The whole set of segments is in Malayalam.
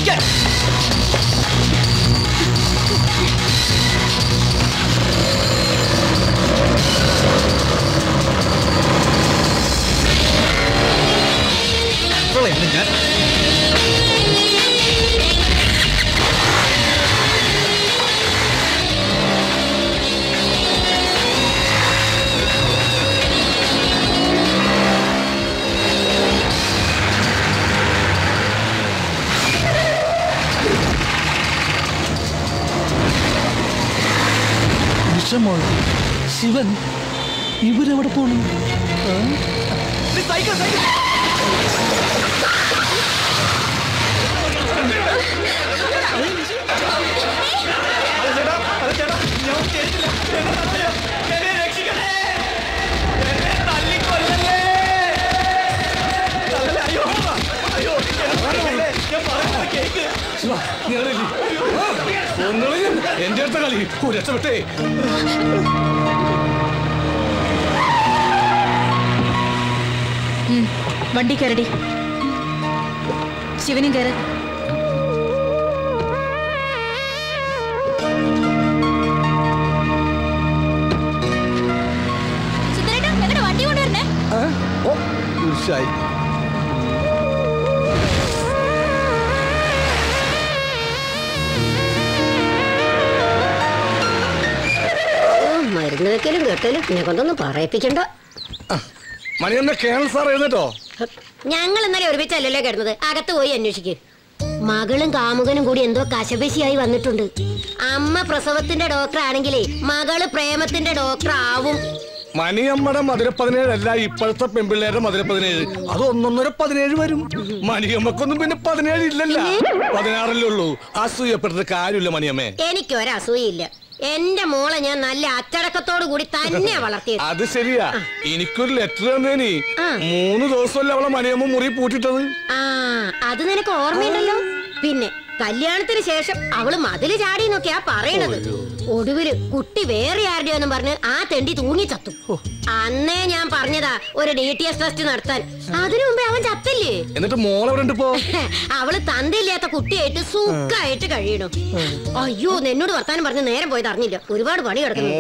നിൽക്കാൻ. ഞാൻ ശിവൻ ഇവരെവിടെ പോണു? എന്റെ അടുത്ത കളി രക്ഷപ്പെട്ടേ. വണ്ടി കയറടി. ശിവനും കയറി. വണ്ടി കൊണ്ടുവരണേ. മരുന്ന് വെക്കലും കെട്ടലും പിന്നെ കൊണ്ടൊന്നും പറയിപ്പിക്കണ്ട. മണിയമ്മ കേണൽ സാർ എഴുന്നേറ്റോ? ഞങ്ങൾ ഇന്നലെ ഒരുമിച്ചല്ലല്ലോ കിടന്നത്. അകത്ത് പോയി അന്വേഷിക്ക്. മകളും കാമുകനും കൂടി എന്തോ കശപശിയായി വന്നിട്ടുണ്ട്. അമ്മ പ്രസവത്തിന്റെ ഡോക്ടർ ആണെങ്കിലേ മകള് പ്രേമത്തിന്റെ ഡോക്ടർ ആവും. മണിയമ്മയുടെ മധുര17 അല്ല ഇപ്പോഴത്തെ പെൺപിള്ളേരുടെ മധുര17. അത് 1.5 വരും. മണിയമ്മക്കൊന്നും പിന്നെ 17 ഇല്ലല്ല, 16 ഉള്ളൂ. അസൂയപ്പെട്ടത് കാര്യമില്ല മണിയമ്മേ. എനിക്കൊരസൂയില്ല. എന്റെ മോളെ ഞാൻ നല്ല അച്ചടക്കത്തോടു കൂടി തന്നെ വളർത്തിയത്. അത് ശരിയാ. എനിക്കൊരു ലെറ്റർ തന്നേനി. 3 ദിവസമല്ലേ അവളെ മണിയമ്മ മുറി പൂട്ടിട്ടത്. അത് നിനക്ക് ഓർമ്മയുണ്ടല്ലോ. പിന്നെ കല്യാണത്തിന് ശേഷം അവള് മതില് ചാടി നോക്കിയാ പറയണത്. ഒടുവില് കുട്ടി വേറെ ആരുടെയോന്നും പറഞ്ഞ് ആ തെണ്ടി തൂങ്ങി ചത്തു. അന്നേ ഞാൻ പറഞ്ഞതാ ഒരു DTS ടെസ്റ്റ് നടത്താൻ. അതിനു മുമ്പേ അവൻ ചത്തില്ലേ. എന്നിട്ട് മോളെവിടെ പോ? അവള് തന്തയില്ലാത്ത കുട്ടിയായിട്ട് സുഖമായിട്ട് കഴിയണു. അയ്യോ, എന്നോട് വർത്താനം പറഞ്ഞ് നേരം പോയത് അറിഞ്ഞില്ല. ഒരുപാട് പണി കിടക്കുന്നു.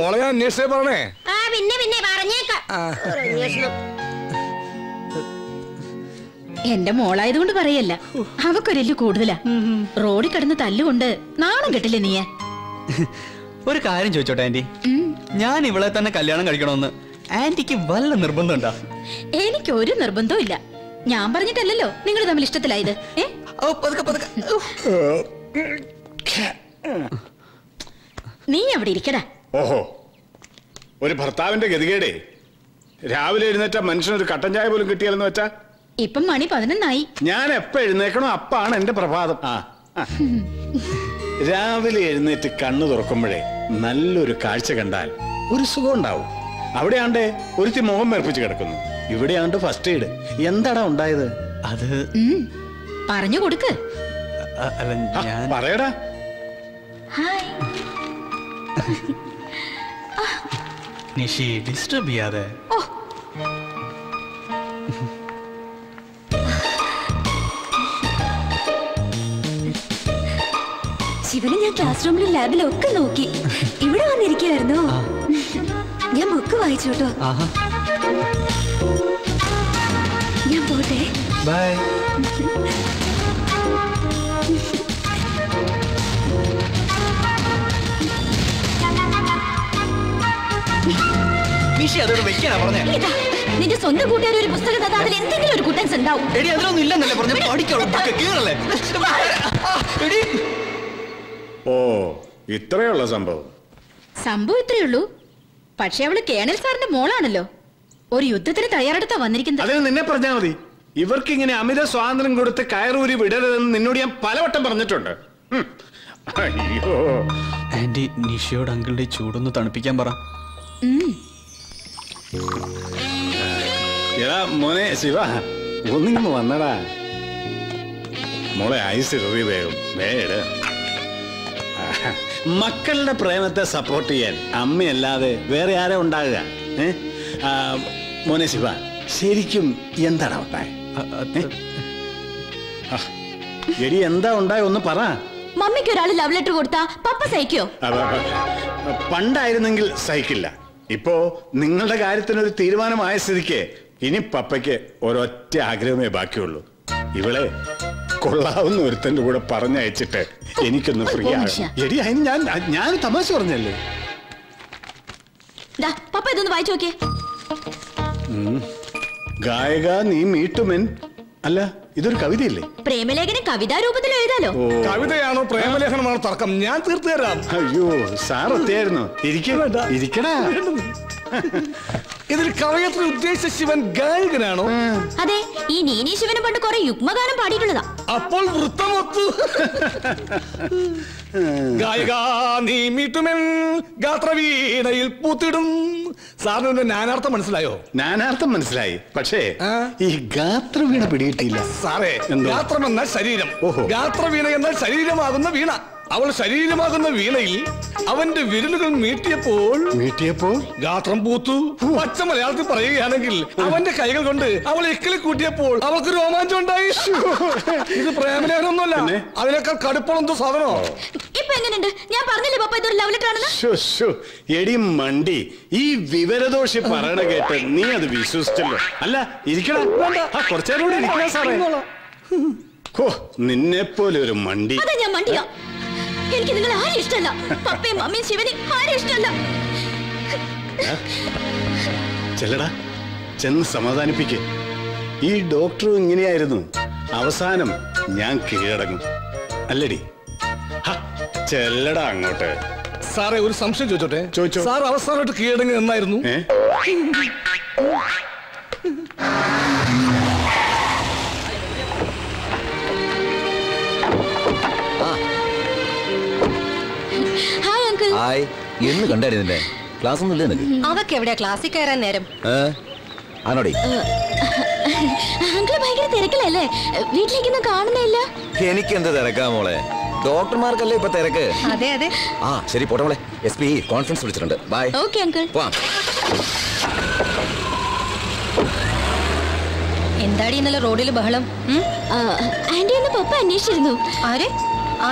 പിന്നെ പറഞ്ഞേക്കാം. അന്വേഷണം എന്റെ മോളായതുകൊണ്ട് പറയല്ല, അവക്കൊരെല്ലു കൂടുതലാ. റോഡിൽ കിടന്ന് തല്ലുകൊണ്ട് നാണം കെട്ടില്ലേ നീ? ഒരു കാര്യം ചോദിച്ചോട്ടെ ആന്റി, ഞാൻ ഇവളെ തന്നെ കല്യാണം കഴിക്കണമെന്ന് ആന്റിക്ക് വല്ല നിർബന്ധമുണ്ടോ? എനിക്കൊരു നിർബന്ധവും ഇല്ല. ഞാൻ പറഞ്ഞിട്ടല്ലോ നിങ്ങൾ തമ്മിൽ ഇഷ്ടത്തിലായത്. നീ അവിടെ ഇരിക്കടാ. ഓഹോ, ഒരു ഭർത്താവിന്റെ ഗതികേടേ. രാവിലെ എഴുന്നേറ്റ മനുഷ്യനൊരു കട്ടൻ ചായ പോലും കിട്ടിയാലെന്ന് വെച്ചാ. ഇപ്പം മണി 11 ഞാൻ എപ്പ എഴുന്നേക്കണോ അപ്പാണ് എന്റെ പ്രഭാതം. രാവിലെ എഴുന്നേറ്റ് കണ്ണു തുറക്കുമ്പോഴേ നല്ലൊരു കാഴ്ച കണ്ടാൽ ഒരു സുഖം ഉണ്ടാവും. അവിടെയാണ്ടേ ഒരുത്തി മുഖം മേർപ്പിച്ച് കിടക്കുന്നു. ഇവിടെയാണ്ട് ഫസ്റ്റ് എയ്ഡ്. എന്താടാ ഉണ്ടായത്? അത് പറഞ്ഞു കൊടുക്ക്. പറയടാ. നിഷി ഡിസ്റ്റർബ് ചെയ്യാതെ. ശിവനെ ഞാൻ ക്ലാസ് റൂമിലും ലാബിലും ഒക്കെ നോക്കി. ഇവിടെ വന്നിരിക്കുവായിരുന്നു. ഞാൻ ബുക്ക് വായിച്ചു കേട്ടോ. ഞാൻ പോട്ടെ. ബൈ. നിഷി അതോട് വെക്കാനാ പറഞ്ഞേ. നിന്റെ സ്വന്തം കൂട്ടുകാർ ഒരു പുസ്തകം തന്നാ അതിൽ എന്തെങ്കിലും ഒരു കുട്ടൻസ് ഉണ്ടാവും. എടി അതിലൊന്നും ഇല്ലെന്നല്ലേ പറഞ്ഞ. പഠിക്കോളേ. ഓ, ഇത്രയുള്ള സംഭവം. സംഭവം ഇത്രയുള്ളൂ. പക്ഷെ അവള് കേണൽ സാറിന്റെ മോളാണല്ലോ. ഒരു യുദ്ധത്തിന് തയ്യാറെടുത്താ വന്നിരിക്കുന്നത്. അതിന് നിന്നെ പറഞ്ഞാൽ മതി. ഇവർക്ക് ഇങ്ങനെ അമിത സ്വാതന്ത്ര്യം കൊടുത്ത് കയറൂരി വിടരുതെന്ന് നിന്നോട് ഞാൻ പലവട്ടം പറഞ്ഞിട്ടുണ്ട്. അയ്യോ ആന്റി, നിഷയോട് അങ്കിളുടെ ചൂടൊന്ന് തണുപ്പിക്കാൻ പറ. എടാ മോനെ ശിവ, ഒന്നിങ്ങ് വന്നടാ. മോളെ ഐസ് വേഗം വേട്. മക്കളുടെ പ്രേമത്തെ സപ്പോർട്ട് ചെയ്യാൻ അമ്മയല്ലാതെ വേറെ ആരെ ഉണ്ടാകുക? മോനെ ശിവ, ശരിക്കും എന്താണ് ഉണ്ടായത്? എടി എന്താ ഉണ്ടായ ഒന്ന് പറ. മമ്മിക്ക് ഒരാൾ ലവ് ലെറ്റർ കൊടുത്താ പപ്പ സഹിക്കോ? പണ്ടായിരുന്നെങ്കിൽ സഹിക്കില്ല. ഇപ്പോ നിങ്ങളുടെ കാര്യത്തിനൊരു തീരുമാനമായ സ്ഥിതിക്ക് ഇനി പപ്പയ്ക്ക് ഒരൊറ്റ ആഗ്രഹമേ ബാക്കിയുള്ളൂ. ഇവളെ കൊള്ളാവുന്ന ഒരുത്തന്റെ കൂടെ പറഞ്ഞയച്ചിട്ട് എനിക്കൊന്ന് ഫ്രീ ആകും. എടി അതിന് ഞാൻ തമാശ പറഞ്ഞല്ലേ. പപ്പ ഇതൊന്ന് വായിച്ചു നോക്കിയേ. ഗായക നീ മീട്ടുമെൻ. അല്ല, ഇതൊരു കവിതയല്ലേ? പ്രേമലേഖനം കവിതാ രൂപത്തിൽ എഴുതാലോ. കവിതയാണോ പ്രേമലേഖനമാണോ തർക്കം? ഞാൻ തീർത്തു തരാം. അയ്യോ സാർ എത്തിയായിരുന്നു. ഇരിക്കടാ. ഇതിൽ കവയത്രി ഉദ്ദേശിച്ച ശിവൻ ഗായകനാണോ? അതെ, ഈ നീനി ശിവനെ പണ്ട് കുറെ യുഗ്മഗാനം പാടിയിട്ടുള്ളതാ. അപ്പോൾ വൃത്തമൊത്തു. ഗായക നീ മീട്ടുമെൻ ഗാത്രവീണയിൽ പൂത്തിടും. സാറിന് നാനാർത്ഥം മനസ്സിലായോ? നാനാർത്ഥം മനസ്സിലായി, പക്ഷേ ഈ ഗാത്രവീണ പിടികിട്ടിയില്ല സാറേ. ഗാത്രം എന്നാൽ ശരീരം, ഗാത്രവീണ എന്നാൽ ശരീരമാകുന്ന വീണ. അവൾ ശരീരമാകുന്ന വീണയിൽ അവന്റെ വിരലുകൾ മീട്ടിയപ്പോൾ ഗാത്രം പൂത്തു. പച്ച മലയാളത്തിൽ പറയുകയാണെങ്കിൽ അവന്റെ കൈകൾ കൊണ്ട് അവൾ എക്കിളി കൂട്ടിയപ്പോൾ അവൾക്ക് രോമാഞ്ചം ഉണ്ടായി. ഇത് പ്രേമലേഖനമൊന്നുമല്ല, അതിനേക്കാൾ കടുപ്പമെന്തോ സാധനമോ. ഇപ്പൊ എങ്ങനെയുണ്ട്? ഞാൻ പറഞ്ഞില്ലേ പപ്പ ഇതൊരു ലവ് ലെറ്റർ ആണെന്ന്. എടി മണ്ടി, ഈ വിവരദോഷി പറയണ കേട്ട് നീ അത് വിശ്വസിച്ചല്ലോ. അല്ല ഇരിക്കണം, കുറച്ചേരം കൂടി ഇരിക്കണം സാറേ. ഓ, നിന്നെ പോലെ ഒരു മണ്ടി. അതെ, ഞാൻ മണ്ടിയാ. എനിക്ക് നിങ്ങൾ ആരും ഇഷ്ടമല്ല. പപ്പയും മമ്മിയും ശിവനെയും ആരും ഇഷ്ടമല്ല. ചെല്ലടാ, ചെന്ന് സമാധാനിപ്പിക്ക്. ഈ ഡോക്ടറും ഇങ്ങനെയായിരുന്നു. അവസാനം ഞാൻ കീഴടങ്ങും അല്ലടി. ചെല്ലടാ അങ്ങോട്ട്. സാറേ, ഒരു സംശയം ചോദിച്ചോട്ടെ? ചോദിച്ചോ. സാർ അവസാനമായിട്ട് കീഴടങ്ങി എന്നായിരുന്നു? ഹായ്, എന്ന് കണ്ടായിരുന്നില്ലേ? ക്ലാസ് ഒന്നും ഇല്ലേ നിനക്ക്? അവക്ക് എവിടെയാ ക്ലാസ്സിൽ കയറാൻ നേരം? ആണോടി? അങ്കിള് ഭയങ്കര തിരക്കിലല്ലേ? വീട്ടിലേക്കൊന്നും കാണുന്നില്ല. എനിക്ക് എന്ത് തിരക്കാ മോളെ, ഡോക്ടർമാർക്കല്ലേ ഇപ്പൊ തിരക്ക്. അതെ അതെ. ആ ശരി, പോട്ടെ മോളെ. SP കോൺഫറൻസ് വിളിച്ചിട്ടുണ്ട്. ബൈ. Okay uncle. എന്താടി ഇന്നലെ റോഡിൽ ബഹളം? ആന്റി ഒന്ന് പപ്പ അന്വേഷിച്ചിരുന്നു.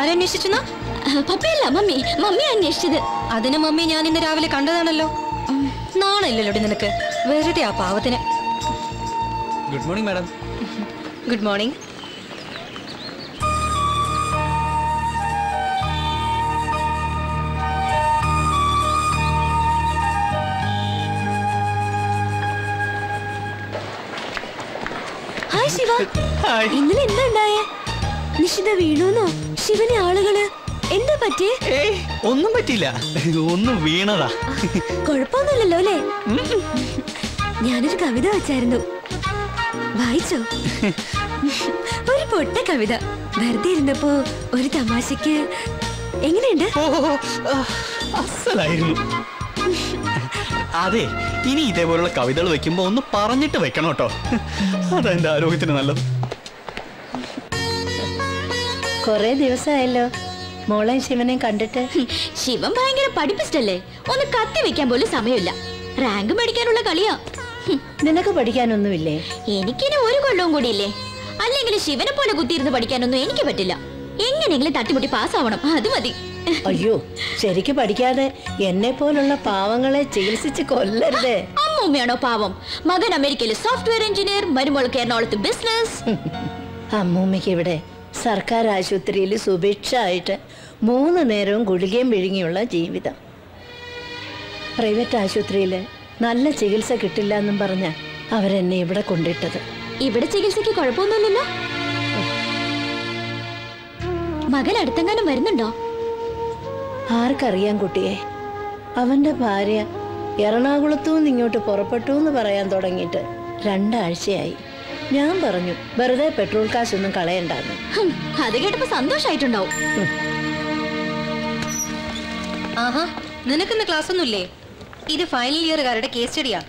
ആരന്വേഷിച്ചെന്നാ? പപ്പയല്ല, മമ്മി അന്വേഷിച്ചത്. അതിന് മമ്മി ഞാൻ ഇന്ന് രാവിലെ കണ്ടതാണല്ലോ. നാണല്ലോ നിനക്ക്. വെറുതെ ആ പാവത്തിന്. Good morning madam. Good morning. Hi Shiva. ഇന്നലെ എന്താ ഉണ്ടായേ? നിഷിത വീണോന്നോ? ശിവനെ ആളുകള് എന്താ പറ്റിയേ? ഒന്നും പറ്റിയില്ല, ഒന്നും വീണതാ. കുഴപ്പമൊന്നുമില്ലല്ലോ അല്ലേ? ഞാനൊരു കവിത വെച്ചായിരുന്നു, വായിച്ചോ? ഒരു പൊട്ട കവിത. വെറുതെ ഇരുന്നപ്പോ ഒരു തമാശക്ക്. എങ്ങനെയുണ്ട്? അസലായിരുന്നു. അതെ, ഇനി ഇതേപോലുള്ള കവിതകൾ വെക്കുമ്പോ ഒന്ന് പറഞ്ഞിട്ട് വെക്കണം കേട്ടോ. അതെന്റെ ആരോഗ്യത്തിന് നല്ലത്. കൊറേ ദിവസമായല്ലോ മോളെ ശിവനെ കണ്ടിട്ട്. ശിവൻ ഭയങ്കര പഠിപ്പിസ്റ്റല്ലേ, ഒന്ന് കത്തി വെക്കാൻ പോലും സമയമില്ല. റാങ്ക് മേടിക്കാനുള്ള കളിയാ. നിനക്ക് പഠിക്കാനൊന്നുമില്ലേ? എനിക്കിനി ഒരു കൊല്ലവും കൂടിയില്ലേ. അല്ലെങ്കിൽ ശിവനെ പോലെ കുത്തിയിരുന്ന് പഠിക്കാനൊന്നും എനിക്ക് പറ്റില്ല. എങ്ങനെയെങ്കിലും തട്ടിമുട്ടി പാസ്സാവണം, അത് മതി. അയ്യോ, ശരിക്ക് പഠിക്കാതെ എന്നെ പോലുള്ള പാവങ്ങളെ ചികിത്സിച്ച് കൊല്ലരുതേ. അമ്മൂമ്മയാണോ പാവം? മകൻ അമേരിക്കയിലെ സോഫ്റ്റ്വെയർ എഞ്ചിനീയർ, മരുമോൾക്ക് എറണാകുളത്ത് ബിസിനസ്. അമ്മൂമ്മയ്ക്ക് ഇവിടെ സർക്കാർ ആശുപത്രിയിൽ സുഭിക്ഷമായിട്ട് 3 നേരവും ഗുളികയും വിഴുങ്ങിയുള്ള ജീവിതം. പ്രൈവറ്റ് ആശുപത്രിയിൽ നല്ല ചികിത്സ കിട്ടില്ല എന്നും പറഞ്ഞ അവരെന്നെ ഇവിടെ കൊണ്ടിട്ടത്. ഇവിടെ ചികിത്സയ്ക്ക് കുഴപ്പമൊന്നുമില്ലല്ലോ. മകൻ അടുത്തെങ്ങാനും വരുന്നുണ്ടോ? ആർക്കറിയാം കുട്ടിയെ. അവന്റെ ഭാര്യ എറണാകുളത്തുനിന്ന് ഇങ്ങോട്ട് പുറപ്പെട്ടു എന്ന് പറയാൻ തുടങ്ങിയിട്ട് 2 ആഴ്ചയായി. ഞാൻ പറഞ്ഞു വെറുതെ പെട്രോൾ കാശൊന്നും കളയണ്ടാന്ന്. അത് കേട്ടപ്പോ സന്തോഷായിട്ടുണ്ടാവും. ആഹാ, നിനക്കിന്ന് ക്ലാസ് ഒന്നുമില്ലേ? ഇത് ഫൈനൽ ഇയറുകാരുടെ കേസ് സ്റ്റഡിയാ.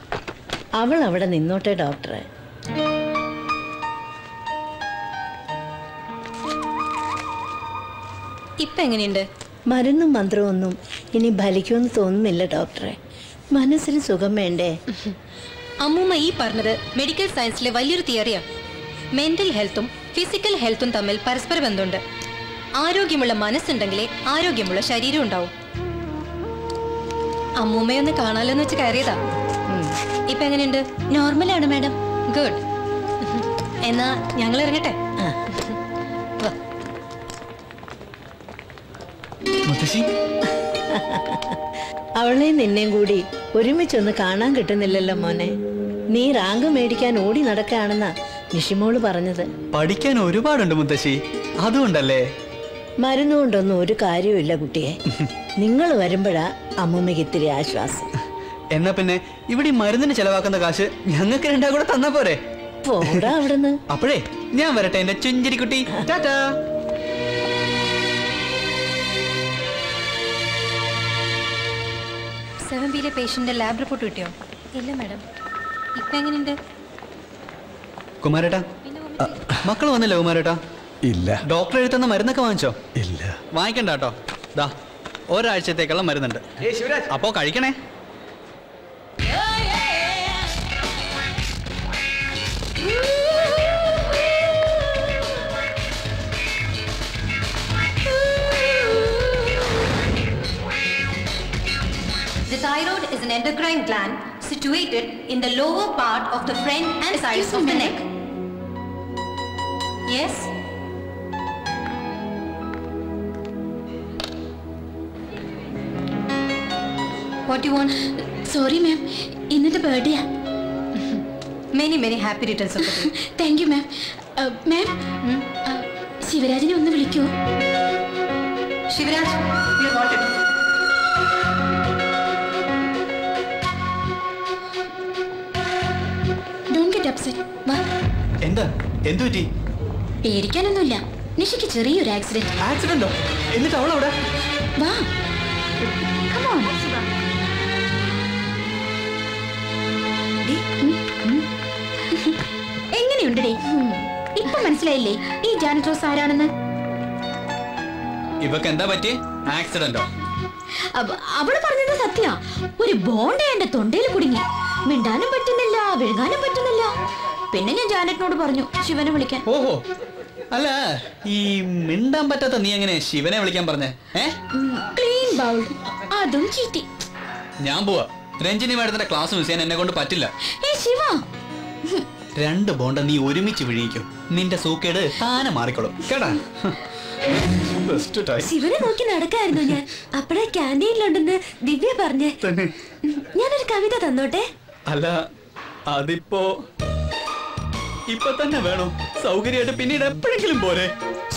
അവൾ അവിടെ നിന്നോട്ടെ ഡോക്ടറെ. ഇപ്പൊ എങ്ങനെയുണ്ട്? മരുന്നും മന്ത്രവും ഒന്നും ഇനി ഫലിക്കുമെന്ന് തോന്നുന്നില്ല ഡോക്ടറെ. മനസ്സിന് സുഖം വേണ്ടേ? അമ്മൂമ്മ ഈ പറഞ്ഞത് മെഡിക്കൽ സയൻസിലെ വലിയൊരു തിയറിയാ. മെന്റൽ ഹെൽത്തും ഫിസിക്കൽ ഹെൽത്തും തമ്മിൽ പരസ്പര ബന്ധമുണ്ട്. ആരോഗ്യമുള്ള മനസ്സുണ്ടെങ്കിലേ ആരോഗ്യമുള്ള ശരീരം ഉണ്ടാവും. അമ്മൂമ്മയൊന്ന് കാണാലോന്ന് വെച്ച് കയറിയതാ. ഇപ്പൊ എങ്ങനെയുണ്ട്? നോർമലാണ് മാഡം. ഗുഡ്. എന്നാ ഞങ്ങൾ ഇറങ്ങട്ടെ. അവളെ നിന്നെയും കൂടി ഒരുമിച്ചൊന്ന് കാണാൻ കിട്ടുന്നില്ലല്ലോ മോനെ. നീ റാങ്ക് മേടിക്കാൻ ഓടി നടക്കുകയാണെന്നാ നിഷിമോള് പറഞ്ഞത്. പഠിക്കാൻ ഒരുപാടുണ്ട് മുത്തശ്ശി, അതുകൊണ്ടല്ലേ. മരുന്നുകൊണ്ടൊന്നും ഒരു കാര്യമില്ല കുട്ടിയെ. നിങ്ങൾ വരുമ്പോഴാ അമ്മൂമ്മയ്ക്ക് ഇത്തിരി ആശ്വാസം. എന്നാ പിന്നെ ഇവിടെ മരുന്നിന് ചെലവാക്കുന്ന കാശ് ഞങ്ങൾക്ക് രണ്ടാ കൂടെ തന്നാ പോരെ? പോടാ അവിടുന്ന്. അപ്പോഴേ ഞാൻ വരട്ടെ എന്റെ ചുഞ്ചിരിക്കുട്ടി. ടാറ്റാ. സെവൻ പേഷ്യന്റെ ലാബ് റിപ്പോർട്ട് കിട്ടിയോ? ഇല്ല മാഡം. ഇപ്പൊ എങ്ങനെയുണ്ട്? കുമാരേട്ടാ, മക്കള് വന്നില്ല കുമാരേട്ടാ? ഇല്ല. ഡോക്ടർ എഴുതുന്ന മരുന്നൊക്കെ വാങ്ങിച്ചോ? ഇല്ല. വാങ്ങിക്കണ്ട കേട്ടോ. ദാ ഒരാഴ്ചത്തേക്കുള്ള മരുന്നുണ്ട്, അപ്പോ കഴിക്കണേ. The thyroid is an endocrine gland situated in the lower part of the front and sides of the neck. Yes? What do you want? Sorry ma'am, ഇന്നത്തെ ബർത്ത്ഡേയാ. Many happy returns of the day. Thank you ma'am. Ma'am, ശിവരാജിനെ ഒന്ന് വിളിക്കൂ. Shivraj, you are wanted. Don't get upset. വാ. എന്താ? എന്തു പറ്റി? പേടിക്കാനൊന്നുമില്ല. നിഷിക്ക് ചെറിയൊരു ആക്സിഡന്റ്. ആക്സിഡന്റോ? എന്നിട്ട് അവളവിടെ? വാ. Come on. എങ്ങനെയുണ്ടേ? ഇപ്പൊ മനസ്സിലായില്ലേ ഈ ജാനറ്റ് റോസ് ആരാണെന്ന്? ഇവക്ക് എന്താ പറ്റി? ആക്സിഡന്റോ? അവള് പറഞ്ഞത് സത്യ. ഒരു ബോണ്ട എന്റെ തൊണ്ടയിൽ കുടുങ്ങി. മിണ്ടാനും പറ്റുന്നില്ല, വിഴുങ്ങാനും പറ്റുന്നില്ല. പിന്നെ ഞാൻ ജാനറ്റിനോട് പറഞ്ഞു ശിവനെ വിളിക്കാൻ. ഓഹോ, അല്ല ഈ മിണ്ടാൻ പറ്റാത്ത നീ എങ്ങനെ ശിവനെ വിളിക്കാൻ പറഞ്ഞേ? ക്ലീൻ ബൗൾഡ്, അതും ചീറ്റി. ഞാൻ പോവാ. രഞ്ജിനി മാഡത്തിന്റെ ക്ലാസ് മിസ് ചെയ്യാൻ എന്നെ കൊണ്ട് പറ്റില്ല. ശിവ, 2 ബോണ്ട നീ ഒരുമിച്ച് വിഴിയിക്കും. നിന്റെ സൂക്കേട് താനെ മാറിക്കോളും കേട്ടാ. ശിവനെ നോക്കി നടക്കായിരുന്നു ഞാൻ. അപ്പഴാ ക്യാൻറ്റീനിലുണ്ടെന്ന് ദിവ്യ പറഞ്ഞേ. ഞാനൊരു കവിത തന്നോട്ടെ? അല്ല, അതിപ്പോ ഇപ്പൊ തന്നെ വേണോ? സൗകര്യമായിട്ട് പിന്നീട് എപ്പോഴെങ്കിലും പോരെ?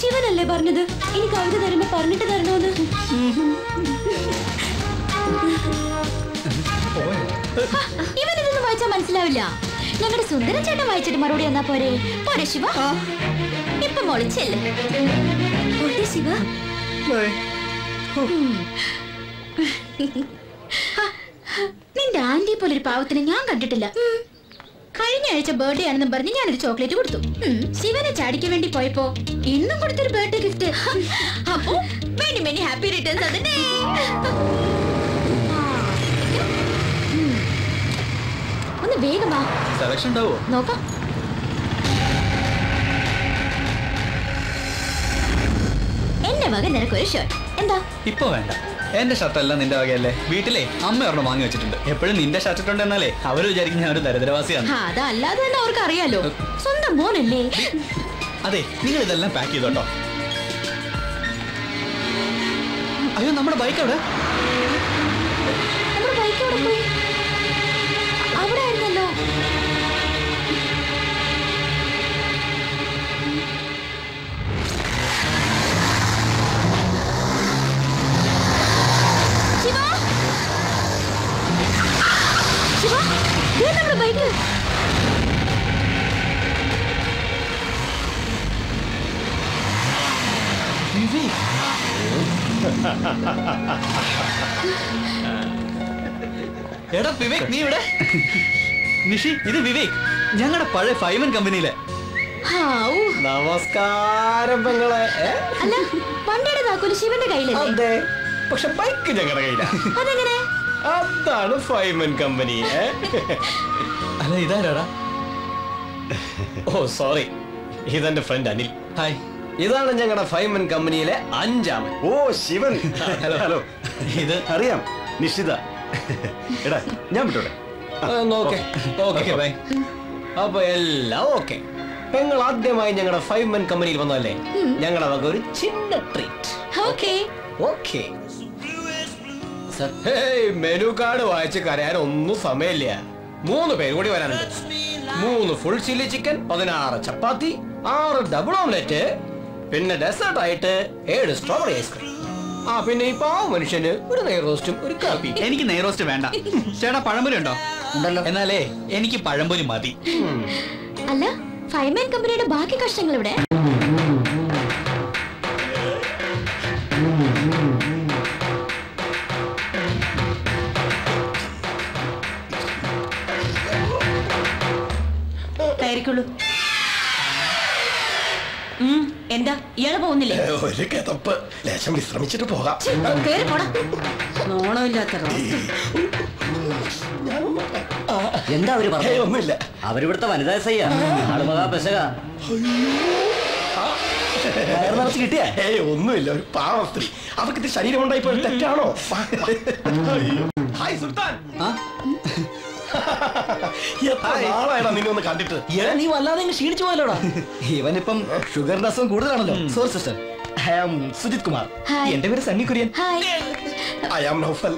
ശിവനല്ലേ പറഞ്ഞത് ഇനി കവിത തരുമ്പോ പറഞ്ഞിട്ട് തരണോന്ന്. ഇവനിതൊന്നും വായിച്ചാ മനസ്സിലാവില്ല. ഞങ്ങളുടെ സുന്ദര ചേട്ടൻ വായിച്ചിട്ട് മറുപടി എന്നാ പോരെ? പോരെ ശിവ? ഇപ്പൊ മോളിച്ചല്ലേ ശിവ? നിന്റെ ആന്റിയെ പോലൊരു പാവത്തിനെ ഞാൻ കണ്ടിട്ടില്ല. കഴിഞ്ഞ ആഴ്ച ബർത്ത്ഡേ ആണെന്നും പറഞ്ഞ് ഞാനൊരു ചോക്ലേറ്റ് കൊടുത്തു. ശിവനെ ചാടിക്കാൻ വേണ്ടി പോയപ്പോ ഇന്നും കൊടുത്തൊരു ബർത്ത്ഡേ ഗിഫ്റ്റ്. അപ്പോ മെനി ഹാപ്പി റിട്ടേൺസ്. അതിനെ ഒന്ന് വേഗം വാ. സെലക്ഷൻ ഉണ്ടാവോ നോക്കാം. എന്റെ മകൻ നിനക്കൊരു ഷർട്ട് എന്താ? ഇപ്പൊ വേണ്ട. എന്റെ ഷർട്ടല്ല നിന്റെ വകയല്ലേ. വീട്ടിലെ അമ്മ ഒരെണ്ണം വാങ്ങി വെച്ചിട്ടുണ്ട്. എപ്പോഴും നിന്റെ ഷർട്ട് ഇട്ടുണ്ടെന്നാലേ അവര് വിചാരിക്കും ഞാൻ ഒരു ദരിദ്രവാസിയാണ്. അതല്ലാതെ തന്നെ അവർക്ക് അറിയാലോ, സ്വന്തം മോനല്ലേ. അതെ, നിങ്ങൾ ഇതെല്ലാം പാക്ക് ചെയ്തോട്ടോ. അയ്യോ, നമ്മുടെ ബൈക്ക് അവിടെ. നമ്മുടെ ബൈക്ക് അവിടെ പോയി. അവിടെ ആയിരുന്നല്ലോ. നമ്മുടെ ബൈക്ക്. എടാ വിവേക്, നീ ഇവിടെ? നിഷി, ഇത് വിവേക്, ഞങ്ങളുടെ പഴയ 5N കമ്പനിയിലെ. നമസ്കാരം പെങ്ങളെ. അല്ല, വണ്ടിയുടെ താക്കോല് ശിവന്റെ കയ്യിലല്ലേ? അതെ, പക്ഷെ ബൈക്ക് ഞങ്ങളുടെ കയ്യിലാ. അതെങ്ങനെ? അതാണ് 5N കമ്പനി. അല്ല, ഇതാരാടാ? ഓ സോറി, ഇതെന്റെ ഫ്രണ്ട് അനിൽ. ഹായ്. ഇതാണ് ഞങ്ങളുടെ ഫൈമൻ കമ്പനിയിലെ 5ാമൻ. ഓ ശിവൻ. Hello hello. ഇത് അറിയാം, നിശ്ചിത. എടാ ഞാൻ വിട്ടോടെ. Okay bye. അപ്പൊ എല്ലാം ഓക്കെ. പെങ്ങൾ ആദ്യമായി ഞങ്ങളുടെ ഫൈമൻ കമ്പനിയിൽ വന്നല്ലേ, ഞങ്ങളുടെ വക ഒരു ചിന്ന ട്രീറ്റ്. ഓക്കെ. മെനു കാർഡ് വായിച്ച് കരയാൻ ഒന്നും സമയമില്ല. 3 പേര് കൂടി വരാനുണ്ട്. 3 ഫുൾ ചില്ലി ചിക്കൻ, 16 ചപ്പാത്തി, 6 ഡബിൾ ഓംലെറ്റ്, പിന്നെ ഡെസേർട്ട് ആയിട്ട് 7 സ്ട്രോബെറി ഐസ്ക്രീം. പിന്നെ ഈ പാവ മനുഷ്യന് ഒരു നെയ് റോസ്റ്റും ഒരു കാപ്പി. എനിക്ക് നെയ് റോസ്റ്റ് വേണ്ട. ചേട്ടാ പഴംപൊരി ഉണ്ടോ? എന്നാലേ എനിക്ക് പഴംപൊരി മതി. അല്ല, ഫൈമൻ കമ്പനിയുടെ ബാക്കി കഷ്ണങ്ങൾ ഇവിടെ. എന്താ ഇയാള് പോകുന്നില്ലേ? ഒരു കിതപ്പ്, ലേശം വിശ്രമിച്ചിട്ട് പോകാം. നോണമില്ലാത്ത എന്താ അവര് പറഞ്ഞു? ഒന്നുമില്ല. അവരിവിടുത്തെ വനിതാ സയ്യ ആള് മഹാപെശക. കിട്ടിയ ഒന്നുമില്ല, ഒരു പാവ സ്ത്രീ. അവർക്ക് ഇത് ശരീരം ഉണ്ടായിപ്പോ തെറ്റാണോ? ഹായ് സുൽത്താൻ. നാളായടാ നിന്നെ ഒന്ന് കണ്ടിട്ട്. നീ വല്ലാതെ ക്ഷീണിച്ചു പോയല്ലോടാ. ഇവനിപ്പം ഷുഗറിന്റെ അസുഖം കൂടുതലാണല്ലോ. Sorry sister, I am Sujith Kumar. എന്റെ പേര് സണ്ണി കുര്യൻ. I am Naufal.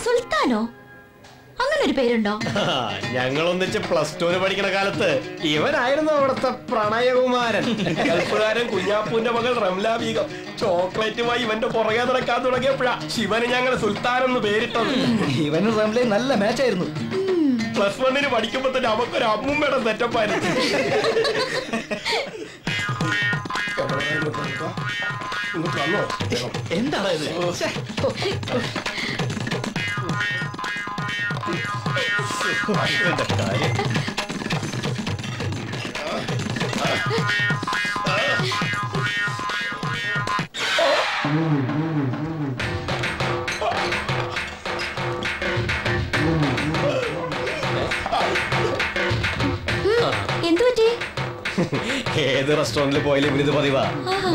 സുൽത്താനോ? അങ്ങനെ ഒരു പേരുണ്ടോ? ഞങ്ങൾ ഒന്നിച്ച് +2 പഠിക്കുന്ന കാലത്ത് ഇവനായിരുന്നു അവിടുത്തെ പ്രണയകുമാരൻ. ഗൾഫുകാരൻ കുഞ്ഞാപ്പൂന്റെ മകൾ റംല ബീഗം ചോക്ലേറ്റുമായി ഇവന്റെ പുറകെ നടക്കാൻ തുടങ്ങിയപ്പോഴാ ശിവന് ഞങ്ങൾ സുൽത്താൻ എന്ന് പേരിട്ടത്. ഇവന് റംലയും നല്ല മാച്ചായിരുന്നു. +1 പഠിക്കുമ്പോ തന്നെ അവക്കൊരു അമ്മൂമ്മയുടെ സെറ്റപ്പായിരുന്നു. എന്താണ് ഇത്? എന്തുപറ്റി? ഏത് റെസ്റ്റോറന്റിൽ പോയാലും ഇത് പതിവാ.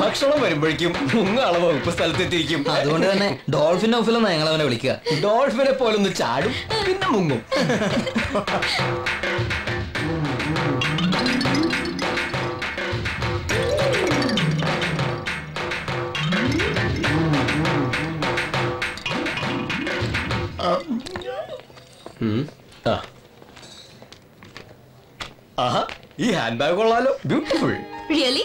ഭക്ഷണം വരുമ്പോഴേക്കും മുങ്ങാളെ വകുപ്പ് സ്ഥലത്തെത്തിയിരിക്കും. അതുകൊണ്ട് തന്നെ ഡോൾഫിൻ ഓഫിലെന്നാ ഞങ്ങൾ അവനെ വിളിക്കുക. ഡോൾഫിനെ പോലൊന്ന് ചാടും, പിന്നെ മുങ്ങും. ആഹാ, ഈ ഹാൻഡ് ബാഗ് കൊള്ളാലോ. ബ്യൂട്ടിഫുൾ. റിയലി?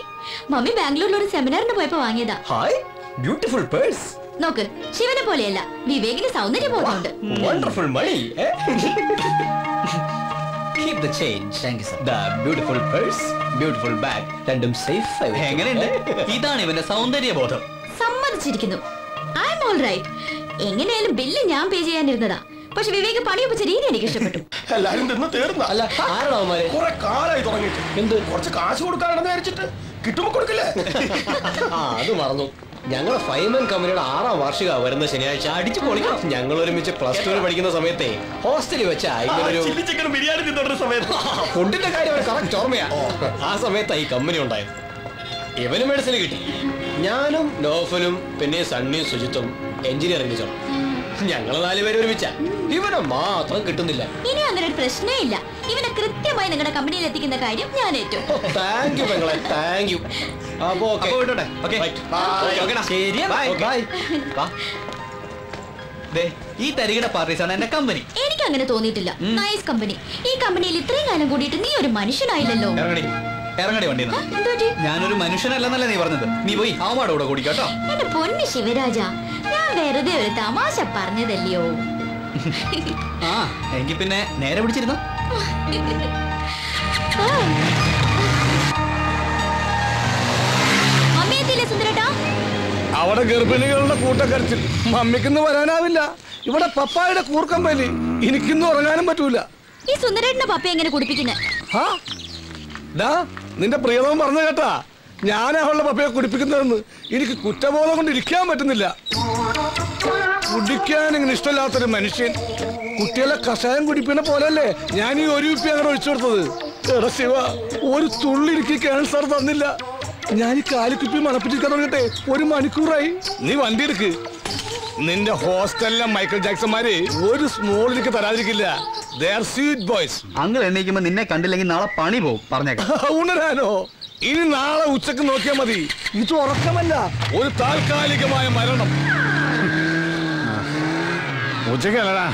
മമ്മി ബാംഗ്ലൂരിൽ ഒരു സെമിനാറിന് പോയപ്പോ വാങ്ങിയതാ. Hi, beautiful purse. നോക്ക്, ശിവനെ പോലെയല്ല, വിവേകിന് സൗന്ദര്യം ബോധമുണ്ട്. Wonderful money. Keep the change. Thank you, sir. The beautiful purse, beautiful bag. രണ്ടും സേഫ് ആയി. എങ്ങനെയുണ്ട്? ഇതാണ് ഇവന്റെ സൗന്ദര്യബോധം. സമ്മതിച്ചിരിക്കുന്നു. I am all right. എങ്ങനെയായാലും ബില്ല് ഞാൻ പേ ചെയ്യാനിരുന്നതാ. പക്ഷെ വിവേക് പണിയൊപ്പിച്ച രീതി എനിക്ക് ഇഷ്ടപ്പെട്ടു. എല്ലാരും തിന്ന് തീർന്ന. അല്ല, ആരാണവന്മാരെ? കുറെ കാലായി തുടങ്ങിയിട്ട്. എന്ത് കുറച്ച് കാശ് കൊടുക്കാനാണെന്ന് വിചാരിച്ചിട്ട് കിട്ടുമ്പോ കൊടുക്കില്ലേ? അത് മറന്നു. ഞങ്ങളുടെ ഫൈമൻ കമ്പനിയുടെ 6ാം വാർഷിക വരുന്ന ശനിയാഴ്ച അടിച്ചു പൊളിക്കണം. ഞങ്ങൾ ഒരുമിച്ച് +2 പഠിക്കുന്ന സമയത്തെ ഹോസ്റ്റലിൽ വെച്ച ബിരിയാണി തിന്നോണ്ട സമയത്ത് ഫുഡിന്റെ കാര്യം കറക്റ്റ് ഓർമ്മയാ. ആ സമയത്താ ഈ കമ്പനി ഉണ്ടായത്. ഇവന് മെഡിസിൻ കിട്ടി. ഞാനും നോഫലും പിന്നെ സണ്ണിയും സുജിത്തും എഞ്ചിനീയറിംഗ് ചേർന്നു. ഞങ്ങൾ 4 പേര് ഒരുമിച്ച. ഇവനെ മാത്രം കിട്ടുന്നില്ല. ഇനി അങ്ങനെ ഒരു പ്രശ്നേ ഇല്ല. ഇവനെ കൃത്യമായി നിങ്ങളുടെ കമ്പനിയിൽ എത്തിക്കുന്ന കാര്യം ഞാൻ ഏറ്റു. താങ്ക് യു പെങ്ങളെ, താങ്ക് യു. അപ്പോ ഓക്കേ. ഈ തരികിട പാർട്ടീസാണ് എന്റെ കമ്പനി. എനിക്ക് അങ്ങനെ തോന്നിയിട്ടില്ല. Nice company. ഈ കമ്പനിയിൽ ഇത്രയും കാലം കൂടിയിട്ട് നീ ഒരു മനുഷ്യനായില്ലല്ലോ. ഇറങ്ങടി വണ്ടി. ഞാനൊരു മനുഷ്യനല്ലെന്നല്ലേ നീ പറഞ്ഞത്. നീ പോയി അവന്മാരുടെ കൂടെ കൂടിക്കോട്ടോ. എന്റെ പൊന്ന് ശിവരാജ, ഞാൻ വെറുതെ ഒരു തമാശ പറഞ്ഞതല്ലയോ. ആ, എങ്കിൽ പിന്നെ നേരെ പിടിച്ചിരുന്നു. അവിടെ ഗർഭിണികളുടെ കൂട്ടക്കരച്ചിൽ. മമ്മിക്കൊന്നും വരാനാവില്ല. ഇവിടെ പപ്പായുടെ കൂർക്കമ്പലി. എനിക്കൊന്നും ഉറങ്ങാനും പറ്റൂല. ഈ സുന്ദരേട്ടന്റെ പപ്പ എങ്ങനെ കുടിപ്പിക്കുന്നേ? നിന്റെ പ്രിയതം പറഞ്ഞു കേട്ടാ, ഞാൻ അവളുടെ പപ്പയെ കുടിപ്പിക്കുന്നതെന്ന്. എനിക്ക് കുറ്റബോധം കൊണ്ട് ഇരിക്കാൻ പറ്റുന്നില്ല. കുടിക്കാൻ ഇങ്ങനെ ഇഷ്ടമില്ലാത്തൊരു മനുഷ്യൻ കുട്ടികളെ കഷായം കുടിപ്പിക്കുന്ന പോലല്ലേ ഞാൻ ഈ 1 കുപ്പി അങ്ങനെ ഒഴിച്ചു കൊടുത്തത്. എടാ ശിവ, ഒരു തുള്ളി എനിക്ക് ക്യാൻസർ തന്നില്ല. ഞാൻ ഈ കാലിക്കുപ്പി മണപ്പിച്ചിരിക്കാൻ തുടങ്ങട്ടെ, 1 മണിക്കൂറായി. നീ വണ്ടി എടുക്ക്. നിന്റെ ഹോസ്റ്റലിലെ മൈക്കിൾ ജാക്സന്മാര് ഒരു സ്മോളിലേക്ക് തരാതിരിക്കില്ല. They are sweet boys. അങ്ങൾ എണ്ണീക്കുമ്പോ നിന്നെ കണ്ടില്ലെങ്കിൽ നാളെ പണി പോവും പറഞ്ഞേക്കാം. ഉണരാനോ? ഇനി നാളെ ഉച്ചക്ക് നോക്കിയാൽ മതി. ഇത് ഉറക്കമല്ല, ഒരു താൽക്കാലികമായ മരണം. ഉച്ചക്കല്ലടാ,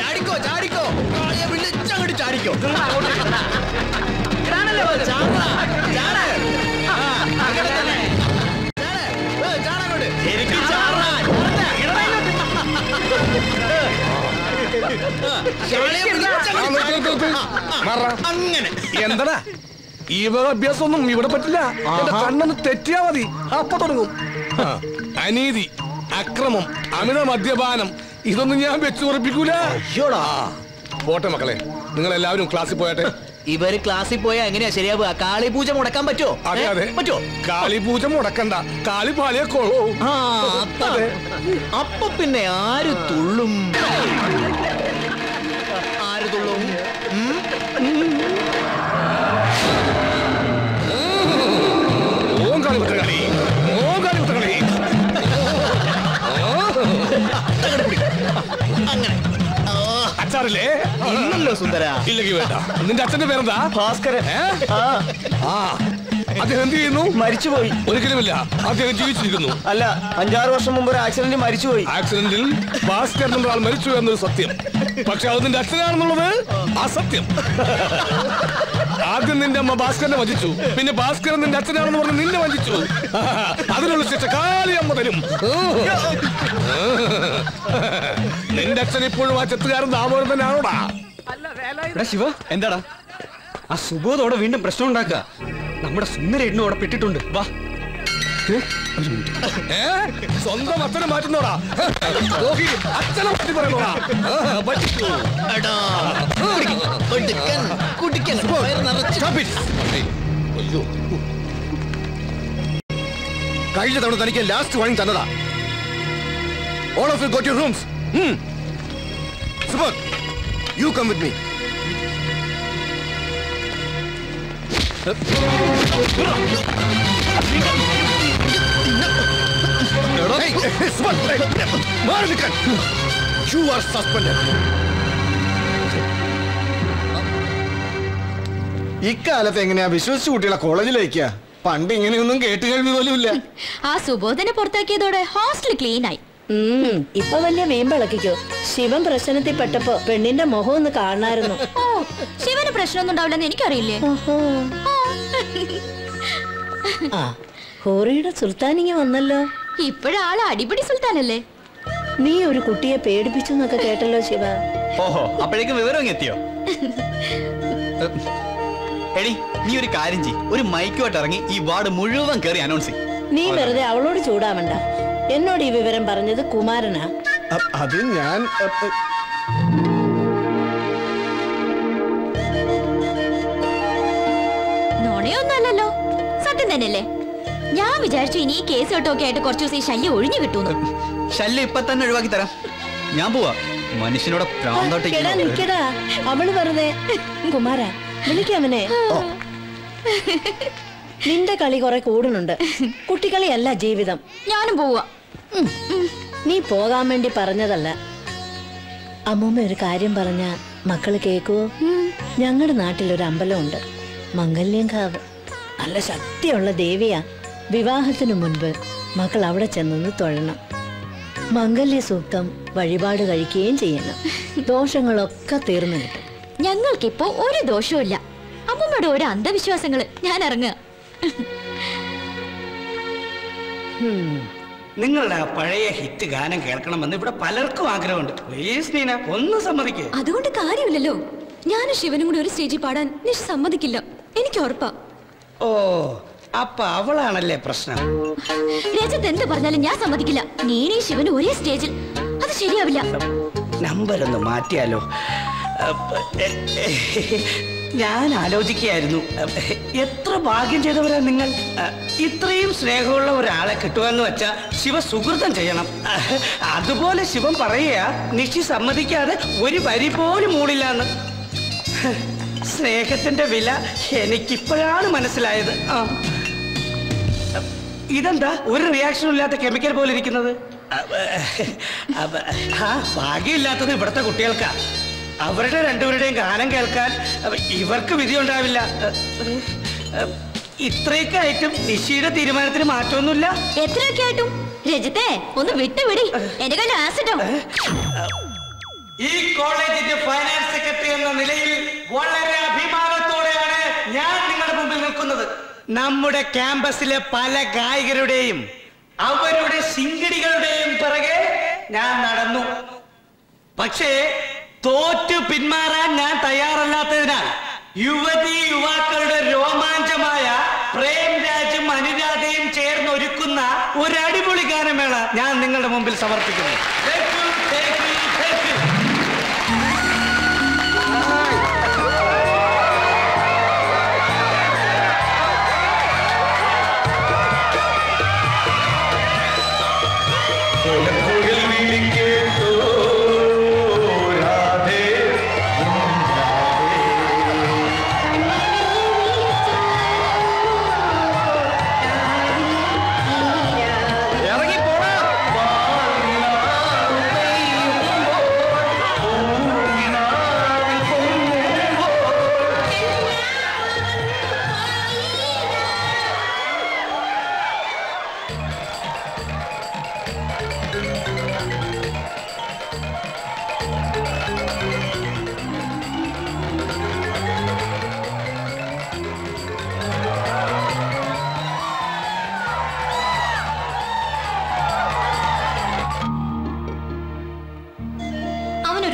ചാടിക്കോ ചാടിക്കോ, വിളിച്ചങ്ങോട്ട് ചാടിക്കോ. അങ്ങനെ എന്താടാ ഈ വക അഭ്യാസമൊന്നും ഇവിടെ പറ്റില്ല. എന്റെ കണ്ണൊന്ന് തെറ്റിയാ മതി, അപ്പൊ തുടങ്ങും. അനീതി, അക്രമം, അമിത മദ്യപാനം, ഇതൊന്നും ഞാൻ വെച്ചു ഉറപ്പിക്കൂല. പോട്ടെ മക്കളെ, നിങ്ങൾ എല്ലാവരും ക്ലാസ്സിൽ പോയാട്ടെ. ഇവര് ക്ലാസ്സിൽ പോയാ എങ്ങനെയാ ശരിയാവുക? കാളിപൂജ മുടക്കാൻ പറ്റുമോ? അതെ അതെ, പറ്റുമോ? കാളിപൂജ മുടക്കണ്ട, കാളി പാലിയെ കൊള്ളൂ. അപ്പൊ പിന്നെ ആര് തുള്ളും? ആര് തുള്ളും? ഓം കാളി വിട്ട കളി, ഓം കാളി വിട്ട കളി. അങ്ങനെ അച്ചാറില്ലേ? ഇല്ലല്ലോ സുന്ദര. ഇല്ലെങ്കിൽ വേണ്ട. നിന്റെ അച്ഛന്റെ പേരെന്താ? ഭാസ്കരൻ. അദ്ദേഹം എന്ത് ചെയ്യുന്നു? മരിച്ചുപോയി. ഒരിക്കലുമില്ല, അദ്ദേഹം ജീവിച്ചിരിക്കുന്നു. അല്ല, 5-6 വർഷം മുമ്പ് ഒരു ആക്സിഡന്റിൽ മരിച്ചുപോയി. ആക്സിഡന്റിൽ ഭാസ്കരൻ എന്ന ആൾ മരിച്ചു എന്നൊരു സത്യം. പക്ഷെ അത് നിന്റെ അച്ഛനാണെന്നുള്ളത് അസത്യം. ആദ്യം നിന്റെ അമ്മ ഭാസ്കരനെ വഞ്ചിച്ചു, പിന്നെ ഭാസ്കരൻ നിന്റെ അച്ഛനാണെന്ന് പറഞ്ഞ് നിന്നെ വഞ്ചിച്ചു. അതിനുള്ള ശിക്ഷ കാളിയമ്മ തരും. നിന്റെ അച്ഛൻ ഇപ്പോഴും ആ ചെത്തുകാരൻ ദാമോദരൻ തന്നെയാണോടാ? ശിവ, എന്താടാ ആ സുബോധോടെ വീണ്ടും പ്രശ്നം ഉണ്ടാക്കുക? നമ്മുടെ സുന്ദരേട്ടനും അവിടെ പെട്ടിട്ടുണ്ട്. വാ. സ്വന്തം അച്ഛനെ മാറ്റുന്നോടാ? അച്ഛനെ മാറ്റി പറയുന്നോടാ? കഴിഞ്ഞ തവണ തനിക്ക് ലാസ്റ്റ് വാണിംഗ് തന്നതാ. All of you go to your rooms. Subodh, you come with me. Hey, Subodh, Marvikan, you are suspended. ഇക്കാലത്ത് എങ്ങനെയാ വിശ്വസിച്ച് കുട്ടികളെ കോളേജിലേക്ക്? പണ്ട് ഇങ്ങനെയൊന്നും കേട്ട് കേൾവി പോലും ഇല്ല. ആ സുബോധനെ പുറത്താക്കിയതോടെ ഹോസ്റ്റൽ ക്ലീൻ ആയി. ഇപ്പൊ വലിയ മീൻപിളക്കിക്കോ. ശിവൻ പ്രശ്നത്തിൽ പെട്ടപ്പോ പെണ്ണിന്റെ മുഖം ഒന്ന് കാണായിരുന്നു. ഓ, ശിവന് പ്രശ്നമൊന്നും ഉണ്ടാവില്ലെന്ന് എനിക്കറിയില്ലേ. ഹോറിയുടെ സുൽത്താനിങ് വന്നല്ലോ. ഇപ്പോഴാള് അടിപൊളി സുൽത്താനല്ലേ. നീ ഒരു കുട്ടിയെ പേടിപ്പിച്ചു എന്നൊക്കെ കേട്ടല്ലോ ശിവ. ഓഹോ, അപ്പോഴേക്കും വിവരം എത്തിയോ? എടി, നീ ഒരു കാര്യം ചെയ്യ്, ഒരു മൈക്കുമായിട്ട് ഇറങ്ങി ഈ വാർഡ് മുഴുവൻ കയറി അനൗൺസ് ചെയ്യും. നീ വെറുതെ അവളോട് ചൂടാവണ്ട. എന്നോട് ഈ വിവരം പറഞ്ഞത് കുമാരനാ. അത് ഞാൻ നോണയൊന്നല്ലോ, സത്യം തന്നെയല്ലേ. ഞാൻ വിചാരിച്ചു ഇനി ഈ കേസ് കെട്ടൊക്കെ ആയിട്ട് കുറച്ചു ദിവസം ഈ ശല്യം ഒഴിഞ്ഞു കിട്ടുന്നു. ശല്യം ഇപ്പൊ തന്നെ ഒഴിവാക്കി തരാം. ഞാൻ പോവാ. മനുഷ്യനോട് നിക്കടാ, അവള് വെറുതെ. കുമാര, വിളിക്കവനെ. നിന്റെ കളി കുറെ കൂടുന്നുണ്ട്. കുട്ടിക്കളിയല്ല ജീവിതം. ഞാനും പോവാ. നീ പോകാൻ വേണ്ടി പറഞ്ഞതല്ല. അമ്മൂമ്മ ഒരു കാര്യം പറഞ്ഞ മക്കള് കേക്കുവോ? ഞങ്ങളുടെ നാട്ടിലൊരു അമ്പലമുണ്ട്, മംഗല്യംകാവ്. നല്ല ശക്തിയുള്ള ദേവിയാ. വിവാഹത്തിനു മുൻപ് മക്കൾ അവിടെ ചെന്നൊന്ന് തൊഴണം. മംഗല്യ സൂക്തം വഴിപാട് കഴിക്കുകയും ചെയ്യണം. ദോഷങ്ങളൊക്കെ തീർന്നു കിട്ടും. ഞങ്ങൾക്കിപ്പോ ഒരു ദോഷവും. അമ്മമ്മയുടെ ഒരു അന്ധവിശ്വാസങ്ങള്. ഞാൻ ഇറങ്ങുക. നിങ്ങളുടെ ആ പഴയ ഹിറ്റ് ഗാനം കേൾക്കണമെന്ന് ഇവിടെ പലർക്കും ആഗ്രഹമുണ്ട്. പ്ലീസ് നീന, ഒന്ന് സമ്മതിക്കേ. അതുകൊണ്ട് കാര്യമില്ലല്ലോ. ഞാനും ശിവനും കൂടി ഒരു സ്റ്റേജിൽ പാടാൻ നിഷ സമ്മതിക്കില്ല. എനിക്ക് ഉറപ്പാ. ഓ, അപ്പൊ അവളാണല്ലേ പ്രശ്നം. രജത്ത് എന്ത് പറഞ്ഞാലും ഞാൻ സമ്മതിക്കില്ല. നീനേ ശിവനും ഒരേ സ്റ്റേജിൽ, അത് ശരിയാവില്ല. നമ്പർ ഒന്ന് മാറ്റിയാലോ? ഞാൻ ആലോചിക്കുകയായിരുന്നു, എത്ര ഭാഗ്യം ചെയ്തവരാ നിങ്ങൾ. ഇത്രയും സ്നേഹമുള്ള ഒരാളെ കിട്ടുമെന്ന് വെച്ചാൽ ശിവ സുഹൃതം ചെയ്യണം. അതുപോലെ ശിവൻ പറയുക, നിഷി സമ്മതിക്കാതെ ഒരു വരി പോലും മൂടില്ലാന്ന്. സ്നേഹത്തിന്റെ വില എനിക്കിപ്പോഴാണ് മനസ്സിലായത്. ഇതെന്താ ഒരു റിയാക്ഷനും ഇല്ലാത്ത കെമിക്കൽ പോലെ ഇരിക്കുന്നത്? ഭാഗ്യമില്ലാത്തത് ഇവിടുത്തെ കുട്ടികൾക്കാ. അവരുടെ രണ്ടുപേരുടെയും ഗാനം കേൾക്കാൻ ഇവർക്ക് വിധി ഉണ്ടാവില്ല. ഇത്രയൊക്കെ ആയിട്ടും നിഷിയുടെ തീരുമാനത്തിന് മാറ്റമൊന്നുമില്ല. എത്രയൊക്കെ ആയിട്ടും രജിത്തെ ഒന്ന് വിട്ടുപിടി, എന്റെ കയ്യിൽ ആസിഡോ. ഈ കോളേജിന്റെ ഫൈനാൻസ് സെക്രട്ടറി എന്ന നിലയിൽ വളരെ അഭിമാനത്തോടെയാണ് ഞാൻ നിങ്ങളുടെ മുമ്പിൽ നിൽക്കുന്നത്. നമ്മുടെ ക്യാമ്പസിലെ പല ഗായകരുടെയും അവരുടെ ശിങ്കിടികളുടെയും പിറകെ ഞാൻ നടന്നു. പക്ഷേ തോറ്റു പിന്മാറാൻ ഞാൻ തയ്യാറല്ലാത്തതിനാൽ യുവതി യുവാക്കളുടെ രോമാഞ്ചമായ പ്രേംരാജും അനുരാധയും ചേർന്ന് ഒരുക്കുന്ന ഒരു അടിപൊളി ഗാനമേള ഞാൻ നിങ്ങളുടെ മുമ്പിൽ സമർപ്പിക്കുന്നു.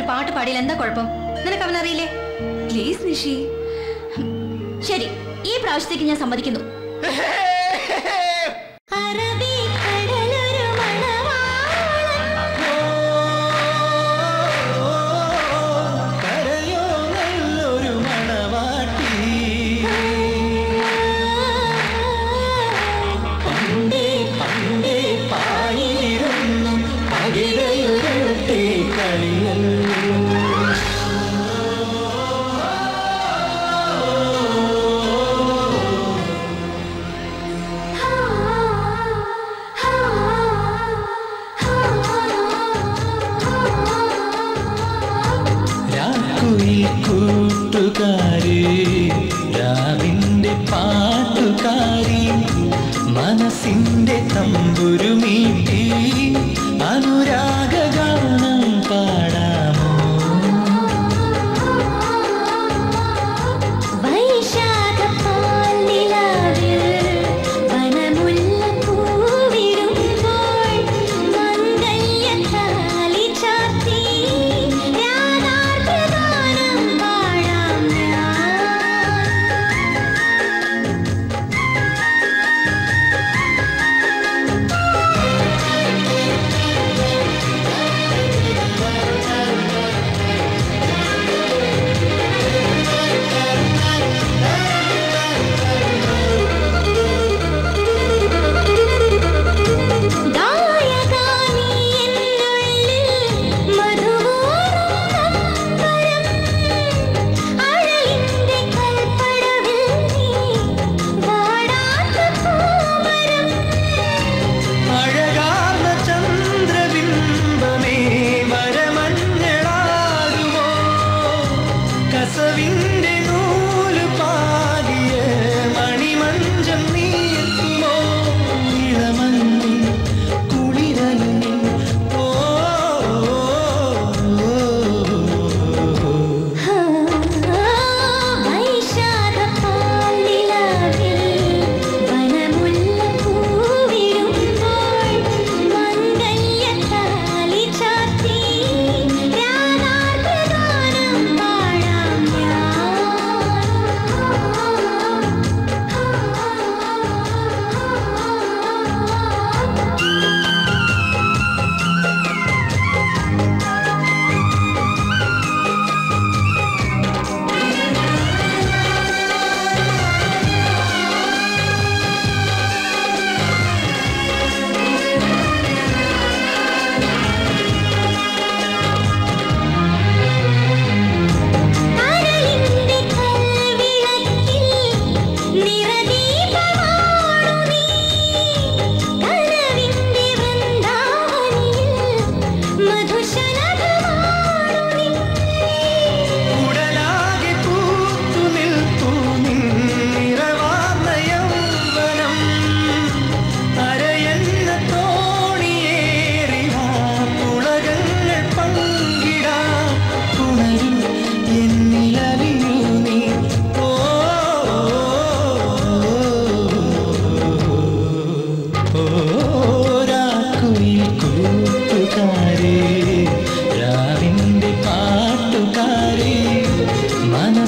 പാട്ട് പാടിയാൽ എന്താ കുഴപ്പം? നിനക്ക് അവനറിയില്ലേ? പ്ലീസ് നിഷി. ശരി, ഈ പ്രാവശ്യത്തേക്ക് ഞാൻ സമ്മതിക്കുന്നു. രാവിന്റെ പാട്ടുകാരി മനസ്സിന്റെ തമ്പുരു മീട്ടി അനുരാഗഗാനം പാടാമോ? Yeah.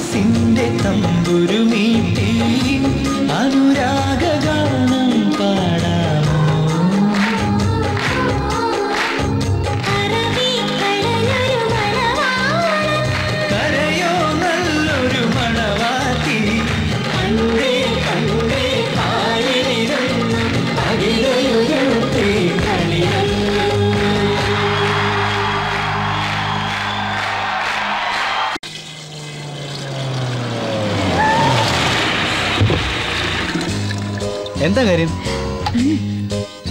മനസ്സിന്റെ തമ്പുരുമീട്ടി അനുരാഗഗാനം പാടാമോ? കരയോ നല്ലൊരു മണവാട്ടി കണ്ടേ കണ്ടേ കാലിലിരുന്നു അകിലയുയർത്തി കളിയല്ലോ. എന്താ കാര്യം?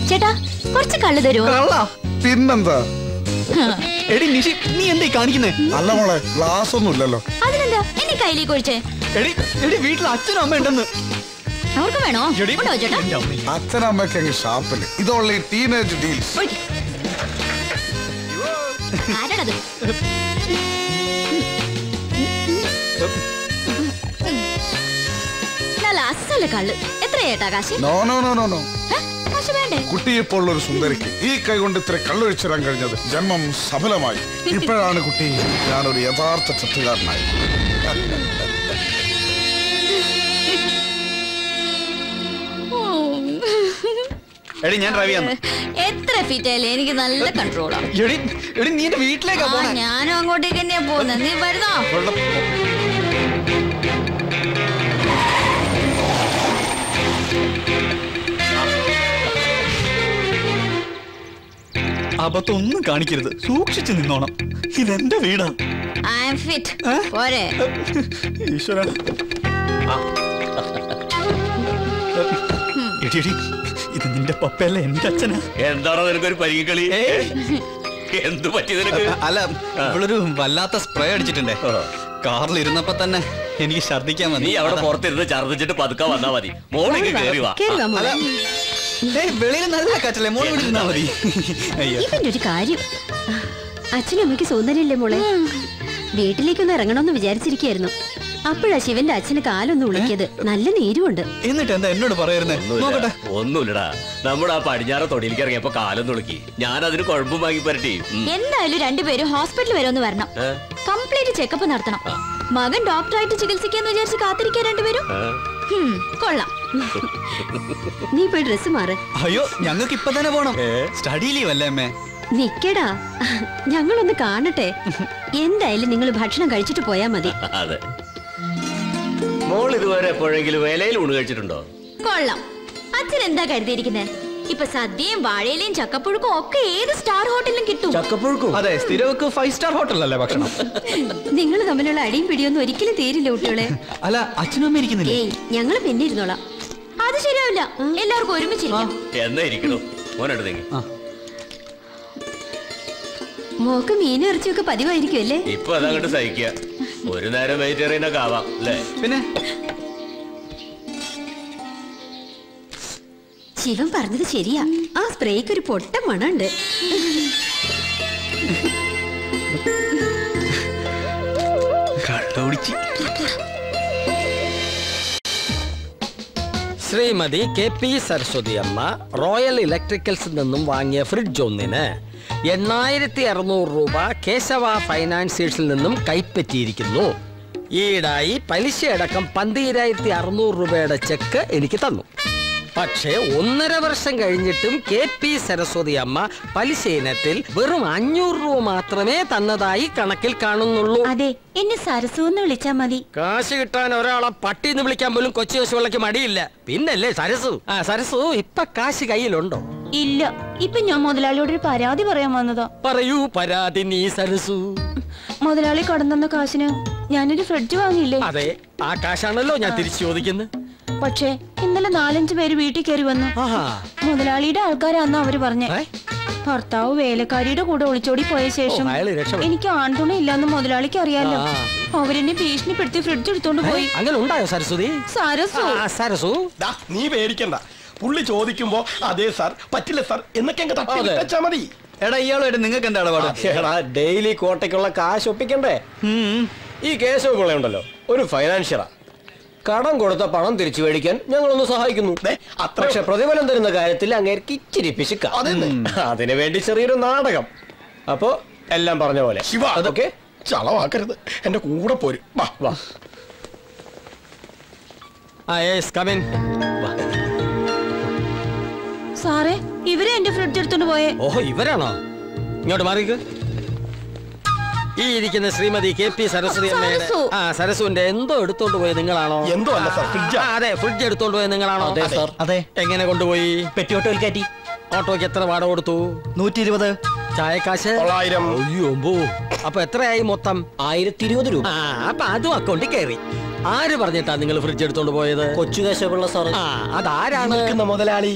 ചേട്ടാ കുറച്ച് കള്ളു തരുമോ? പിന്നെന്താ? എടി നിഷി, നീ എന്താ കാണിക്കുന്നേ? അല്ല മോളെ, ഗ്ലാസ് ഒന്നും ഇല്ലല്ലോ. അതിനെന്താ എന്നെ കയ്യിലേക്ക് ഒഴിച്ചേ? എടി എടി വീട്ടിൽ അച്ഛനും അമ്മ ഉണ്ടെന്ന്. അവർക്ക് വേണോ? ഉണ്ടോ ചേട്ടാ? അച്ഛനമ്മയ്ക്ക് അങ്ങ് ഷാപ്പില്. ഇത് ഓൺലി ടീനേജ് ഡീൽസ്. ആരാണത്? നല്ല അസല് കള്ള്. എത്രയേട്ടാ കാശ്? No no no no no. കാശ് വേണ്ടേ? കുട്ടിയെപ്പോൾ ഒരു സുന്ദരിക്ക് ഈ കൈ കൊണ്ട് ഇത്ര കള്ളൊഴിച്ചിടാൻ കഴിഞ്ഞത് ജന്മം സഫലമായി. ഇപ്പോഴാണ് കുട്ടി ഞാനൊരു യഥാർത്ഥ ചത്തുകാരനായി. എടി ഞാൻ റവിയാണ്. എത്ര ഫീറ്റ് ആയാലും എനിക്ക് നല്ല കൺട്രോളാ. എടി എടി നീ എന്റെ വീട്ടിലേക്കാ പോണേ. ഞാനും അങ്ങോട്ടേക്ക് തന്നെയാ പോകുന്നത്. നീ വരുന്നോ? അബദ്ധമൊന്നും കാണിക്കരുത്, സൂക്ഷിച്ചു നിന്നോണം. ഇതെന്റെ വീടാ. I am fit. പോരെ? ഈശ്വര. എടി എടി, ഇത് നിന്റെ പപ്പയല്ല, എന്റെ അച്ഛനാ. എന്താണോ നിനക്കൊരു പരിഗകളി? എന്തു പറ്റി നിനക്ക്? അല്ല, ഇവളൊരു വല്ലാത്ത സ്പ്രേ അടിച്ചിട്ടുണ്ടേ. കാറിൽ ഇരുന്നപ്പോ തന്നെ എനിക്ക് ഛർദിക്കാൻ മതി. നീ അവിടെ പുറത്തിരുന്ന് ഛർദിച്ചിട്ട് പതുക്കെ വന്നാ മതി. മോളിക്ക് കേറി വാ. വെളിയിൽ നല്ല കാറ്റല്ലേ, മോള് ഇവിടെ ഇരുന്നാ മതി. ഇവന്റെ ഒരു കാര്യം, അച്ഛനും അമ്മയ്ക്ക് സൗന്ദര്യല്ലേ മോളെ? വീട്ടിലേക്കൊന്ന് ഇറങ്ങണമെന്ന് വിചാരിച്ചിരിക്കായിരുന്നു. അപ്പോഴാ ശിവന്റെ അച്ഛന് കാലൊന്ന് ഉളിക്കിയത്. നല്ല നീരുമുണ്ട്. എന്നിട്ട് എന്താ എന്നോട് പറയായിരുന്നേ? ഒന്നുമില്ലടാ, നമ്മുടെ ആ പടിഞ്ഞാറ് തൊടിയിലേക്ക് ഇറങ്ങിയപ്പോ കാലം തുളുക്കി. ഞാൻ അതിന് കുഴമ്പും വാങ്ങി പരട്ടി. എന്തായാലും രണ്ടുപേരും ഹോസ്പിറ്റൽ വരെ ഒന്ന് വരണം. കംപ്ലീറ്റ് ചെക്കപ്പ് നടത്തണം. മകൻ ഡോക്ടറായിട്ട് ചികിത്സിക്കാന്ന് വിചാരിച്ച് കാത്തിരിക്കാൻ രണ്ടുപേരും. കൊള്ളാം. നീ പോയി ഡ്രസ് മാറ്. അയ്യോ, ഞങ്ങൾക്ക് ഇപ്പൊ തന്നെ പോണം. സ്റ്റഡി ലീവ് അല്ലേ അമ്മേ? നിക്കടാ, ഞങ്ങളൊന്ന് കാണട്ടെ. എന്തായാലും നിങ്ങൾ ഭക്ഷണം കഴിച്ചിട്ട് പോയാ മതി. അതെ. മോൾ ഇതുവരെ എപ്പോഴെങ്കിലും വേലയിൽ ഊണ് കഴിച്ചിട്ടുണ്ടോ? കൊള്ളാം. അച്ഛൻ എന്താ കരുതിയിരിക്കുന്നേ? ഇപ്പൊ സദ്യയും വാഴയിലയും ചക്കപ്പുഴുക്കും ഒക്കെ ഏത് സ്റ്റാർ ഹോട്ടലിലും കിട്ടും. ചക്കപ്പുഴുക്കും? അതെ, സ്ഥിരവക്ക് 5 സ്റ്റാർ ഹോട്ടലല്ലേ ഭക്ഷണം. നിങ്ങൾ തമ്മിലുള്ള അടിയും പിടിയൊന്നും ഒരിക്കലും തീരില്ല കുട്ടികളെ. അല്ല, അച്ഛനും അമ്മ ഇരിക്കുന്നില്ലേ? ഞങ്ങള് പിന്നെ ഇരുന്നോളാം. അത് ശരിയാവില്ല, എല്ലാവർക്കും ഒരുമിച്ചിരിക്കാം. എന്നാ ഇരിക്കണോ മോനെടുത്ത് നീങ്ങി. മോക്ക് മീനും ഇറച്ചിയൊക്കെ പതിവായിരിക്കും അല്ലേ? ഇപ്പൊ അതങ്ങോട്ട് സഹിക്കുക. ഒരു നേരം വെജിറ്റേറിയൻ ഒക്കെ ആവാം അല്ലേ? പിന്നെ ശിവൻ പറഞ്ഞത് ശരിയാ. ആ സ്പ്രേക്ക് ഒരു പൊട്ട മണുണ്ട്. ശ്രീമതി KP സരസ്വതി അമ്മ റോയൽ ഇലക്ട്രിക്കൽസിൽ നിന്നും വാങ്ങിയ ഫ്രിഡ്ജ് ഒന്നിന് 8600 രൂപ കേശവ ഫൈനാൻസിയേഴ്സിൽ നിന്നും കൈപ്പറ്റിയിരിക്കുന്നു. ഈടായി പലിശയടക്കം 12600 രൂപയുടെ ചെക്ക് എനിക്ക് തന്നു. പക്ഷേ 1.5 വർഷം കഴിഞ്ഞിട്ടും KP സരസ്വതി അമ്മ പലിശ ഇനത്തിൽ വെറും 500 രൂപ മാത്രമേ തന്നതായി കണക്കിൽ കാണുന്നുള്ളൂ. അതെ, എന്നെ സരസു എന്ന് വിളിച്ചാ മതി. കാശ് കിട്ടാൻ ഒരാളെ പട്ടിന്ന് വിളിക്കാൻ പോലും കൊച്ചു കൊച്ചുവിളക്ക് മടിയില്ല. പിന്നല്ലേ സരസു. സരസു ഇപ്പൊ കാശ് കയ്യിലുണ്ടോ? ഇല്ല. ഇപ്പൊ ഞാൻ മുതലാളിയോട് ഒരു പരാതി പറയാൻ വന്നതാ. പറയൂ പരാതി നീ സരസു. മുതലാളി കടന്നു കാശിന് ഞാനൊരു ഫ്രിഡ്ജ് വാങ്ങിയില്ലേ? അതെ, ആ കാശാണല്ലോ ഞാൻ തിരിച്ചു ചോദിക്കുന്നത്. പക്ഷേ ഇന്നലെ 4-5 പേര് വീട്ടിൽ കയറി വന്നു. മുതലാളിയുടെ ആൾക്കാരാന്ന് അവര് പറഞ്ഞേ. ഭർത്താവ് വേലക്കാരിയുടെ കൂടെ ഒളിച്ചോടി പോയ ശേഷം എനിക്ക് ആൺതുണി ഇല്ലാന്ന് മുതലാളിക്ക് അറിയാലോ. അവരെന്നെ ഭീഷണിപ്പെടുത്തി ഫ്രിഡ്ജ് എടുത്തോണ്ട് പോയി. അങ്ങനെ ഉണ്ടായോ സരസ്വതി? സരസു നീ പേടിക്കണ്ട. പുള്ളി ചോദിക്കുമ്പോ അതെ സാർ, പറ്റില്ല സാർ എന്നൊക്കെ തട്ടി മതി. എടാ, ഇയാളായിട്ട് നിങ്ങൾക്ക് എന്താ ഇടപാട്? എടാ, ഡെയിലി കോട്ടയ്ക്കുള്ള കാശ് ഒപ്പിക്കണ്ടേ? ഈ കേശവ പിള്ളയുണ്ടല്ലോ, ഒരു ഫൈനാൻഷ്യറാ. കടം കൊടുത്ത പണം തിരിച്ചു മേടിക്കാൻ ഞങ്ങളൊന്ന് സഹായിക്കുന്നു. പക്ഷെ പ്രതിഫലം തരുന്ന കാര്യത്തിൽ അങ്ങേർക്ക് ഇച്ചിരി പിശുക്ക. അതിനു വേണ്ടി ചെറിയൊരു നാടകം. അപ്പോ എല്ലാം പറഞ്ഞ പോലെ. ചളവാക്കരുത്, എന്റെ കൂടെ പോരും. വാ വാ. സാറേ ഇവരെ എന്റെ ഫ്രിഡ്ജ് എടുത്തോണ്ട് പോയേ. ഓഹോ, ഇവരാണോ? ഇങ്ങോട്ട് മാറിക്ക്. ഈ ഇരിക്കുന്ന ശ്രീമതി KP സരസ്വതി അമ്മയുടെ സരസുവിന്റെ എന്തോ എടുത്തോണ്ട് പോയത് നിങ്ങളാണോ? എന്തോ അല്ല സാർ, ഫ്രിഡ്ജ്. അതെ, ഫ്രിഡ്ജ് എടുത്തോണ്ട് പോയത് നിങ്ങളാണോ? അതെ സാർ. അതെ. എങ്ങനെ കൊണ്ടുപോയി? പെട്ടി ഓട്ടോയിൽ കയറ്റി. ഓട്ടോയ്ക്ക് എത്ര വാടക കൊടുത്തു? 120. ചായക്കാശ് 900. അയ്യോ, അപ്പൊ എത്രയായി മൊത്തം? 1020 രൂപ. അപ്പൊ അതും അക്കൗണ്ടിൽ കയറി. ആര് പറഞ്ഞിട്ടാ നിങ്ങൾ ഫ്രിഡ്ജ് എടുത്തോണ്ട് പോയത്? കൊച്ചു കേശവപിള്ള സാർ. അതാരാണ്? മുതലാളി.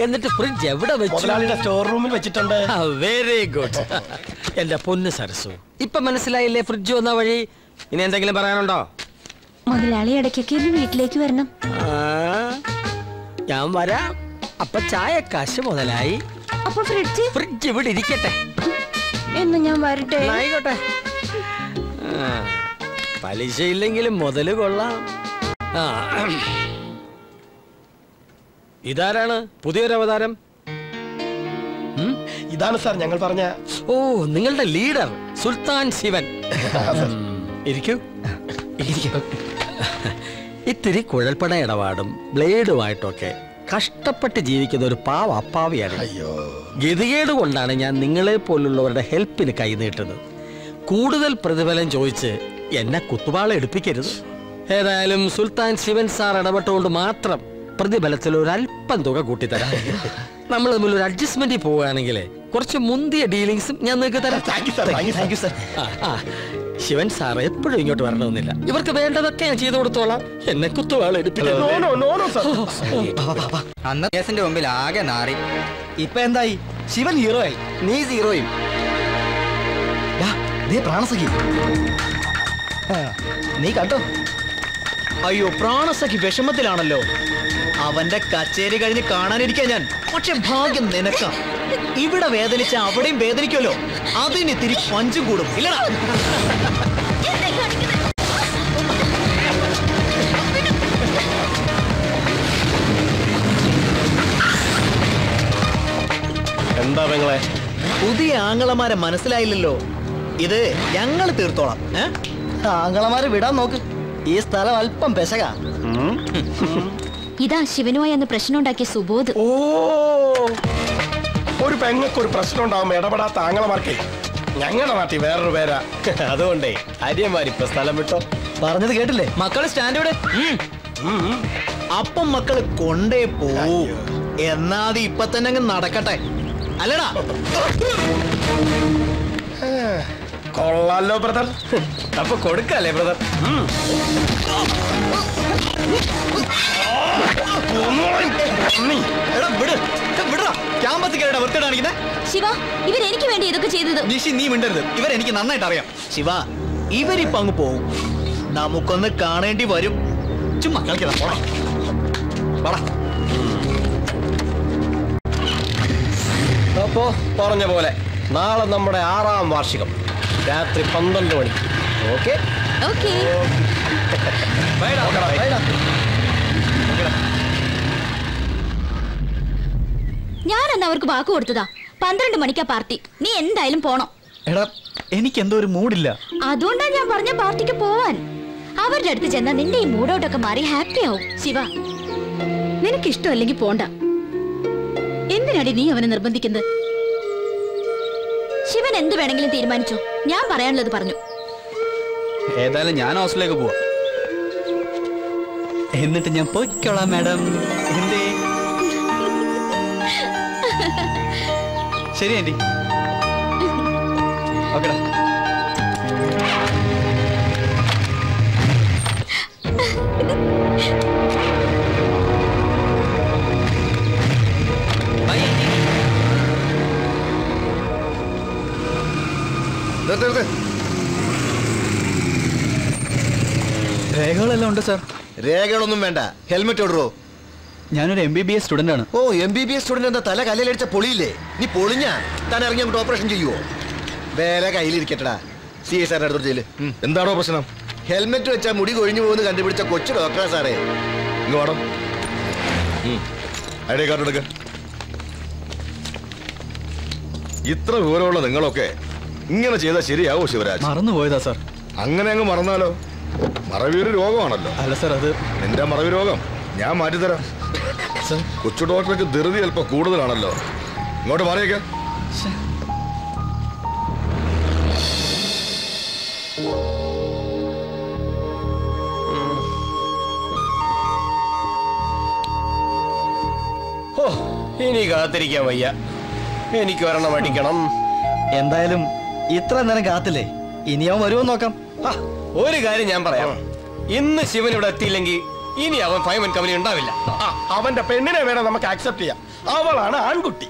എന്നിട്ട് ഫ്രിഡ്ജ് എവിടെ വെച്ചു? മുതലാളിയുടെ സ്റ്റോർ റൂമിൽ വെച്ചിട്ടുണ്ട്. Very good. എന്റെ പൊന്ന് സരസു, ഇപ്പൊ മനസ്സിലായില്ലേ ഫ്രിഡ്ജ് വന്ന വഴി? ഇനി എന്തെങ്കിലും പറയാനുണ്ടോ? മുതലാളി ഇടയ്ക്കൊക്കെ വീട്ടിലേക്ക് വരണം. ഞാൻ വരാം. അപ്പൊ ചായക്കാശ് മുതലായി. അപ്പൊ ഫ്രിഡ്ജ് ഇവിടെ ഇരിക്കട്ടെ. എന്ന് ഞാൻ വരട്ടെ. ആയിക്കോട്ടെ. പലിശ ഇല്ലെങ്കിലും മുതല് കൊള്ളാം. ഇതാരാണ് പുതിയൊരു അവതാരം? ഇതാണ് സാർ ഞങ്ങൾ പറഞ്ഞ. ഓ, നിങ്ങളുടെ ലീഡർ സുൽത്താൻ ശിവൻ. ഇരിക്കൂ. ഇത്തിരി കുഴൽപ്പണ ഇടപാടും ബ്ലേഡുമായിട്ടൊക്കെ കഷ്ടപ്പെട്ട് ജീവിക്കുന്ന ഒരു പാവ അപ്പാവിയാണ്. ഗതികേട് കൊണ്ടാണ് ഞാൻ നിങ്ങളെ പോലുള്ളവരുടെ ഹെൽപ്പിന് കൈനീട്ടുന്നത്. കൂടുതൽ പ്രതിഫലം ചോദിച്ച് എന്നെ കുത്തുവാള എടുപ്പിക്കരുത്. ഏതായാലും സുൽത്താൻ ശിവൻ സാർ ഇടപെട്ടുകൊണ്ട് മാത്രം പ്രതിഫലത്തിൽ ഒരല്പം തുക കൂട്ടിത്തരാം. നമ്മൾ തമ്മിൽ ഒരു അഡ്ജസ്റ്റ്മെന്റിൽ പോവുകയാണെങ്കിൽ കുറച്ച് മുന്തിയ ഡീലിങ്സും ഞാൻ നിങ്ങൾക്ക് തരാം. ശിവൻ സാർ എപ്പോഴും ഇങ്ങോട്ട് വരണമെന്നില്ല. ഇവർക്ക് വേണ്ടതൊക്കെ ഞാൻ ചെയ്തു കൊടുത്തോളാം. എന്നെ കുത്തുവാള എടുപ്പിക്കരുത്. അന്ന് കേസിന്റെ മുമ്പിൽ ആകെ നാറി. ഇപ്പൊ എന്തായി? ശിവൻ ഹീറോ ആയി, നീ സീറോയും. പ്രാണസഖി നീ കണ്ടോ? അയ്യോ, പ്രാണസഖി വിഷമത്തിലാണല്ലോ. അവന്റെ കച്ചേരി കഴിഞ്ഞ് കാണാനിരിക്കാൻ ഞാൻ. പക്ഷെ ഭാഗ്യം നിനക്കാം. ഇവിടെ വേദനിച്ച അവിടെയും വേദനിക്കുമല്ലോ. അതിന് ഇത്തിരി പഞ്ചും കൂടും ഇല്ലടാ. എന്താ പെങ്ങളെ? പുതിയ ആങ്ങളമാരെ മനസ്സിലായില്ലല്ലോ. ഇത് ഞങ്ങൾ തീർത്തോളാം. ആങ്ങളമാരെ വിടാൻ നോക്ക്. ഈ സ്ഥലം അല്പം പെശക. ഇതാ ശിവനുമായി അന്ന് പ്രശ്നം ഉണ്ടാക്കിയ സുബോധ്. ഓ, ഒരു പെങ്ങൾക്ക് ഒരു പ്രശ്നം ഉണ്ടാവുമ്പോ ഇടപെടാത്ത ആങ്ങളമാർക്കേ ഞങ്ങളുടെ നാട്ടിൽ വേറൊരു പേരാ. അതുകൊണ്ടേ അരിയന്മാരിപ്പോ സ്ഥലം വിട്ടോ. പറഞ്ഞത് കേട്ടില്ലേ? മക്കള് സ്റ്റാൻഡ് ഇവിടെ. അപ്പം മക്കള് കൊണ്ടേ പോവൂ. എന്നാത് ഇപ്പൊ തന്നെ അങ്ങ് നടക്കട്ടെ അല്ലടാ. കൊള്ളാലോ ബ്രദർ. അപ്പൊ കൊടുക്കല്ലേ ബ്രദർ? ശിവ, ഇവരെനിക്ക് വേണ്ടി ഇതൊക്കെ ചെയ്തത്. നിഷി, നീ മിണ്ടരുത്. ഇവരെനിക്ക് നന്നായിട്ട് അറിയാം. ശിവ, ഇവരിപ്പോ അങ്ങ് പോവും. നമുക്കൊന്ന് കാണേണ്ടി വരും. ചുമ്മാ കളിക്കടാ. പോടാ. അപ്പോ പറഞ്ഞ പോലെ നാളെ നമ്മുടെ 6ാം വാർഷികം രാത്രി 12 മണിക്ക്. ഓക്കെ? ഞാനന്ന് അവർക്ക് വാക്ക് കൊടുത്തതാ. 12 മണിക്കാ പാർട്ടി. നീ എന്തായാലും പോണം. എടാ, എനിക്ക് എന്തോ ഒരു മൂഡില്ല. അതുകൊണ്ടാ ഞാൻ പറഞ്ഞ പാർട്ടിക്ക് പോവാൻ. അവരുടെ അടുത്ത് ചെന്നാ നിന്റെ ഈ മൂഡൗട്ടൊക്കെ മാറി ഹാപ്പി ആവും. ശിവ, നിനക്ക് ഇഷ്ടമല്ലെങ്കിൽ പോണ്ട. എന്തിനാടി നീ അവനെ നിർബന്ധിക്കുന്നത്? ശിവൻ എന്ത് വേണമെങ്കിലും തീരുമാനിച്ചോ. ഞാൻ പറയാനുള്ളത് പറഞ്ഞു. ഏതായാലും ഞാൻ ഹോസ്റ്റലിലേക്ക് പോവാ. എന്നിട്ട് ഞാൻ പോയിക്കോളാം മാഡം. എന്തേ? ശരി ആന്റി. ഓക്കെടാ. രേഖകളെല്ലാം ഉണ്ട് സാർ. രേഖകളൊന്നും വേണ്ട, ഹെൽമെറ്റ് ഓടുറോ. ഞാനൊരു MBBS സ്റ്റുഡന്റ് ആണ്. ഓ, MBBS സ്റ്റുഡന്റ് എന്താ തല കല്ലിലടിച്ച പൊളിയില്ലേ? നീ പൊളിഞ്ഞാ താൻ ഇറങ്ങി അങ്ങോട്ട് ഓപ്പറേഷൻ ചെയ്യുവോ? വേറെ കയ്യിലിരിക്കട്ടടാ. CI സാറിന്റെ അടുത്തോട്ട് ചെല്ല്. എന്താണോ പ്രശ്നം? ഹെൽമെറ്റ് വെച്ചാൽ മുടി കൊഴിഞ്ഞു പോകുന്ന കണ്ടുപിടിച്ച കൊച്ചു ഡോക്ടറാ സാറേ. ഇങ്ങ് വേണം. ഐഡി കാർഡ് എടുക്ക. ഇത്ര വിവരമുള്ള നിങ്ങളൊക്കെ ഇങ്ങനെ ചെയ്താൽ ശരിയാവോ ശിവരാജ്? മറന്നുപോയതാ സാർ. അങ്ങനെ അങ്ങ് മറന്നാലോ? മറവിയൊരു രോഗമാണല്ലോ. അല്ല സാർ, അത് നിന്റെ മറവി രോഗം ഞാൻ മാറ്റിത്തരാം. കൊച്ചു ഡോക്ടർക്ക് ധൃതി അല്പം കൂടുതലാണല്ലോ. ഇങ്ങോട്ട് മാറിയേക്കാം. ഇനി കാത്തിരിക്കാൻ വയ്യ. എനിക്ക് ഒരെണ്ണം അടിക്കണം. എന്തായാലും ഇത്ര നേരം കാത്തില്ലേ, ഇനി അവൻ വരുമോ നോക്കാം. ഒരു കാര്യം ഞാൻ പറയാം, ഇന്ന് ശിവൻ ഇവിടെ എത്തിയില്ലെങ്കിൽ ഇനി അവൻ ഫൈമൻ കമ്പനി ഉണ്ടാവില്ല. അവന്റെ പെണ്ണിനെ വേണം നമുക്ക് ആക്സെപ്റ്റ് ചെയ്യാം. അവളാണ് ആൺകുട്ടി.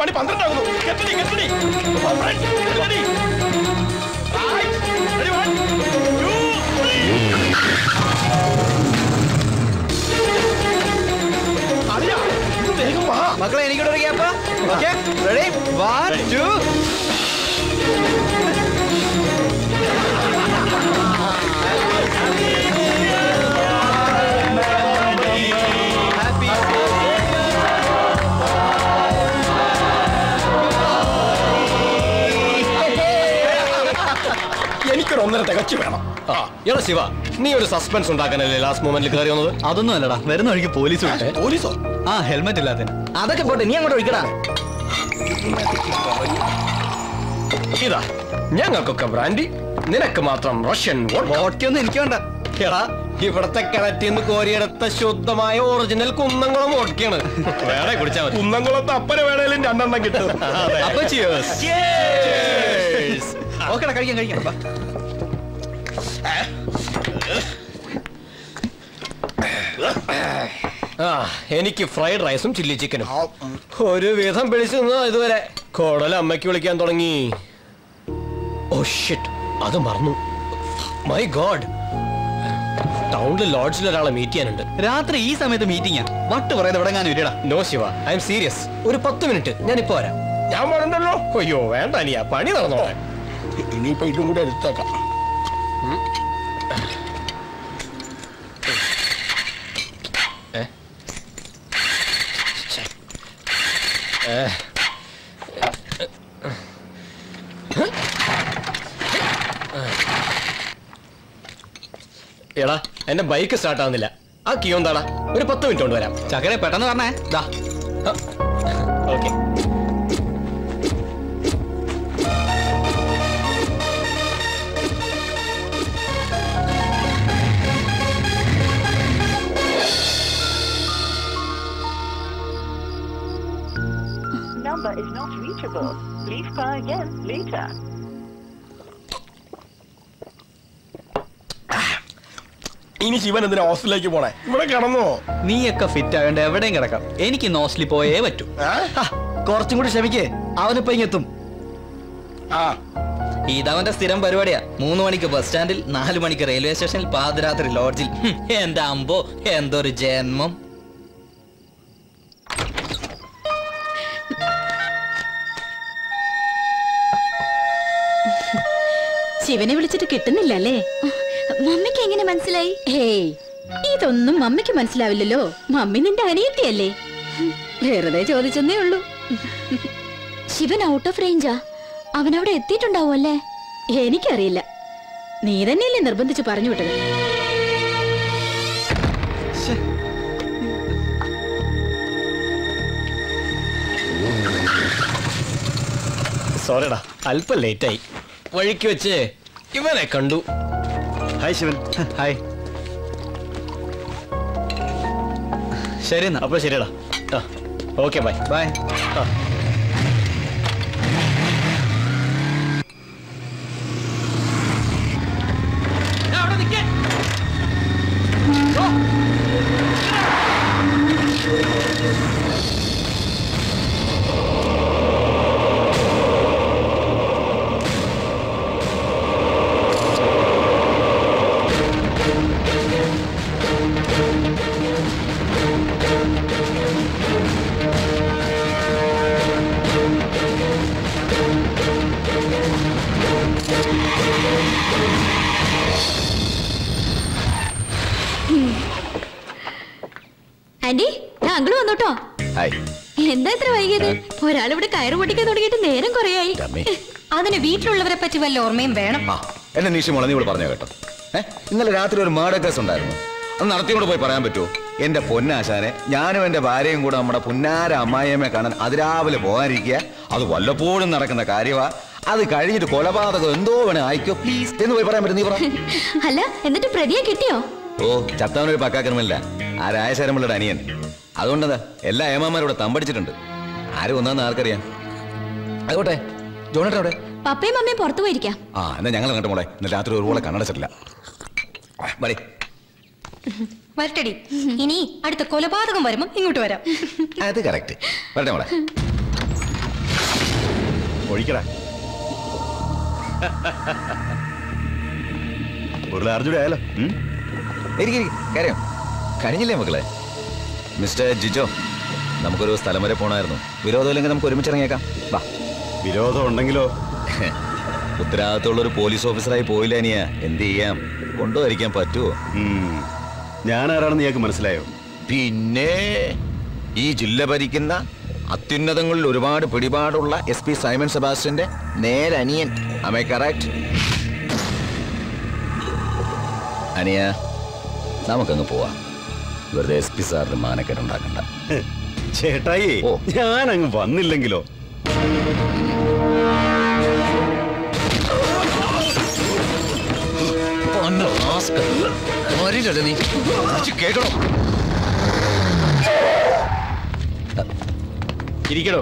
മണി 12 ആകുന്നു. കെട്ടടി കെട്ടടി. മക്കളെ എനിക്കൂടെ ഒരു ഗ്യാപ്പ്. Okay, ready? 1 2. എനിക്കൊരു 1.5 തികച്ചു വേണം. എടാ ശിവ, നീ ഒരു സസ്പെൻസ് ഉണ്ടാക്കാനല്ലേ ലാസ്റ്റ് മൊമെന്റിൽ കയറി വന്നത്? അതൊന്നും അല്ലടാ, വരുന്ന വഴിക്ക് പോലീസ് വിട്ടേ. പോലീസോ? ആ, ഹെൽമെറ്റ് ഇല്ലാതെ. അതൊക്കെ പോട്ടെ, നീ അങ്ങോട്ട് ഒഴിക്കടാ. ഇതാ ഞങ്ങൾക്കൊക്കെ ബ്രാൻഡി, നിനക്ക് മാത്രം റഷ്യൻ വോട്ടൊന്നും എനിക്ക് വേണ്ട. എടാ, ഇവിടത്തെ കിണറ്റിൽ നിന്ന് കോരിയെടുത്ത ശുദ്ധമായ ഒറിജിനൽ കുന്നംകുളം വോട്ടൊക്കെയാണ്. വേറെ കുടിച്ചാൽ മതി. കുന്നംകുളത്ത് അപ്പനെ വേണേലും 2 എണ്ണം കിട്ടും. അപ്പൊ cheers. ഓക്കെടാ, കഴിക്കാം കഴിക്കാം. എനിക്ക് ഫ്രൈഡ് റൈസും ചില്ലി ചിക്കനും. ഒരു വിധം പിടിച്ചു നിന്നോ ഇതുവരെ. കോടല അമ്മയ്ക്ക് വിളിക്കാൻ തുടങ്ങി. ഓ ഷിറ്റ്, അത് മറന്നു. മൈ ഗോഡ്, ടൗണിൽ ലോഡ്ജിൽ ഒരാളെ മീറ്റ് ചെയ്യാനുണ്ട്. രാത്രി ഈ സമയത്ത് മീറ്റിംഗാ? വട്ട് പറയുന്നത് എവിടെ ഞാൻ ഇല്ലടാ. No Shiva, I am serious. ഒരു 10 മിനിറ്റ് ഞാനിപ്പോ വരാം. ഞാൻ പറഞ്ഞല്ലോ. അയ്യോ വേണ്ട, അനിയാ പണി നടന്നോളെ. ഇനിയിപ്പോ ഇതും കൂടെ എടുത്തേക്കാം. എടാ, എന്റെ ബൈക്ക് സ്റ്റാർട്ട് ആവുന്നില്ല. ആ കീ എന്താടാ? ഒരു 10 മിനിറ്റ് കൊണ്ട് വരാം. ചക്കരെ പെട്ടെന്ന് പറഞ്ഞേ. Okay. Number is not reachable. Please try again later. ഇനി ശിവൻ എന്തിനാ ഹോസ്റ്റലിലേക്ക് പോണേ? ഇവിടെ കിടന്നോ? നീയൊക്കെ ഫിറ്റ് ആകേണ്ട എവിടെയും കിടക്കാം. എനിക്ക് ഹോസ്റ്റലിൽ പോയേ പറ്റൂ. കുറച്ചും കൂടി ക്ഷമിക്കേ, അവനിപ്പോ ഇങ്ങെത്തും. ഇതവന്റെ സ്ഥിരം പരിപാടിയാ. 3 മണിക്ക് ബസ് സ്റ്റാൻഡിൽ, 4 മണിക്ക് റെയിൽവേ സ്റ്റേഷനിൽ, പാതിരാത്രി ലോഡ്ജിൽ. എന്റെ അമ്പോ, എന്തൊരു ജന്മം. ശിവനെ വിളിച്ചിട്ട് കിട്ടുന്നില്ല അല്ലേ? മമ്മിക്ക് എങ്ങനെ മനസ്സിലായി? ഹേയ്, ഇതൊന്നും മമ്മിക്ക് മനസ്സിലാവില്ലല്ലോ. മമ്മി നിന്റെ അനിയത്തിയല്ലേ? വെറുതെ ചോദിച്ചെന്നേ ഉള്ളൂ. ശിവൻ ഔട്ട് ഓഫ് റേഞ്ചാ. അവനവിടെ എത്തിയിട്ടുണ്ടാവും അല്ലേ? എനിക്കറിയില്ല. നീ തന്നെയല്ലേ നിർബന്ധിച്ച് പറഞ്ഞു വിട്ടത്. സോറിടാ, അല്പം ലേറ്റായി. വഴിക്ക് വെച്ച് ഇവനെ കണ്ടു. ഹായ് ശിവൻ. ഹായ്. ശരി എന്നാ. അപ്പൊ ശരിടാ. Okay, bye bye. ആന്റി, താങ്കൾ വന്നോട്ടോ. എന്താ ഇത്ര വൈകിയത്? ഒരാളിവിടെ കയറ് പൊട്ടിക്കാൻ തുടങ്ങിയിട്ട് നേരം കുറയായി. അതിന് വീട്ടിലുള്ളവരെ പറ്റി വല്ല ഓർമ്മയും വേണം. എന്നെ നീഷി മോളെ നീ ഇവിടെ പറഞ്ഞോ കേട്ടോ. ഇന്നലെ രാത്രി ഒരു മർഡർ കേസ് ഉണ്ടായിരുന്നു. അത് നടത്തിയോട് പോയി പറയാൻ പറ്റുമോ? എന്റെ പൊന്നാശാനെ, ഞാനും എന്റെ ഭാര്യയും കൂടെ നമ്മുടെ പുന്നാര അമ്മായിയമ്മയെ കാണാൻ അതിരാവിലെ പോകാനിരിക്കുക. അത് വല്ലപ്പോഴും നടക്കുന്ന കാര്യമാ. അത് കഴിഞ്ഞിട്ട് കൊലപാതകം എന്തോ വേണേ ആയിക്കോ പ്ലീസ് എന്ന് പോയി പറയാൻ പറ്റും. നീ പറ. അല്ല, എന്നിട്ട് പ്രതിയെ കിട്ടിയോ? ഓ, ചത്തവനൊരു പക്കാക്രമല്ല. ആ രായശരമുള്ളൊരു അനിയൻ. അതുകൊണ്ടതാ എല്ലാ ഏമാന്മാരോടെ തമ്പടിച്ചിട്ടുണ്ട്. ആരും ഒന്നാന്ന് ആർക്കറിയാം. ആയിക്കോട്ടെ, ജോണേട്ടൻ അവിടെ? പപ്പയും അമ്മയും പുറത്തു പോയിരിക്കാം. ആ, എന്നാ ഞങ്ങൾ കണ്ടു മോളെ. ഇന്ന് രാത്രി ഒരുപോലെ കണ്ണടച്ചിട്ടില്ല. വരട്ടടി. ഇനി അടുത്ത കൊലപാതകം വരുമ്പോ ഇങ്ങോട്ട് വരാം. അത് കറക്റ്റ്. വരട്ടെ മോളെ. ഒഴിക്കടാ. ഒരു അർജുന ആയാലോ. കാര്യം കഴിഞ്ഞില്ലേ മക്കളെ? മിസ്റ്റർ ജിജോ, നമുക്കൊരു സ്ഥലം വരെ പോണായിരുന്നു. വിരോധമില്ലെങ്കിൽ നമുക്ക് ഒരുമിച്ചിറങ്ങിയേക്കാം. വാ. വിരോധം ഉണ്ടെങ്കിലോ? ഉത്തരവാദിത്തമുള്ള ഒരു പോലീസ് ഓഫീസറായി പോയില്ല അനിയ. എന്ത് ചെയ്യാം, കൊണ്ടുവരിക്കാൻ പറ്റുമോ? ഞാൻ ആരാണെന്ന് ഞങ്ങൾക്ക് മനസ്സിലായോ? പിന്നെ ഈ ജില്ല ഭരിക്കുന്ന അത്യുന്നതങ്ങളിൽ ഒരുപാട് പിടിപാടുള്ള SP സൈമൺ സെബാസ്റ്റ്യന്റെ നേരനിയൻ. Am I correct? അനിയ, നമുക്കങ്ങ് പോവാം. വെറുതെ SP സാറിന് മാനക്കേടുണ്ടാക്കണ്ട. ചേട്ടായി, ഞാൻ അങ്ങ് വന്നില്ലെങ്കിലോ? കേട്ടോ, ഇരിക്കടോ.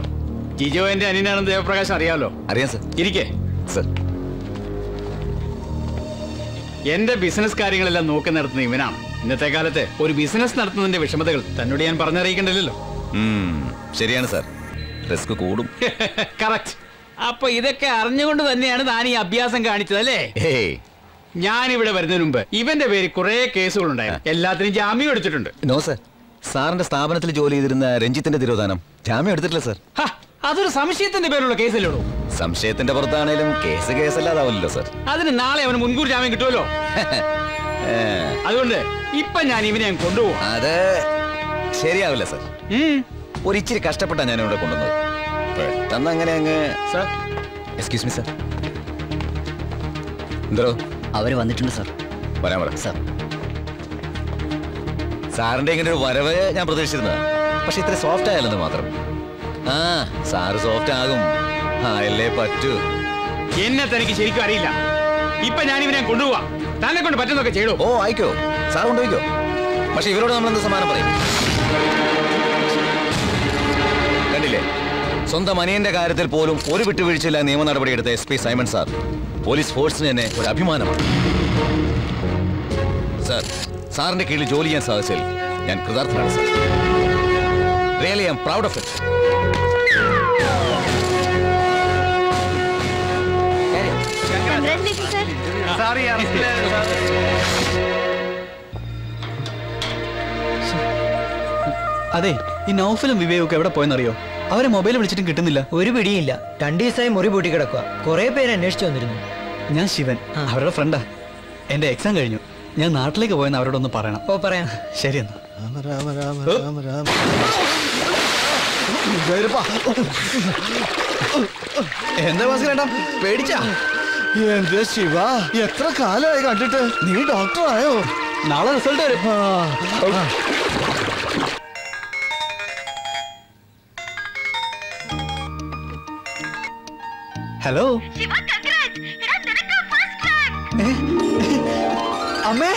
ജിജോ എന്റെ അനിയനാണെന്ന് ദേവപ്രകാശ് അറിയാമല്ലോ. അറിയാം സർ. ഇരിക്കേ സർ. എന്റെ ബിസിനസ് കാര്യങ്ങളെല്ലാം നോക്കി നടത്തുന്ന ഇവനാണ്. ഇന്നത്തെ കാലത്ത് ഒരു ബിസിനസ് നടത്തുന്നതിന്റെ വിഷമതകൾ തന്നോട് ഞാൻ പറഞ്ഞറിയിക്കണ്ടല്ലോ. ശരിയാണ് സാർ, റിസ്ക് കൂടും. കറക്റ്റ്. അപ്പൊ ഇതൊക്കെ അറിഞ്ഞുകൊണ്ട് തന്നെയാണ് താൻ ഈ അഭ്യാസം കാണിച്ചത് അല്ലേ? ഞാൻ ഇവിടെ വരുന്നതിന് മുമ്പ് ഇവന്റെ പേര് കുറെ കേസുകൾ ഉണ്ടായിരുന്നു. എല്ലാത്തിനും ജാമ്യം എടുത്തിട്ടുണ്ട്. നോ സർ, സാറിന്റെ സ്ഥാപനത്തിൽ ജോലി ചെയ്തിരുന്ന രഞ്ജിത്തിന്റെ തിരോധാനം ജാമ്യം എടുത്തിട്ടില്ല സർ. അതൊരു സംശയത്തിന്റെ പേരുള്ള കേസല്ലോ. സംശയത്തിന്റെ പുറത്താണേലും കേസല്ലാതാവില്ലല്ലോ സർ. അതിന് നാളെ അവന് മുൻകൂർ ജാമ്യം കിട്ടുമല്ലോ. അതുകൊണ്ട് ഇപ്പൊ ഞാൻ ഇവനെ കൊണ്ടുപോകും. അത് ശരിയാവില്ല സർ. ഒരിച്ചിരി കഷ്ടപ്പെട്ടാ ഞാൻ ഇവിടെ കൊണ്ടുവന്നത്. പെട്ടെന്ന് അങ്ങനെ അങ്ങ്. Sir, excuse me sir. എന്തോ അവര് വന്നിട്ടുണ്ട് സർ. വരാൻ പറ സർ. സാറിന്റെ ഇങ്ങനെ ഒരു വരവ് ഞാൻ പ്രതീക്ഷിച്ചിരുന്നത്. പക്ഷെ ഇത്ര സോഫ്റ്റ് ആയാലെന്ന് മാത്രം. ആ, സാറ് സോഫ്റ്റ് ആകും. അല്ലേ പറ്റൂ. എന്നെ തനിക്ക് ശരിക്കും അറിയില്ല. ഇപ്പൊ ഞാൻ ഇവനെ കൊണ്ടുപോവാ. തന്നെ കൊണ്ട് പറ്റുന്നൊക്കെ ചെയ്തോ. ഓ, ആയിക്കോ, സാർ കൊണ്ടുപോയിക്കോ. പക്ഷെ ഇവരോട് നമ്മൾ എന്ത് സമാനം പറയും? കണ്ടില്ലേ, സ്വന്തം അനിയന്റെ കാര്യത്തിൽ പോലും ഒരു വിട്ടുവീഴ്ചയില്ല നിയമ നടപടിയെടുത്ത SP സൈമൺ സാർ പോലീസ് ഫോഴ്സിന് തന്നെ ഒരു അഭിമാനമാണ്. സാർ, സാറിന്റെ കീഴിൽ ജോലി ചെയ്യാൻ സാധിച്ചതിൽ ഞാൻ കൃതാർത്ഥനാണ് sir. Really I am proud of it. അതെ, ഈ നൗഫലും വിവേകൊക്കെ എവിടെ പോയെന്നറിയോ? അവരെ മൊബൈൽ വിളിച്ചിട്ടും കിട്ടുന്നില്ല. ഒരു പിടിയില്ല. 2 ദിവസമായി മുറി പൂട്ടി കിടക്കുക. കുറെ പേര് അന്വേഷിച്ചു വന്നിരുന്നു. ഞാൻ ശിവൻ, അവരുടെ ഫ്രണ്ടാ. എന്റെ എക്സാം കഴിഞ്ഞു. ഞാൻ നാട്ടിലേക്ക് പോയെന്ന് അവരോടൊന്ന് പറയണം. ഓ, പറയാം. ശരി എന്നാ. എന്താ ഭാസ്കരേട്ടാ, പേടിച്ചാ? എന്റെ ശിവ, എത്ര കാലമായി കണ്ടിട്ട്. നീ ഡോക്ടറായോ? നാളെ റിസൾട്ട് വരും. ഹലോ അമ്മേ.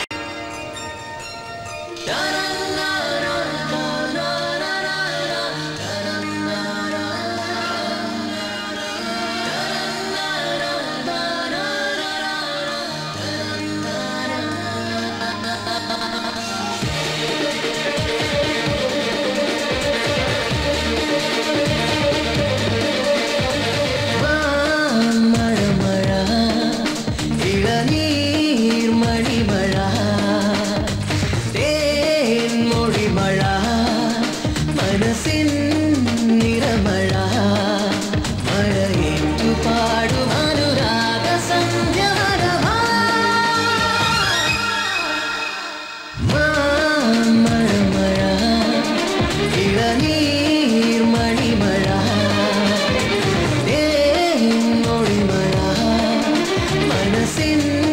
sin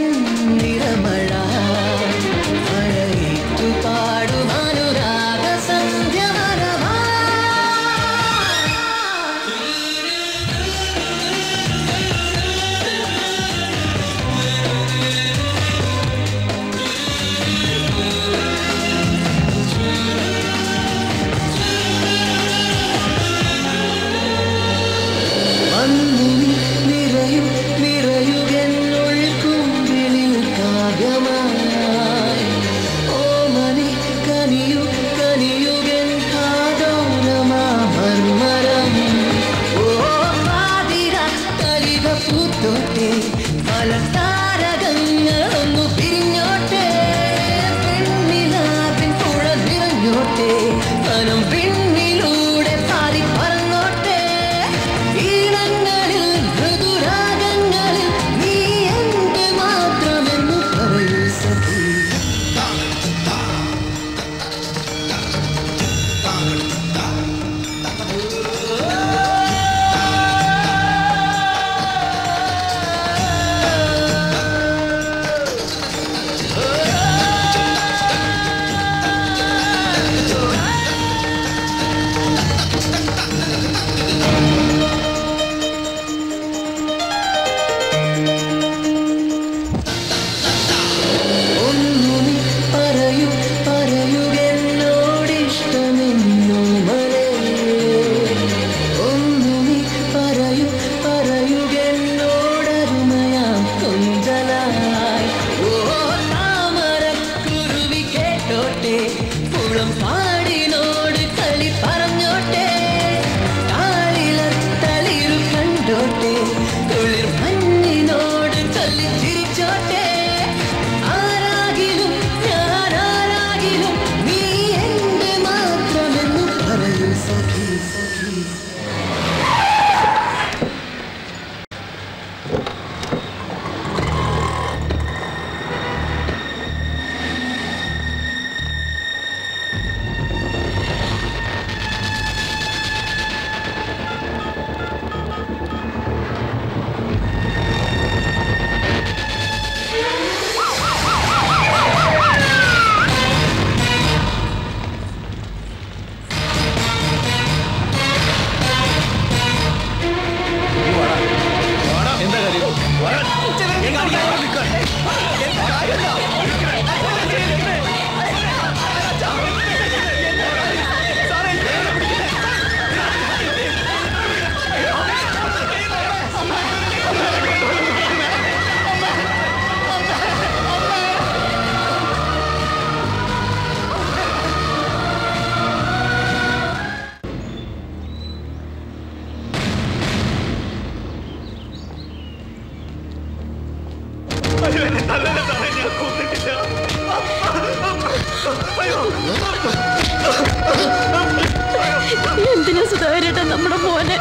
എന്തിനാ സുധാകരേട്ടാ നമ്മുടെ മോനെ?